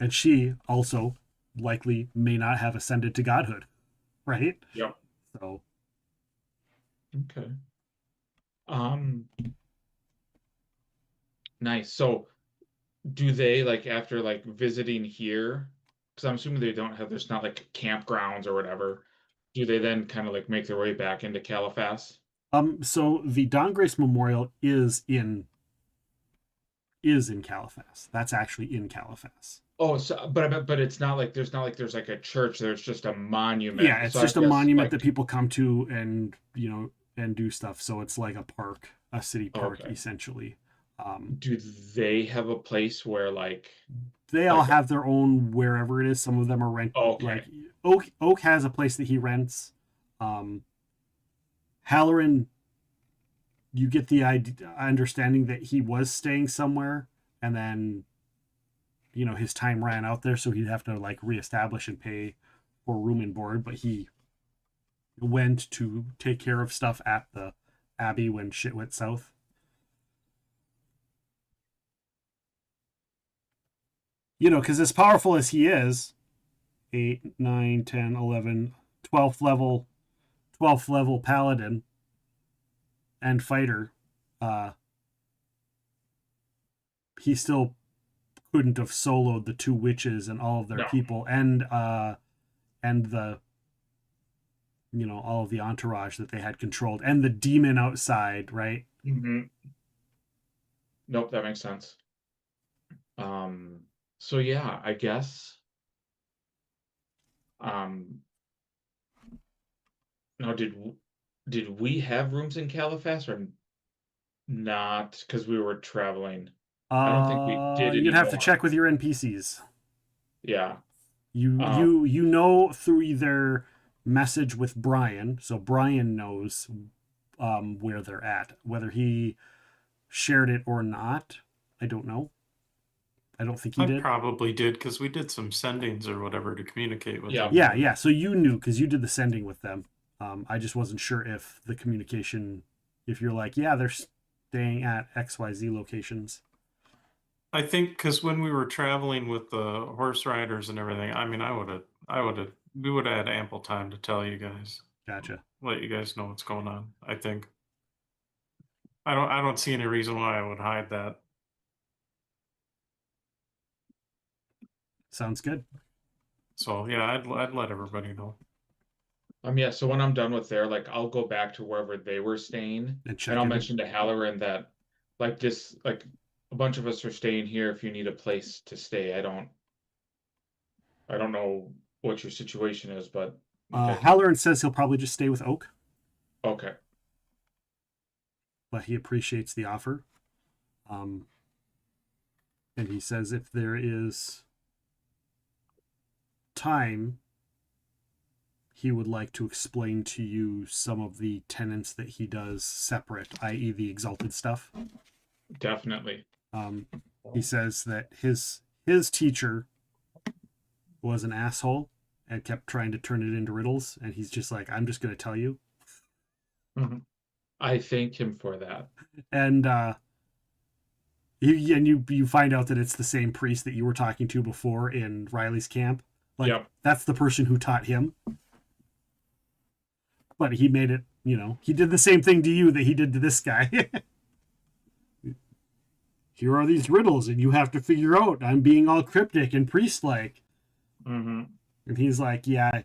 And she also likely may not have ascended to godhood, right? Yep. So. Okay. Nice. So, do they like after like visiting here? Because I'm assuming they don't have. There's not like campgrounds or whatever. Do they then kind of like make their way back into Caliphas? So the Dawn Grace Memorial is in Caliphas. That's actually in Caliphas. Oh, so but it's not like there's like a church. There's just a monument. Yeah, it's so just a monument that people come to and and do stuff. So it's like a park, a city park, essentially. Do they have a place where like they all have their own wherever it is? Some of them are rented. Okay. Like Oak has a place that he rents. Halloran, you get the understanding that he was staying somewhere, and then his time ran out there, so he'd have to like reestablish and pay for room and board, but he went to take care of stuff at the abbey when shit went south. Because as powerful as he is, 8, 9, 10, 11, 12th level paladin and fighter, he still couldn't have soloed the 2 witches and all of their people, and the all of the entourage that they had controlled, and the demon outside, right? Mm-hmm. Nope, that makes sense. So yeah, I guess. Now, did we have rooms in Caliphas or not? Because we were traveling. I don't think we did. You'd have to check with your NPCs. Yeah. You know through their message with Bryan, so Bryan knows where they're at. Whether he shared it or not, I don't know. I don't think he did. Probably did, because we did some sendings or whatever to communicate with them. Yeah. So you knew because you did the sending with them. I just wasn't sure if the communication, if you're like, yeah, they're staying at XYZ locations. I think because when we were traveling with the horse riders and everything, I mean, we would have had ample time to tell you guys. Gotcha. Let you guys know what's going on. I think. I don't see any reason why I would hide that. Sounds good. So yeah, I'd let everybody know. Yeah, so when I'm done with there, like I'll go back to wherever they were staying, and I'll mention to Halloran that like a bunch of us are staying here if you need a place to stay. I don't know what your situation is, but Halloran says he'll probably just stay with Oak. Okay. But he appreciates the offer. And he says if there is time, he would like to explain to you some of the tenets that he does separate, i.e. the exalted stuff. Definitely. He says that his teacher was an asshole and kept trying to turn it into riddles, and he's just like, I'm just going to tell you. Mm-hmm. I thank him for that. And you find out that it's the same priest that you were talking to before in Riley's camp. Like, that's the person who taught him. But he made it, he did the same thing to you that he did to this guy. Here are these riddles, and you have to figure out. I'm being all cryptic and priest-like. Mm-hmm. And he's like, yeah.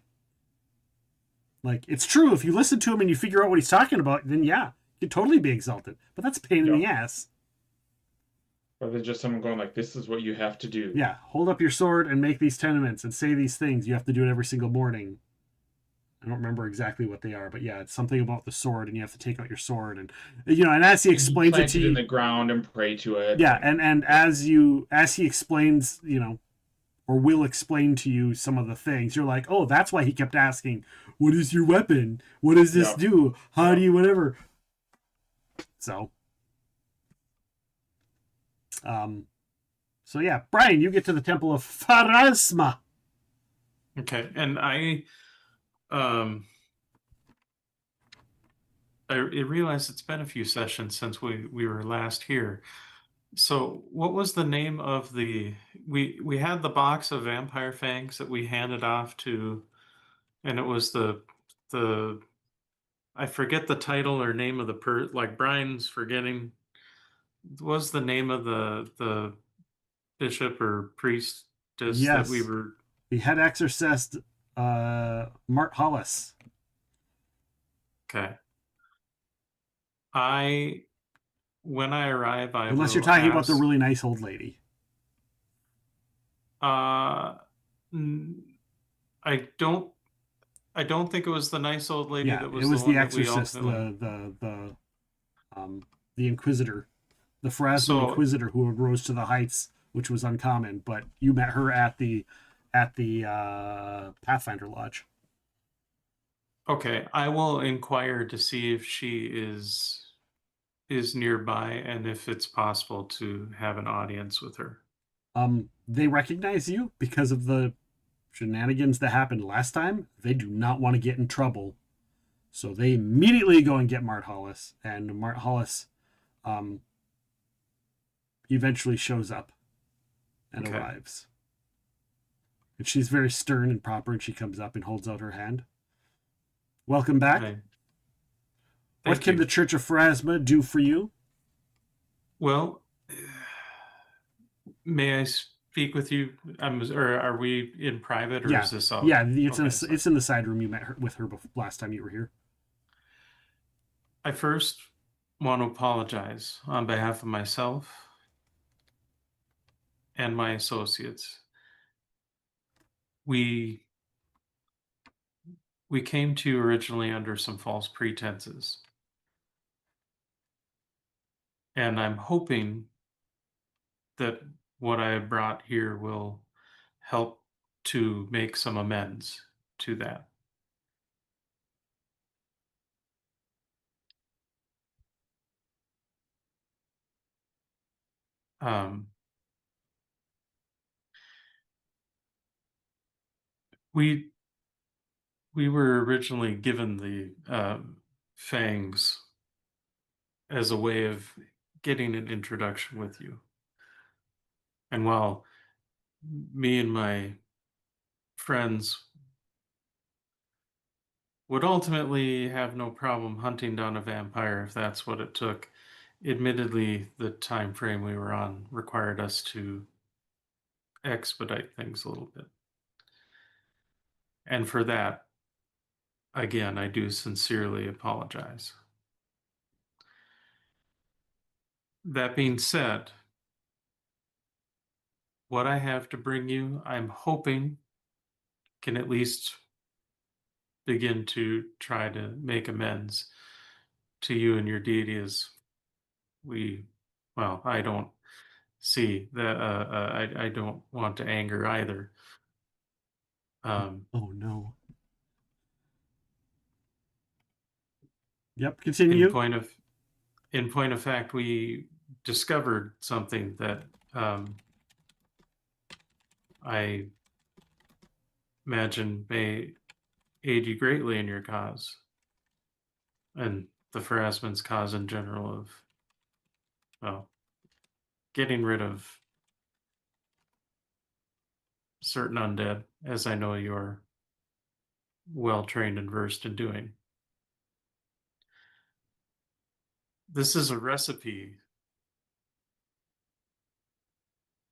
Like, it's true. If you listen to him and you figure out what he's talking about, then yeah, you could totally be exalted. But that's a pain in the ass. Rather than just someone going like, this is what you have to do. Yeah, hold up your sword and make these tenements and say these things. You have to do it every single morning. I don't remember exactly what they are, but yeah, it's something about the sword, and you have to take out your sword, and and as he explains it to you in the ground and pray to it. Yeah, and as he explains, or will explain to you some of the things, you're like, oh, that's why he kept asking, what is your weapon? What does this do? How do you whatever? So, so yeah, Bryan, you get to the Temple of Pharasma. Okay, and I realized it's been a few sessions since we were last here. So what was the name of we had the box of vampire fangs that we handed off to, and it was the I forget the title or name of the like Bryan's forgetting. What was the name of the bishop or priestess that we were? The head exorcist, Mart Hollis. Okay. When I arrive, unless you're talking about the really nice old lady. I don't think it was the nice old lady. Yeah, that was it was the exorcist, the inquisitor, the Pharasman inquisitor who rose to the heights, which was uncommon. But you met her at the Pathfinder Lodge. Okay, I will inquire to see if she is nearby and if it's possible to have an audience with her. They recognize you because of the shenanigans that happened last time. They do not want to get in trouble, so they immediately go and get Mart Hollis, and Mart Hollis eventually shows up and arrives. And she's very stern and proper, and she comes up and holds out her hand. Welcome back. Okay. What can the Church of Pharasma do for you? Well, may I speak with you? Or are we in private, or is this all? Yeah, it's in the side room. You met with her last time you were here. I first want to apologize on behalf of myself and my associates. We came to you originally under some false pretenses. And I'm hoping that what I have brought here will help to make some amends to that. We were originally given the fangs as a way of getting an introduction with you. And while me and my friends would ultimately have no problem hunting down a vampire if that's what it took, admittedly, the time frame we were on required us to expedite things a little bit. And for that, again, I do sincerely apologize. That being said, what I have to bring you, I'm hoping can at least begin to try to make amends to you and your deity, as I don't see that, I don't want to anger either. Oh no. Yep, continue. In point of fact, we discovered something that I imagine may aid you greatly in your cause, and the Pharasman's cause in general of, getting rid of certain undead, as I know you're well trained and versed in doing. This is a recipe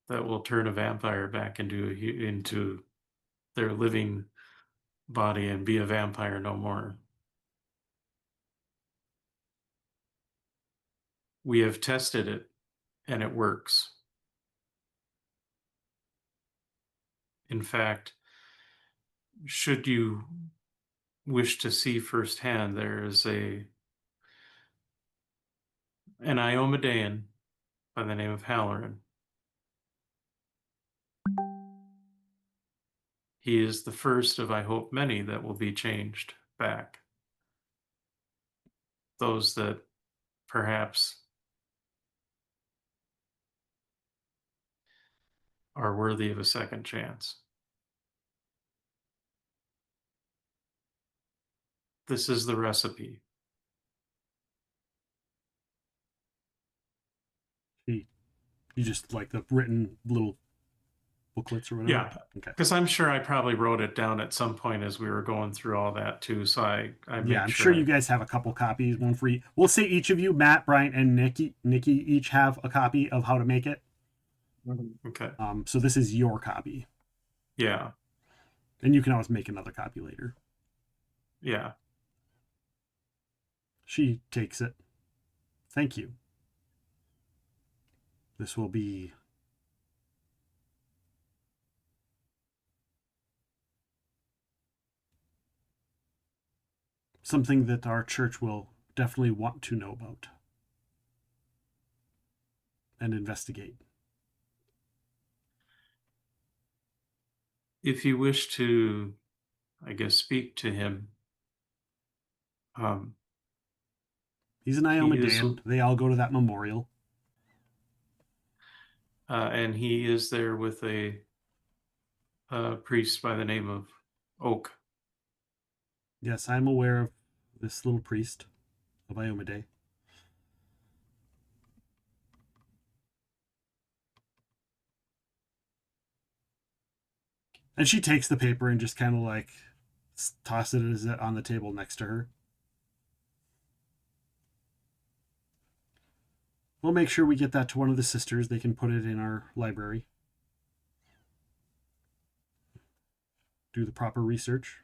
that will turn a vampire back into their living body and be a vampire no more. We have tested it, and it works. in fact, should you wish to see firsthand, there is an Iomedaean by the name of Halloran. He is the first of, I hope, many that will be changed back. Those that perhaps are worthy of a second chance. This is the recipe. You just like the written little booklets or whatever? Yeah, because I'm sure I probably wrote it down at some point as we were going through all that too. So I'm sure you guys have a couple copies, one for each. We'll say each of you, Matt, Bryan, and Nikki, each have a copy of how to make it. Okay. So this is your copy. Yeah. And you can always make another copy later. Yeah. She takes it. Thank you. This will be something that our church will definitely want to know about and investigate. If you wish to, I guess, speak to him, he's an Iomedae. They all go to that memorial. And he is there with a priest by the name of Oak. Yes, I'm aware of this little priest of Iomedae. And she takes the paper and just kind of like tosses it on the table next to her. We'll make sure we get that to one of the sisters. They can put it in our library. Do the proper research.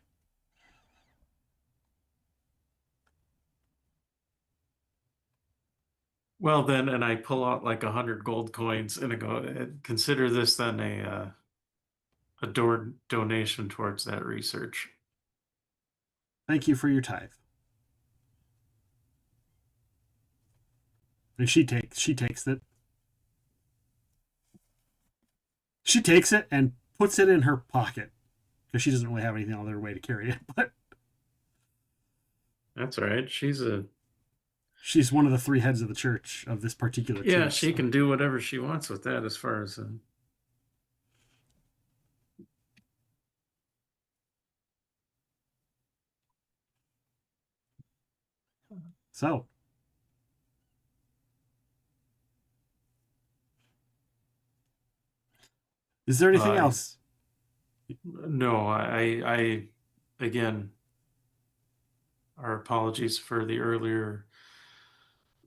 Well, then, and I pull out like 100 gold coins and I go, consider this then a donation towards that research. Thank you for your tithe. And she takes it. She takes it and puts it in her pocket because she doesn't really have anything other way to carry it. But that's all right. She's one of the three heads of the church of this particular church. Yeah, she can do whatever she wants with that as far as. So. Is there anything else? No, I again, our apologies for the earlier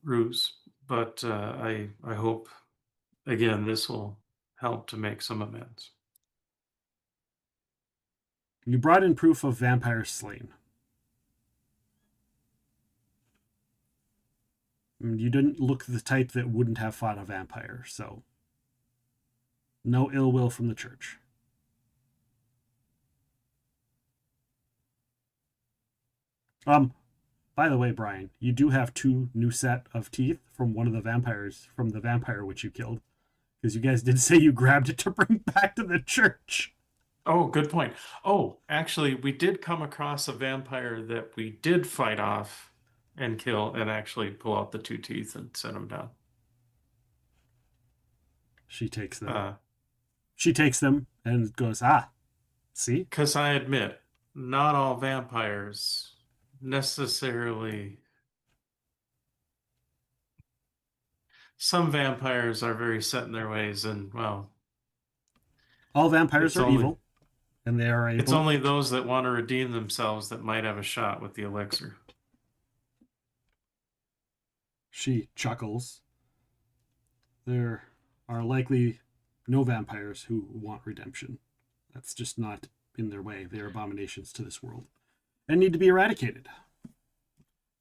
ruse, but I hope, again, this will help to make some amends. You brought in proof of vampires slain. You didn't look the type that wouldn't have fought a vampire, so no ill will from the church. By the way, Bryan, you do have 2 new set of teeth from one of the vampires, from the vampire which you killed. Because you guys did say you grabbed it to bring back to the church. Oh, good point. Oh, actually, we did come across a vampire that we did fight off and kill and actually pull out the 2 teeth and set them down. She takes them. She takes them and goes, see? Because I admit, not all vampires necessarily. Some vampires are very set in their ways, and well, all vampires are evil, and they are able. It's only those that want to redeem themselves that might have a shot with the elixir. She chuckles. There are likely no vampires who want redemption. That's just not in their way. They are abominations to this world and need to be eradicated.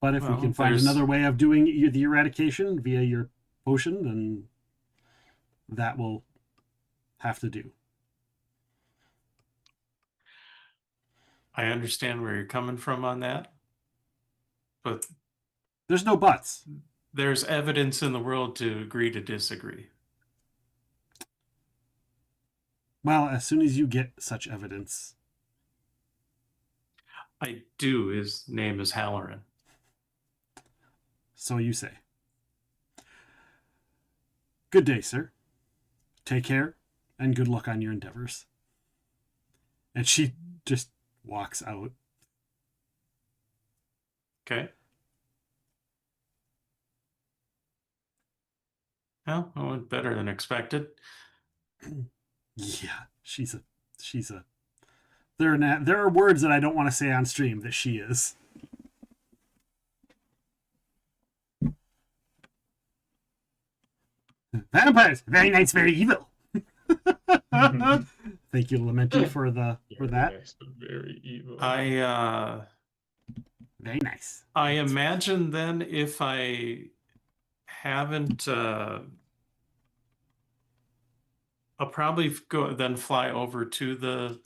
But if we can find another way of doing the eradication via your potion, then that will have to do. I understand where you're coming from on that, but there's no buts. There's evidence in the world to agree to disagree. Well, as soon as you get such evidence. I do. His name is Halloran. So you say. Good day, sir. Take care, and good luck on your endeavors. And she just walks out. Okay. Well, it went better than expected. Yeah, she's a. There are words that I don't want to say on stream that she is. Vampires, very nice, very evil. Thank you, Lamenti, for that. Nice, very evil. Very nice. I imagine then if I haven't, I'll probably then fly over to the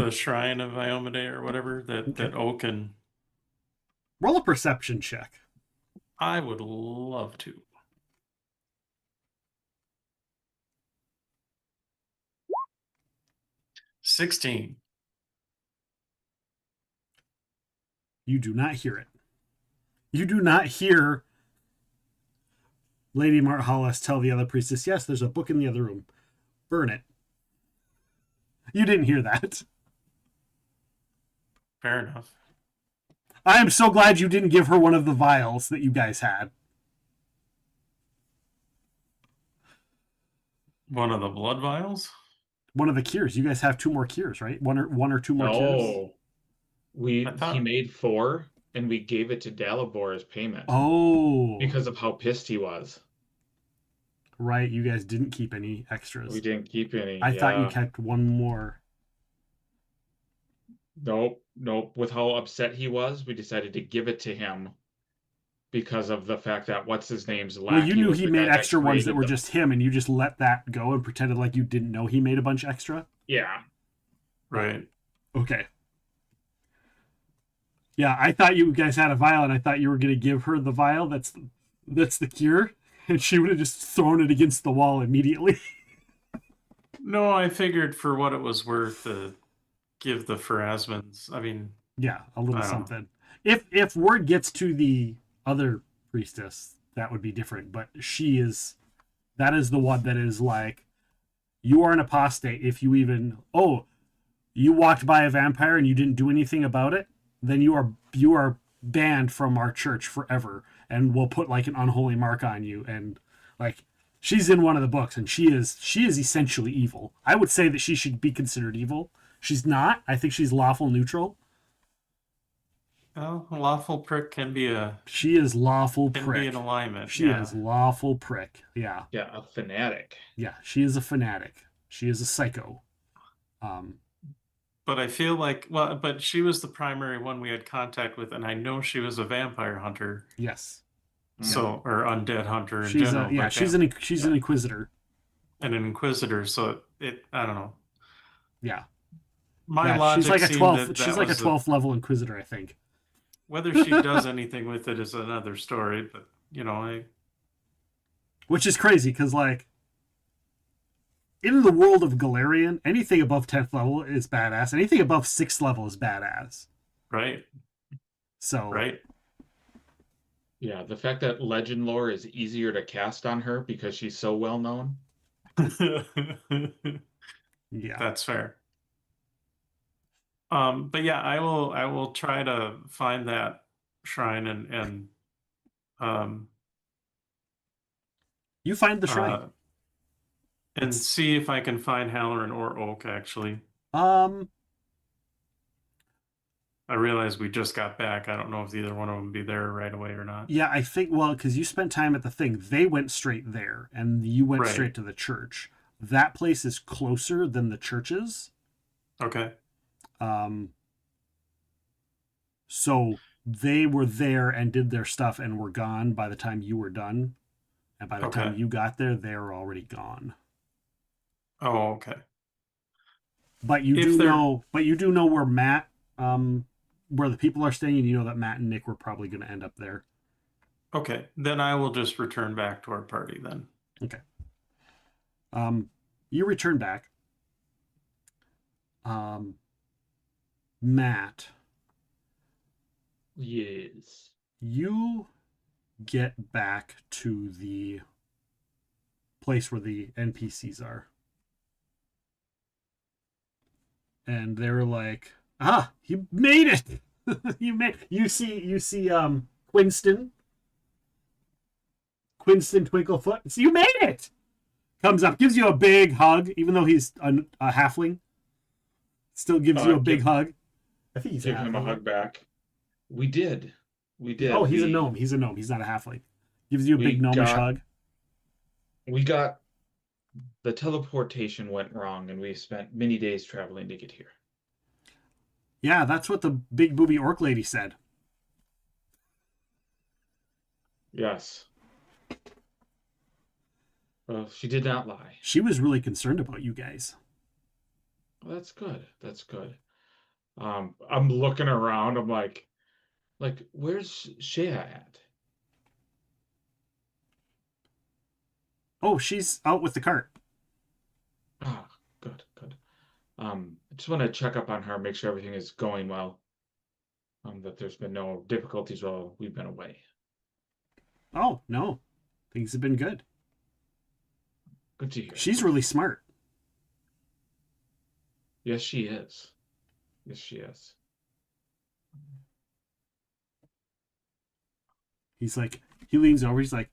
shrine of Iomedae or whatever that Oaken. Roll a perception check. I would love to. 16. You do not hear it. You do not hear Lady Marthalis tell the other priestess, yes, there's a book in the other room. Burn it. You didn't hear that. Fair enough. I am so glad you didn't give her one of the vials that you guys had. One of the blood vials? One of the cures. You guys have 2 more cures, right? One or two more cures. He made 4, and we gave it to Dalibor as payment. Oh, because of how pissed he was. Right, you guys didn't keep any extras. We didn't keep any. I thought you kept 1 more. Nope. With how upset he was, we decided to give it to him because of the fact that what's his name's lackey. Well, you knew he made extra ones that were just him, and you just let that go and pretended like you didn't know he made a bunch extra? Yeah. Right. Okay. Yeah, I thought you guys had a vial, and I thought you were going to give her the vial that's the cure, and she would have just thrown it against the wall immediately. No, I figured for what it was worth to give the Pharasmans. I mean... Yeah, a little something. If word gets to the other priestess, that would be different, but that is the one that is like, you are an apostate if you even... Oh, you walked by a vampire and you didn't do anything about it? Then you are banned from our church forever, and we'll put like an unholy mark on you. And like, she's in one of the books, and she is essentially evil. I would say that she should be considered evil. She's not. I think she's lawful neutral. Well, a lawful prick can be a... She is lawful prick. Can be an alignment. She is lawful prick. Yeah. Yeah, a fanatic. Yeah, she is a fanatic. She is a psycho. But I feel like, but she was the primary one we had contact with, and I know she was a vampire hunter. Yes. So, or undead hunter in she's general. She's an inquisitor. And an inquisitor, so I don't know. Yeah. My logic she's like a 12th. She's like a 12th level inquisitor, I think. Whether she does anything with it is another story, but which is crazy because like, in the world of Galarian, anything above 10th level is badass. Anything above 6th level is badass. Right. So. Right. Yeah, the fact that legend lore is easier to cast on her because she's so well known. Yeah, that's fair. But yeah, I will try to find that shrine and you find the shrine. And see if I can find Halloran or Oak, actually. I realize we just got back. I don't know if either one of them be there right away or not. Yeah, I think, because you spent time at the thing. They went straight there, and you went straight to the church. That place is closer than the churches. Okay. So they were there and did their stuff and were gone by the time you were done. And by the time you got there, they were already gone. Oh, okay. But you do know where Matt, where the people are staying, and you know that Matt and Nick were probably going to end up there. Okay, then I will just return back to our party then. Okay. You return back. Matt. Yes. You get back to the place where the NPCs are. And they're like, you made it. you see Quinston Twinklefoot. So you made it. Comes up, gives you a big hug, even though he's a halfling. Still gives you a big hug. I think he's give him a hug back. We did. Oh, he's a gnome. He's not a halfling. Gives you a big gnomish hug. We got the teleportation went wrong, and we spent many days traveling to get here. Yeah, that's what the big booby orc lady said. Yes. Well, she did not lie. She was really concerned about you guys. Well, that's good. That's good. I'm looking around. I'm like, where's Shea at? Oh, she's out with the cart. Ah, good. I just want to check up on her, make sure everything is going well. That there's been no difficulties while we've been away. Oh, no. Things have been good. Good to hear. She's really smart. Yes, she is. Yes, she is. He leans over, he's like,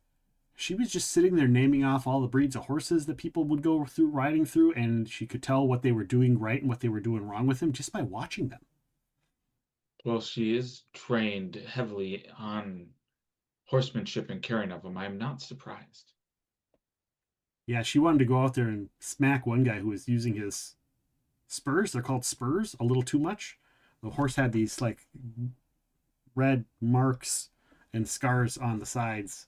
she was just sitting there naming off all the breeds of horses that people would go through, riding through, and she could tell what they were doing right and what they were doing wrong with them just by watching them. Well, she is trained heavily on horsemanship and carrying of them. I am not surprised. Yeah, she wanted to go out there and smack one guy who was using his spurs. They're called spurs, a little too much. The horse had these red marks and scars on the sides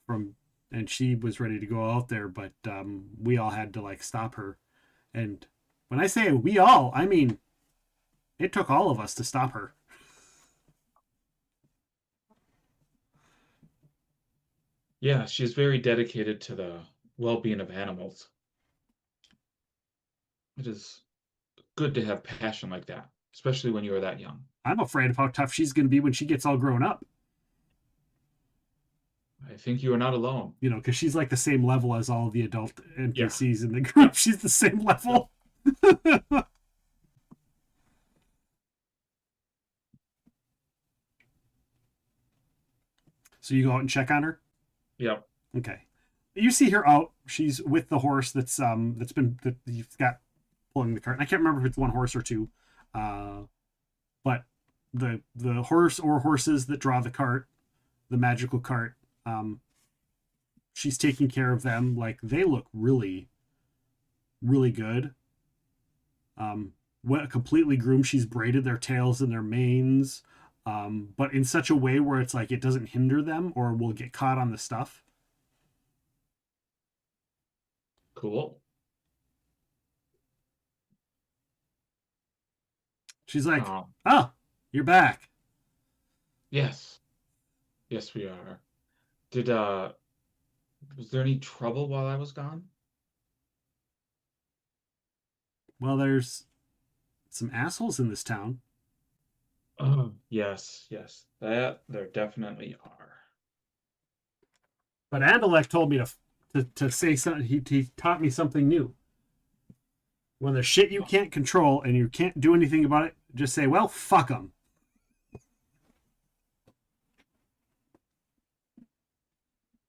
and she was ready to go out there, but we all had to stop her. And when I say we all, I mean it took all of us to stop her. Yeah, she's very dedicated to the well-being of animals. It is good to have passion like that, especially when you are that young. I'm afraid of how tough she's going to be when she gets all grown up. I think you are not alone. Because she's the same level as all the adult NPCs in the group. She's the same level. So you go out and check on her? Yep. Okay. You see her out. She's with the horse that you've got pulling the cart. And I can't remember if it's one horse or two. But the horse or horses that draw the cart, the magical cart, she's taking care of them. They look really, really good. Completely groomed. She's braided their tails and their manes, but in such a way where it's it doesn't hinder them or will get caught on the stuff. Cool. She's like, "Oh, you're back." Yes, we are. Was there any trouble while I was gone? Well, there's some assholes in this town. Oh, yes. That there definitely are. But Andalek told me to say something. He taught me something new. When there's shit you can't control and you can't do anything about it, just say, well, fuck them.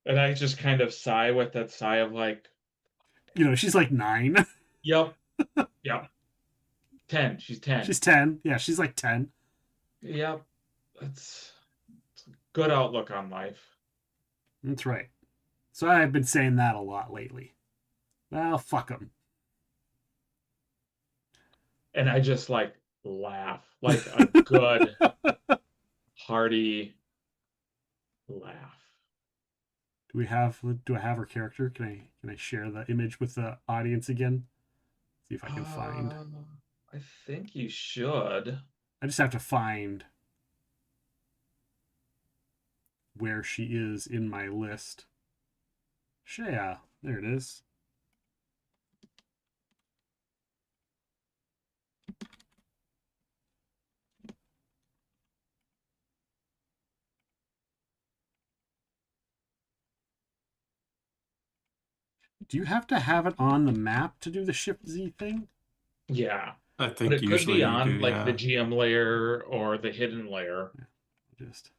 And I just kind of sigh with that sigh of she's 9. Yep. 10. She's 10. She's 10. Yeah, she's 10. Yep. It's a good outlook on life. That's right. So I've been saying that a lot lately. Well, fuck them. And I just laugh. A good, hearty laugh. Do I have her character? Can I share the image with the audience again? See if I can find. I think you should. I just have to find where she is in my list. Shea, there it is. Do you have to have it on the map to do the Shift Z thing? Yeah. I think but it could be on do, like yeah. the GM layer or the hidden layer. Yeah, just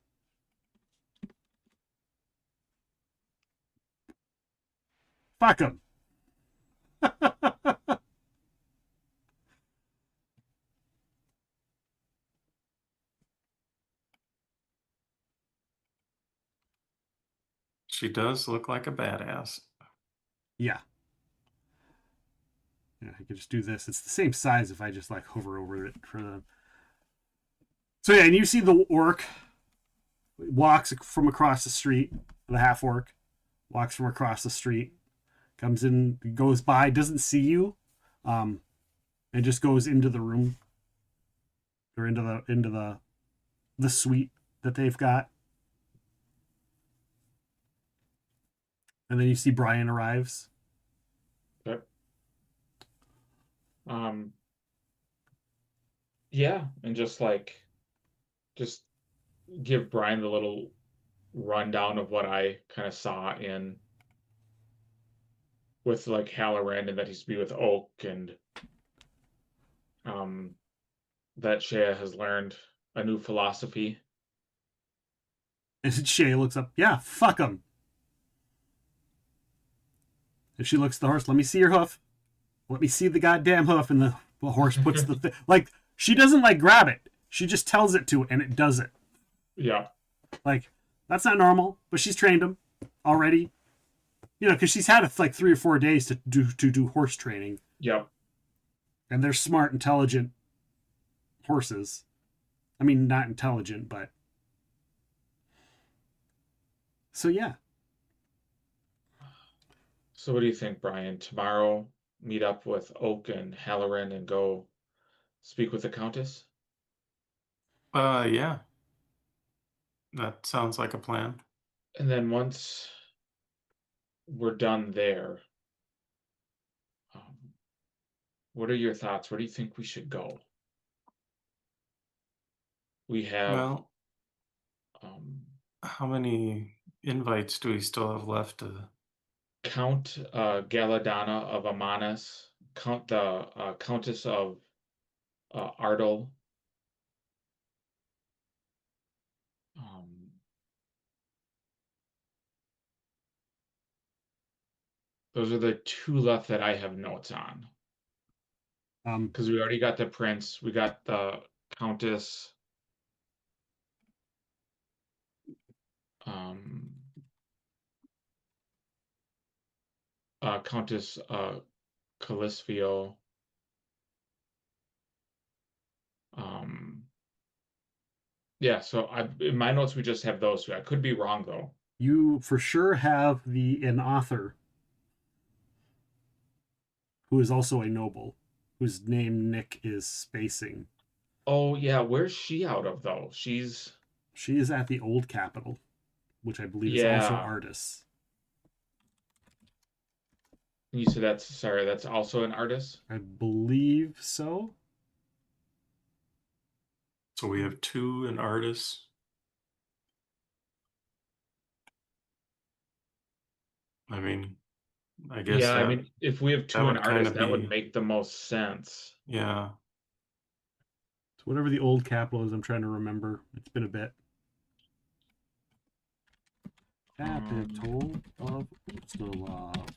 fuck him. She does look like a badass. Yeah. Yeah, I could just do this. It's the same size if I just like hover over it for them. So yeah, and you see the orc walks from across the street, the half orc walks from across the street, comes in, goes by, doesn't see you, and just goes into the room or into the suite that they've got. And then you see Bryan arrives. Okay. Yeah, and just give Bryan the little rundown of what I kind of saw with like Halloran, and that he's to be with Oak, and that Shea has learned a new philosophy. And Shea looks up, yeah, fuck him. And she looks at the horse, let me see your hoof. Let me see the goddamn hoof. And the horse puts the thing. Like, she doesn't, like, grab it. She just tells it to, and it does it. Yeah. Like, that's not normal, but she's trained him already. You know, because she's had it like 3 or 4 days to do horse training. Yep. And they're smart, intelligent horses. I mean, not intelligent, but... So, yeah. So what do you think, Bryan? Tomorrow, meet up with Oak and Halloran and go speak with the Countess? Yeah. That sounds like a plan. And then once we're done there, what are your thoughts? Where do you think we should go? We have... Well, how many invites do we still have left? Count Galladonna of Amanus, Count the Countess of Ardal. Those are the 2 left that I have notes on. Because we already got the prince, we got the countess. Countess Caliphas. Yeah, so in my notes we just have those 2. I could be wrong though. You for sure have an author who is also a noble, whose name Nick is spacing. Oh yeah, where's she out of though? She is at the old capital, which I believe is also Artis. You said that's also an Artis? I believe so. So we have 2 in Artis. I mean, I guess. Yeah, I mean, if we have 2 in Artis, that would make the most sense. Yeah. So whatever the old capital is, I'm trying to remember. It's been a bit. Capital of Ustalav.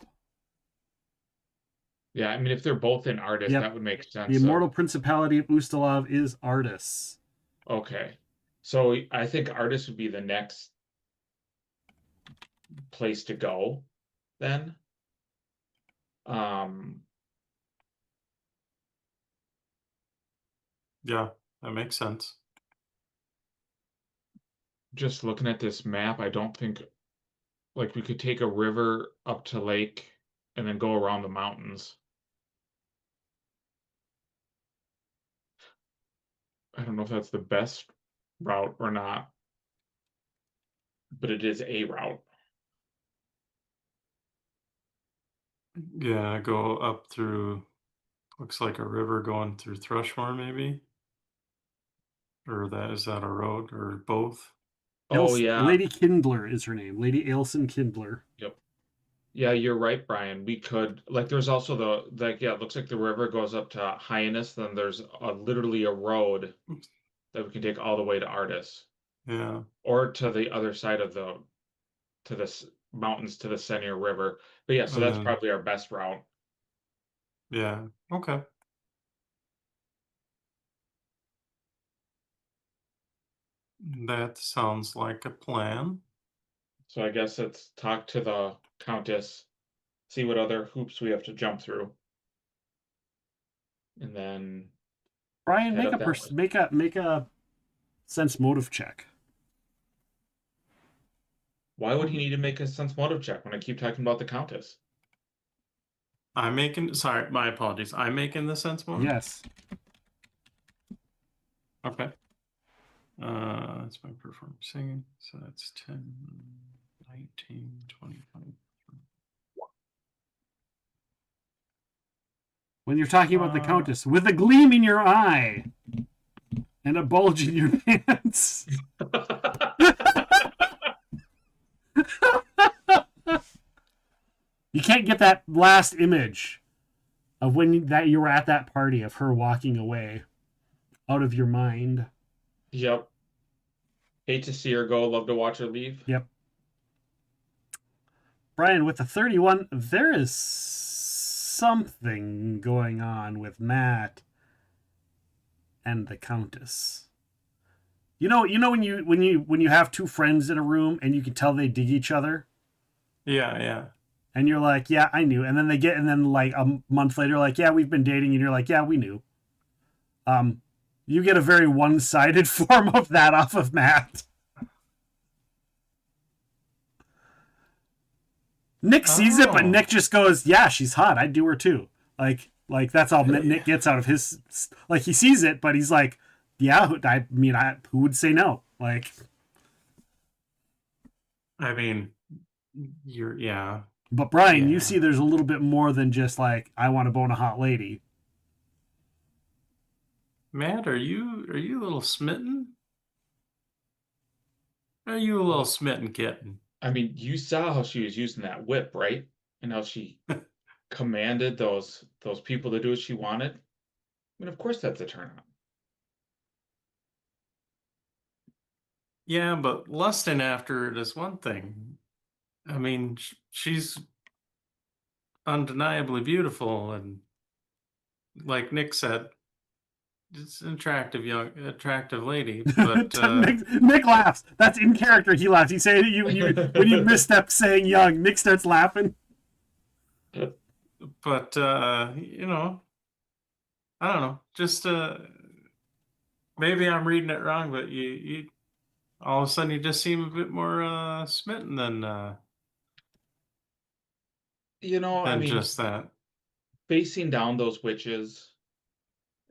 Yeah, I mean, if they're both in Artis, that would make sense. The Immortal Principality of Ustalav is Artis. Okay. So I think Artis would be the next place to go then. Yeah, that makes sense. Just looking at this map, I don't think like we could take a river up to lake and then go around the mountains. I don't know if that's the best route or not, but it is a route. Yeah, go up through, looks like a river going through Thrushmore, maybe? Or is that a road, or both? Oh, yeah. Lady Kindler is her name. Lady Ailson Kindler. Yep. Yeah, you're right, Brian. We could, like, there's also it looks like the river goes up to Hyannis, then there's literally a road that we can take all the way to Artis. Yeah. Or to the other side of to the mountains to the Senior River. But yeah, so that's probably our best route. Yeah, okay. That sounds like a plan. So I guess let's talk to the Countess, see what other hoops we have to jump through. And then Brian, make a sense motive check. Why would he need to make a sense motive check when I keep talking about the Countess? Sorry, my apologies. I'm making the sense motive? Yes. Okay. That's my performance singing. So that's 10, 19, 20, 20. When you're talking about the Countess, with a gleam in your eye and a bulge in your pants. You can't get that last image of when you were at that party of her walking away out of your mind. Yep. Hate to see her go, love to watch her leave. Yep. Brian, with the 31, there is something going on with Matt and the Countess. You know when you have two friends in a room and you can tell they dig each other? Yeah. And you're like, yeah, I knew. And then like a month later, like, yeah, we've been dating. And you're like, yeah, we knew. You get a very one-sided form of that off of Matt. Nick sees it, but Nick just goes, yeah, she's hot. I'd do her too. Like that's all Nick gets out of his, like, he sees it, but he's like, yeah, who would say no? Like, I mean, yeah. But Brian, you see there's a little bit more than just like, I want to bone a hot lady. Matt, are you a little smitten? Are you a little smitten kitten? I mean, you saw how she was using that whip, right? And how she commanded those people to do what she wanted. I mean, of course that's a turn on. Yeah, but lusting after it is one thing. I mean, she's undeniably beautiful, and like Nick said, it's an attractive lady. But Nick laughs. That's in character. He laughs. He's saying when you misstep saying young, Nick starts laughing. But I don't know. Just maybe I'm reading it wrong, but you all of a sudden you just seem a bit more smitten than I mean, just that. Facing down those witches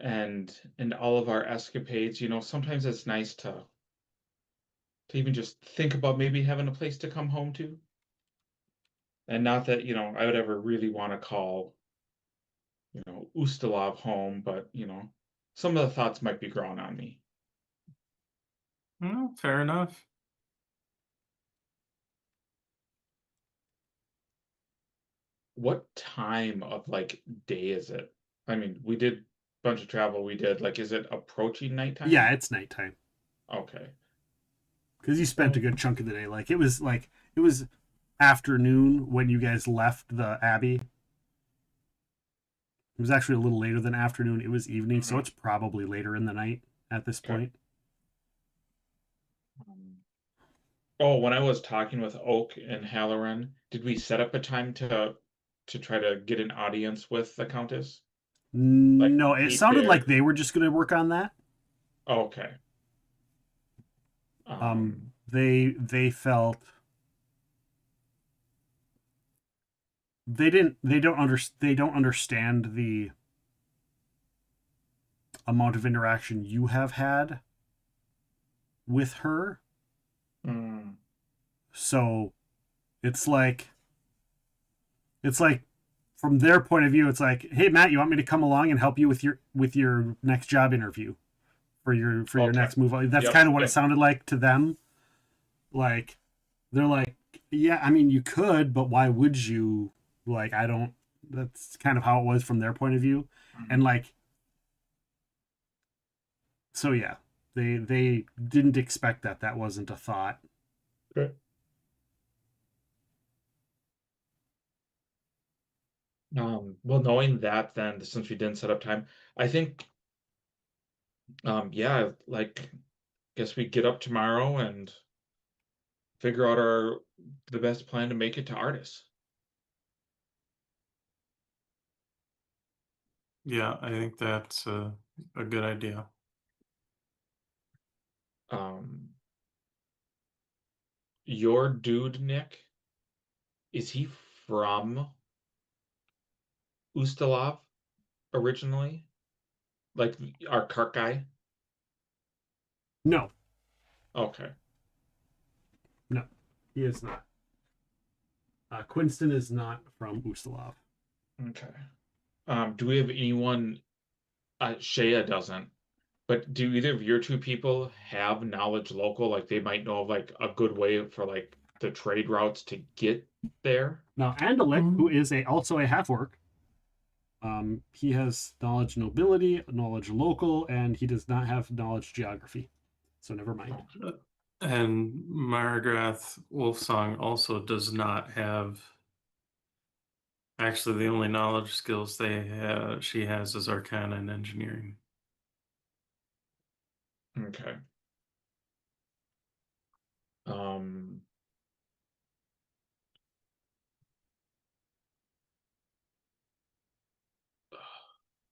and all of our escapades, sometimes it's nice to even just think about maybe having a place to come home to. And not that, I would ever really want to call, Ustalov home, but, some of the thoughts might be growing on me. Well, fair enough. What time of day is it? I mean, we did a bunch of travel. We did is it approaching nighttime? Yeah, it's nighttime. Okay. Because you spent a good chunk of the day. It was afternoon when you guys left the abbey. It was actually a little later than afternoon. It was evening, so it's probably later in the night at this point. Oh, when I was talking with Oak and Halloran, did we set up a time to try to get an audience with the Countess? No, it sounded like they were just going to work on that. Oh, okay. They felt they don't understand the amount of interaction you have had with her. So it's like from their point of view, it's like, hey Matt, you want me to come along and help you with your next job interview for your next move? That's kind of what it sounded like to them. Like, they're like, yeah, I mean, you could, but why would you? Like, I don't. That's kind of how it was from their point of view, and like, so yeah, they didn't expect that. That wasn't a thought. Okay. Well, knowing that, then since we didn't set up time, I think, yeah, like, guess we get up tomorrow and figure out the best plan to make it to Artis. Yeah, I think that's a good idea. Your dude, Nick, is he from Ustalav originally? Like our cart guy? No. Okay. No, he is not. Quinston is not from Ustalav. Okay. Do we have anyone? Shea doesn't. But do either of your two people have knowledge local? Like they might know of like a good way for like the trade routes to get there? Now, Andalik, who is also a half-orc, he has knowledge nobility, knowledge local, and he does not have knowledge geography. So never mind. And Margrath Wolfsong also does not have. Actually, the only knowledge skills she has is Arcana and Engineering. Okay.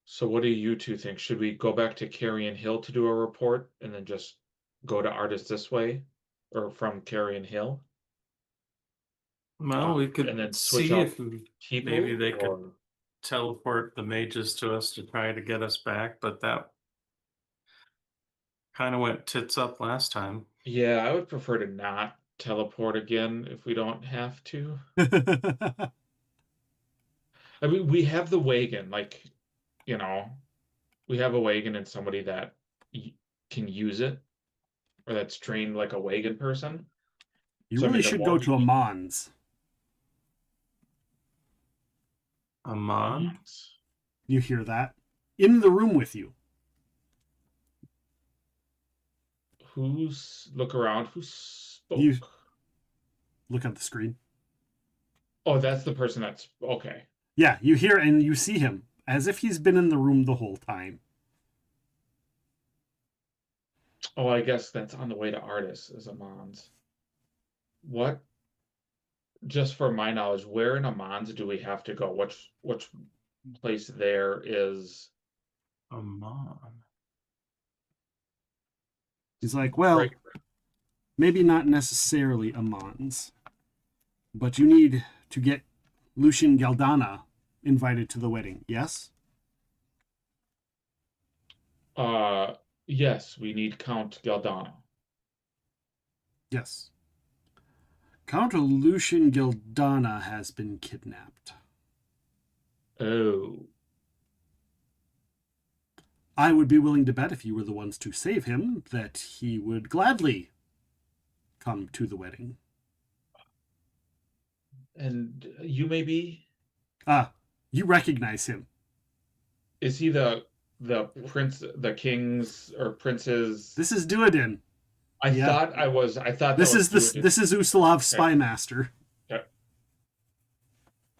So what do you two think? Should we go back to Carrion Hill to do a report and then just go to Artis this way? Or from Carrion Hill? Well, we could and then switch see out if people, maybe they could teleport the mages to us to try to get us back, but that kind of went tits up last time. Yeah, I would prefer to not teleport again if we don't have to. I mean, we have the wagon, like, we have a wagon and somebody that can use it, or that's trained like a wagon person. You really should go to a Mons. A Mons? You hear that? In the room with you. Look around, who spoke? You look at the screen. Oh, that's the person that's, okay. Yeah, you hear and you see him, as if he's been in the room the whole time. Oh, I guess that's on the way to Artis as a Mons. What? Just for my knowledge, where in a Mons do we have to go? Which place there is a Mon? He's like, well, maybe not necessarily a Mons, but you need to get Lucian Galdana invited to the wedding, yes? Yes, we need Count Galdana. Yes. Count Lucian Galdana has been kidnapped. Oh. I would be willing to bet if you were the ones to save him that he would gladly come to the wedding. And you may be? You recognize him. Is he the prince, the king's or prince's? This is Duadin. I thought this is Ustalav's spymaster. Okay.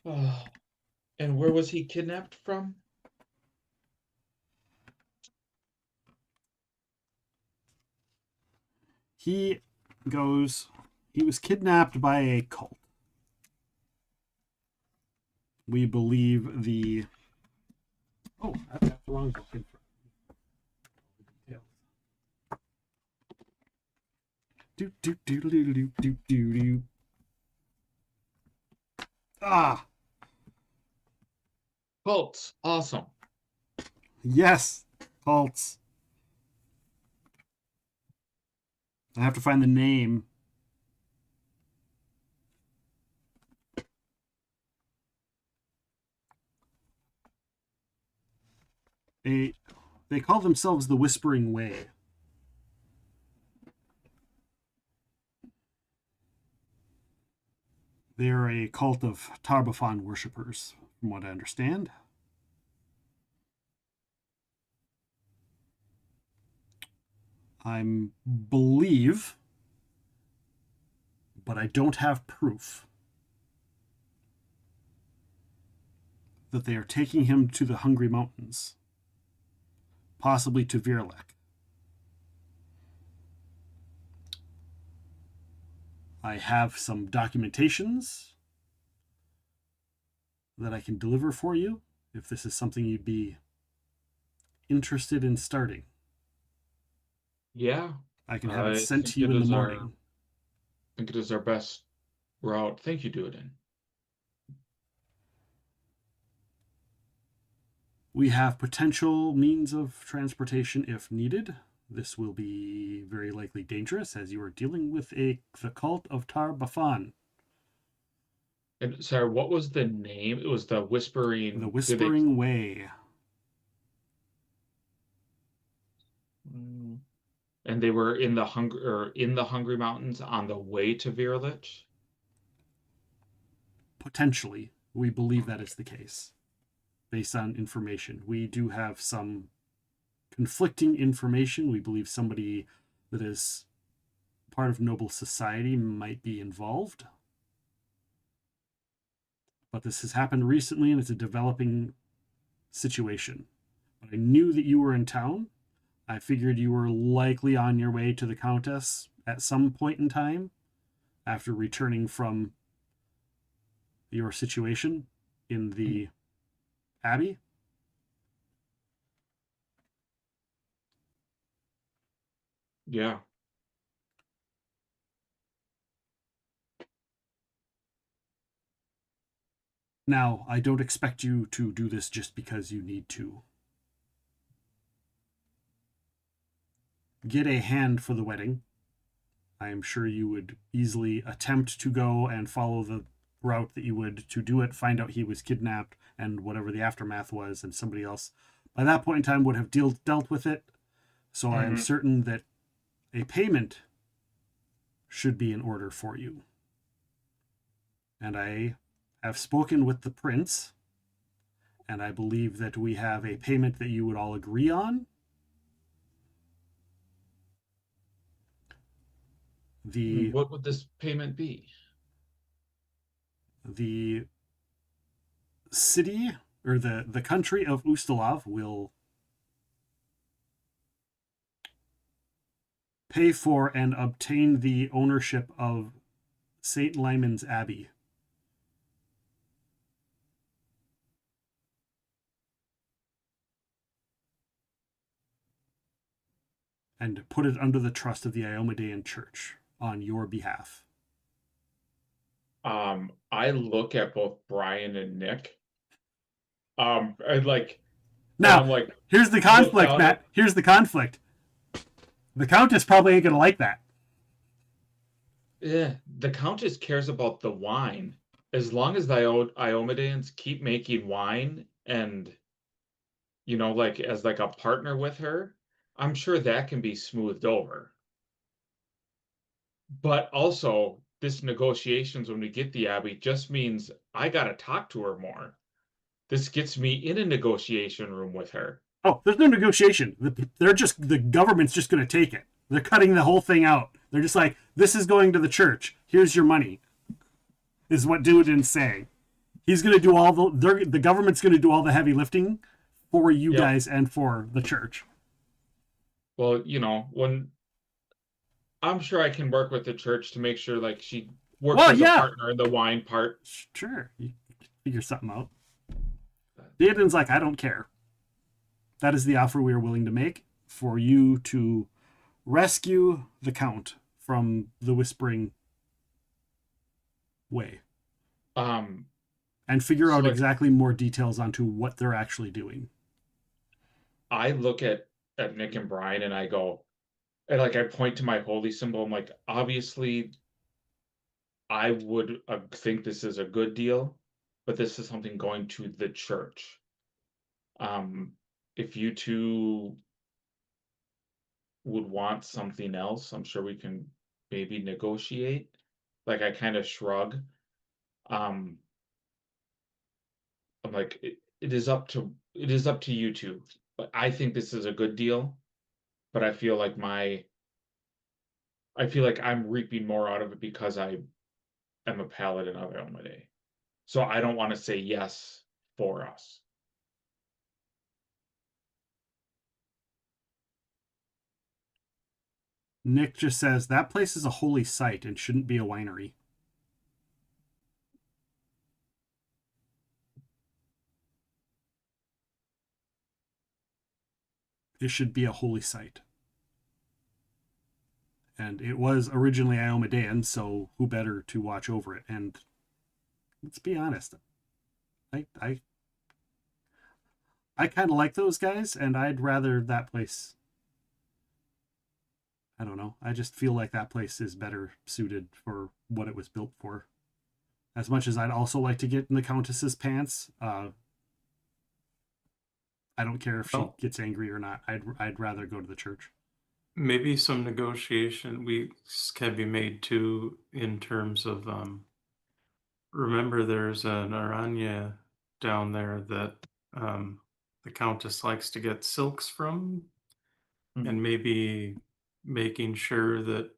Oh. And where was he kidnapped from? He was kidnapped by a cult. We believe oh, I've got the wrong book in front of me. Ah. Cults, awesome. Yes, Cults. I have to find the name. They call themselves the Whispering Way. They are a cult of Tar-Baphon worshippers, from what I understand. I believe, but I don't have proof, that they are taking him to the Hungry Mountains, possibly to Virlek. I have some documentations that I can deliver for you if this is something you'd be interested in starting. Yeah. I can have it sent to you in the morning. I think it is our best route. Thank you, Duodin. We have potential means of transportation if needed. This will be very likely dangerous as you are dealing with the cult of Tar-Baphon. And sorry, what was the name? It was the Whispering... The Whispering Way. And they were in the Hungry Mountains on the way to Virlich? Potentially. We believe that is the case, based on information. We do have some conflicting information. We believe somebody that is part of noble society might be involved. But this has happened recently and it's a developing situation. But I knew that you were in town. I figured you were likely on your way to the Countess at some point in time after returning from your situation in the Abbey. Yeah. Now, I don't expect you to do this just because you need to. Get a hand for the wedding. I am sure you would easily attempt to go and follow the route that you would to do it, find out he was kidnapped and whatever the aftermath was, and somebody else by that point in time would have dealt with it. So I am certain that a payment should be in order for you. And I have spoken with the prince, and I believe that we have a payment that you would all agree on. What would this payment be? The city, or the country of Ustalov will pay for and obtain the ownership of St. Lyman's Abbey. And put it under the trust of the Iomedae Church on your behalf. I look at both Bryan and Nick. Now, here's the conflict, Matt. Here's the conflict. The Countess probably ain't gonna like that. Yeah, the Countess cares about the wine. As long as the Iomedaeans keep making wine and, as a partner with her, I'm sure that can be smoothed over. But also, this negotiations when we get the Abbey just means I gotta talk to her more. This gets me in a negotiation room with her. Oh, there's no negotiation. The government's just going to take it. They're cutting the whole thing out. They're just like, this is going to the church. Here's your money. Is what Duodin's saying. He's going to do the government's going to do all the heavy lifting for you guys and for the church. Well, when I'm sure I can work with the church to make sure she works as a partner in the wine part. Sure. You figure something out. Duodin's like, I don't care. That is the offer we are willing to make for you to rescue the Count from the Whispering Way. And figure out exactly more details onto what they're actually doing. I look at at Nick and Bryan, and I go, and like I point to my holy symbol. I'm like, obviously, I would think this is a good deal, but this is something going to the church. If you two would want something else, I'm sure we can maybe negotiate. Like I kind of shrug. I'm like, it is up to you two. But I think this is a good deal, but I feel like I'm reaping more out of it because I am a paladin of Iomedae. So I don't want to say yes for us. Nick just says that place is a holy site and shouldn't be a winery. It should be a holy site. And it was originally Iomedaean, so who better to watch over it? And let's be honest, I kind of like those guys, and I'd rather that place. I don't know. I just feel like that place is better suited for what it was built for. As much as I'd also like to get in the Countess's pants, I don't care if she gets angry or not. I'd rather go to the church. Maybe some negotiation can be made too in terms of remember there's an Aranya down there that the Countess likes to get silks from, and maybe making sure that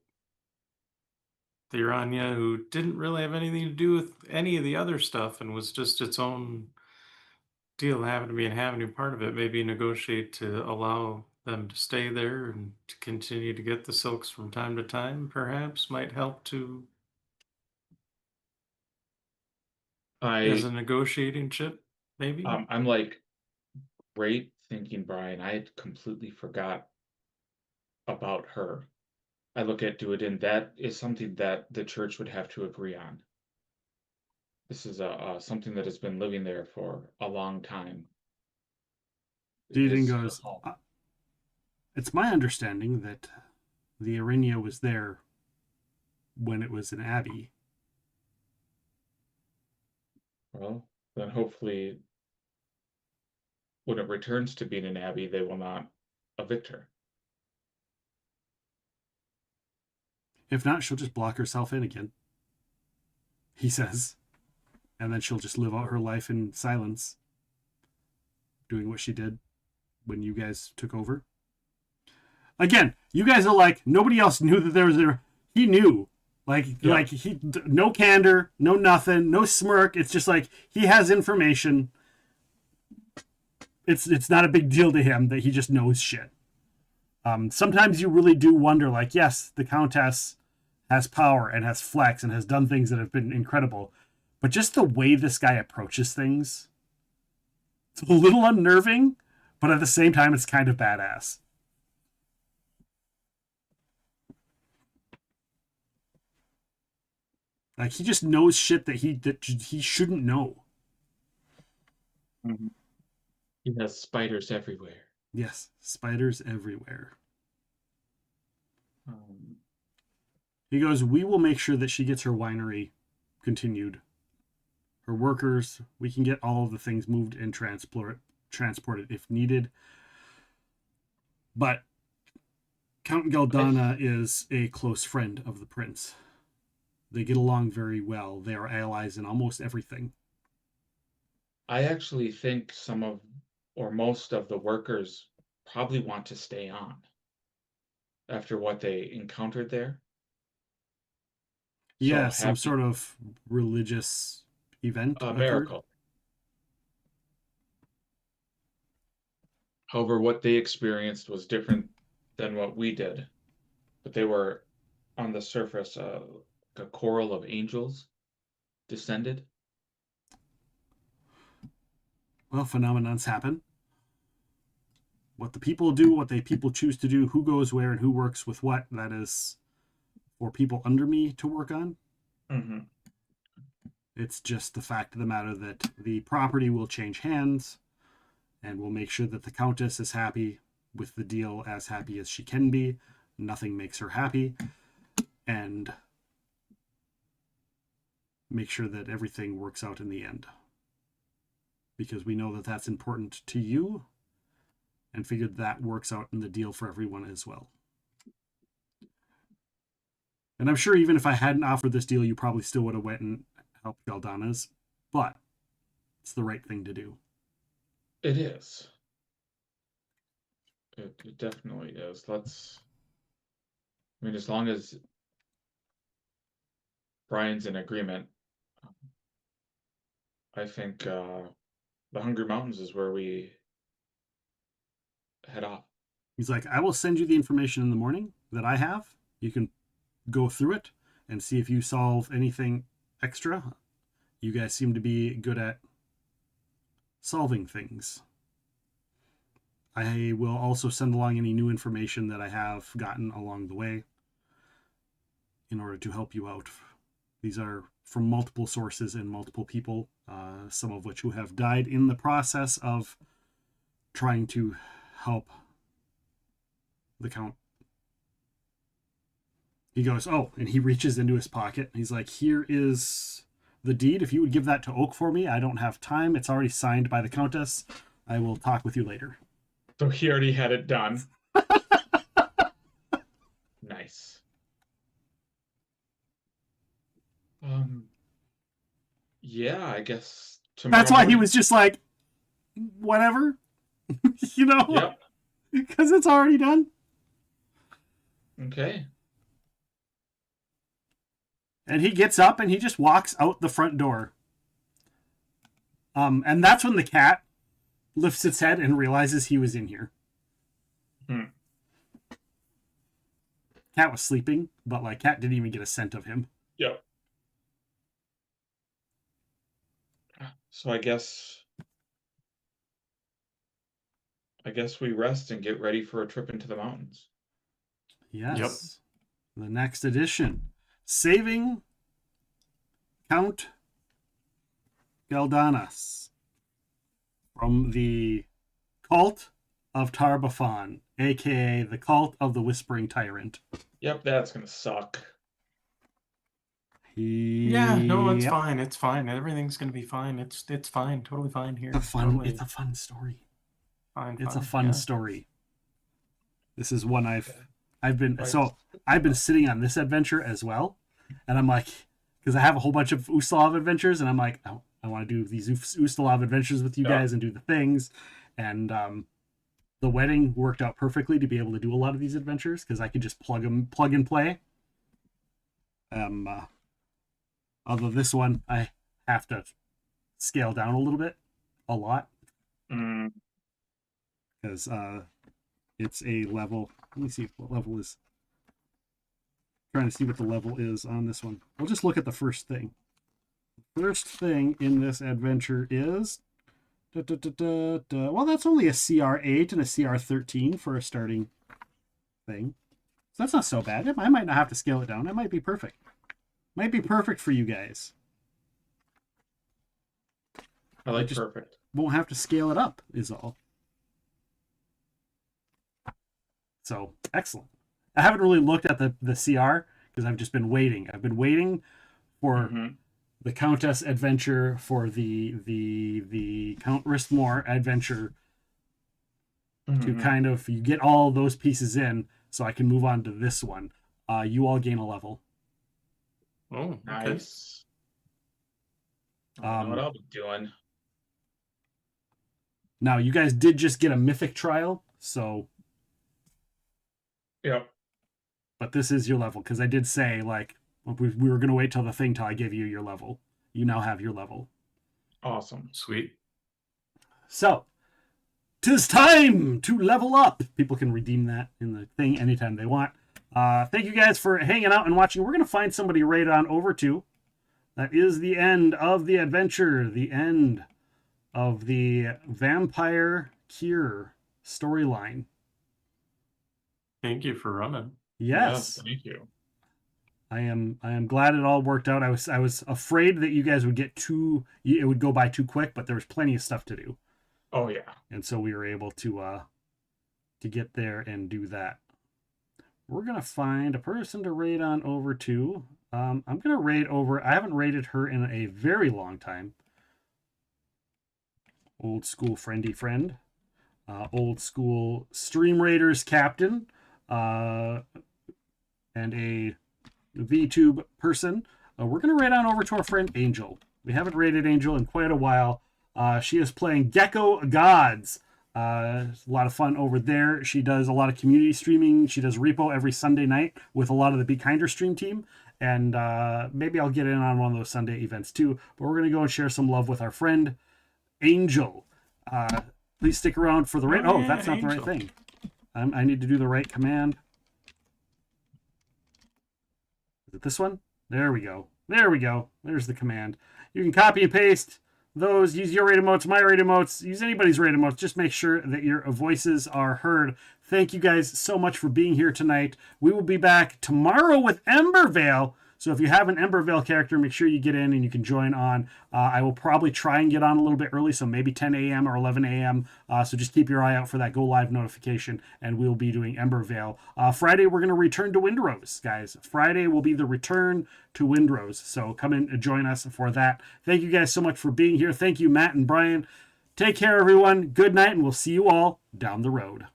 the Aranya, who didn't really have anything to do with any of the other stuff and was just its own deal, happened to be inhabiting part of it, maybe negotiate to allow them to stay there and to continue to get the silks from time to time, perhaps might help to as a negotiating chip, maybe. I'm like, great thinking, Bryan. I had completely forgot about her. I look at Duodin. That is something that the church would have to agree on. This is something that has been living there for a long time. Duodin goes, it's my understanding that the Arinya was there when it was an abbey. Well, then hopefully when it returns to being an abbey, they will not evict her. If not, she'll just block herself in again, he says. And then she'll just live out her life in silence, doing what she did when you guys took over. Again, you guys are like, nobody else knew that there was a... He knew. Like he, no candor, no nothing, no smirk. It's just like, he has information. It's not a big deal to him that he just knows shit. Sometimes you really do wonder, like, yes, the Countess has power and has flex and has done things that have been incredible. But just the way this guy approaches things, it's a little unnerving, but at the same time, it's kind of badass. Like, he just knows shit that he shouldn't know. Mm-hmm. He has spiders everywhere. Yes, spiders everywhere. He goes, we will make sure that she gets her winery continued. Her workers, we can get all of the things moved and transported if needed. But Count Galdana is a close friend of the prince. They get along very well. They are allies in almost everything. I actually think some of, or most of the workers probably want to stay on after what they encountered there. Yeah, so some sort of religious event. A miracle. However, what they experienced was different than what we did. But they were, on the surface, a choral of angels descended. Well, phenomenons happen. What the people do, what the people choose to do, who goes where and who works with what, that is for people under me to work on. Mm-hmm. It's just the fact of the matter that the property will change hands, and we'll make sure that the Countess is happy, with the deal as happy as she can be. Nothing makes her happy. And make sure that everything works out in the end. Because we know that that's important to you, and figured that works out in the deal for everyone as well. And I'm sure even if I hadn't offered this deal, you probably still would have went and helped Galdana's, but it's the right thing to do. It is. It definitely is. As long as Bryan's in agreement, I think the Hungry Mountains is where we head off. He's like, I will send you the information in the morning that I have. You can go through it and see if you solve anything extra. You guys seem to be good at solving things. I will also send along any new information that I have gotten along the way in order to help you out. These are from multiple sources and multiple people, some of which who have died in the process of trying to help the Count. He goes, oh, and he reaches into his pocket. He's like, here is the deed. If you would give that to Oak for me, I don't have time. It's already signed by the Countess. I will talk with you later. So he already had it done. Nice. Yeah, I guess tomorrow. That's why he was just like, whatever. You know? Yep. Because it's already done. Okay. And he gets up and he just walks out the front door. And that's when the cat lifts its head and realizes he was in here. Cat was sleeping, but like Cat didn't even get a scent of him. Yep. So I guess we rest and get ready for a trip into the mountains. Yes. Yep. The next edition. Saving Count Galdanas from the Cult of Tarbafon, aka the Cult of the Whispering Tyrant. Yep, that's gonna suck. Yeah, no, it's fine. It's fine. Everything's gonna be fine. It's fine. Totally fine here. It's a fun story. It's a fun story. This is one I've been sitting on this adventure as well, and I'm like, because I have a whole bunch of Ustalav adventures, and I'm like, I want to do these Ustalav adventures with you guys and do the things, and the wedding worked out perfectly to be able to do a lot of these adventures because I could just plug and play. Although this one I have to scale down a lot, because it's a level. Let me see what level is. Trying to see what the level is on this one. We'll just look at the first thing. The first thing in this adventure is well, that's only a CR8 and a CR13 for a starting thing. So that's not so bad. I might not have to scale it down. It might be perfect. Might be perfect for you guys. I like perfect. Won't have to scale it up is all. So, excellent. I haven't really looked at the CR because I've just been waiting. I've been waiting for the Countess adventure, for the Count Ristmore adventure to kind of you get all those pieces in so I can move on to this one. You all gain a level. Oh, nice. I know what I'll be doing. Now, you guys did just get a mythic trial, so... Yep. But this is your level, because I did say, like, we were going to wait till I give you your level. You now have your level. Awesome. Sweet. So, 'tis time to level up. People can redeem that in the thing anytime they want. Thank you guys for hanging out and watching. We're going to find somebody right on over to. That is the end of the adventure. The end of the Vampire Cure storyline. Thank you for running. Yes. Thank you. I am glad it all worked out. I was afraid that you guys would it would go by too quick, but there was plenty of stuff to do. Oh yeah. And so we were able to to get there and do that. We're going to find a person to raid on over to. I'm going to raid over. I haven't raided her in a very long time. Old school friendy friend. Old school Stream Raiders captain. And a VTube person. We're going to raid on over to our friend Angel. We haven't raided Angel in quite a while. She is playing Gecko Gods. A lot of fun over there. She does a lot of community streaming. She does repo every Sunday night with a lot of the Be Kinder stream team. And maybe I'll get in on one of those Sunday events too. But we're going to go and share some love with our friend Angel. Please stick around for the right. Oh, that's not Angel. The right thing. I need to do the right command. Is it this one? There we go. There we go. There's the command. You can copy and paste those. Use your raid emotes, my raid emotes, use anybody's raid emotes. Just make sure that your voices are heard. Thank you guys so much for being here tonight. We will be back tomorrow with Embervale. So if you have an Embervale character, make sure you get in and you can join on. I will probably try and get on a little bit early, so maybe 10 a.m. or 11 a.m. So just keep your eye out for that go live notification, and we'll be doing Embervale. Friday, we're going to return to Windrose, guys. Friday will be the return to Windrose. So come in and join us for that. Thank you guys so much for being here. Thank you, Matt and Bryan. Take care, everyone. Good night, and we'll see you all down the road.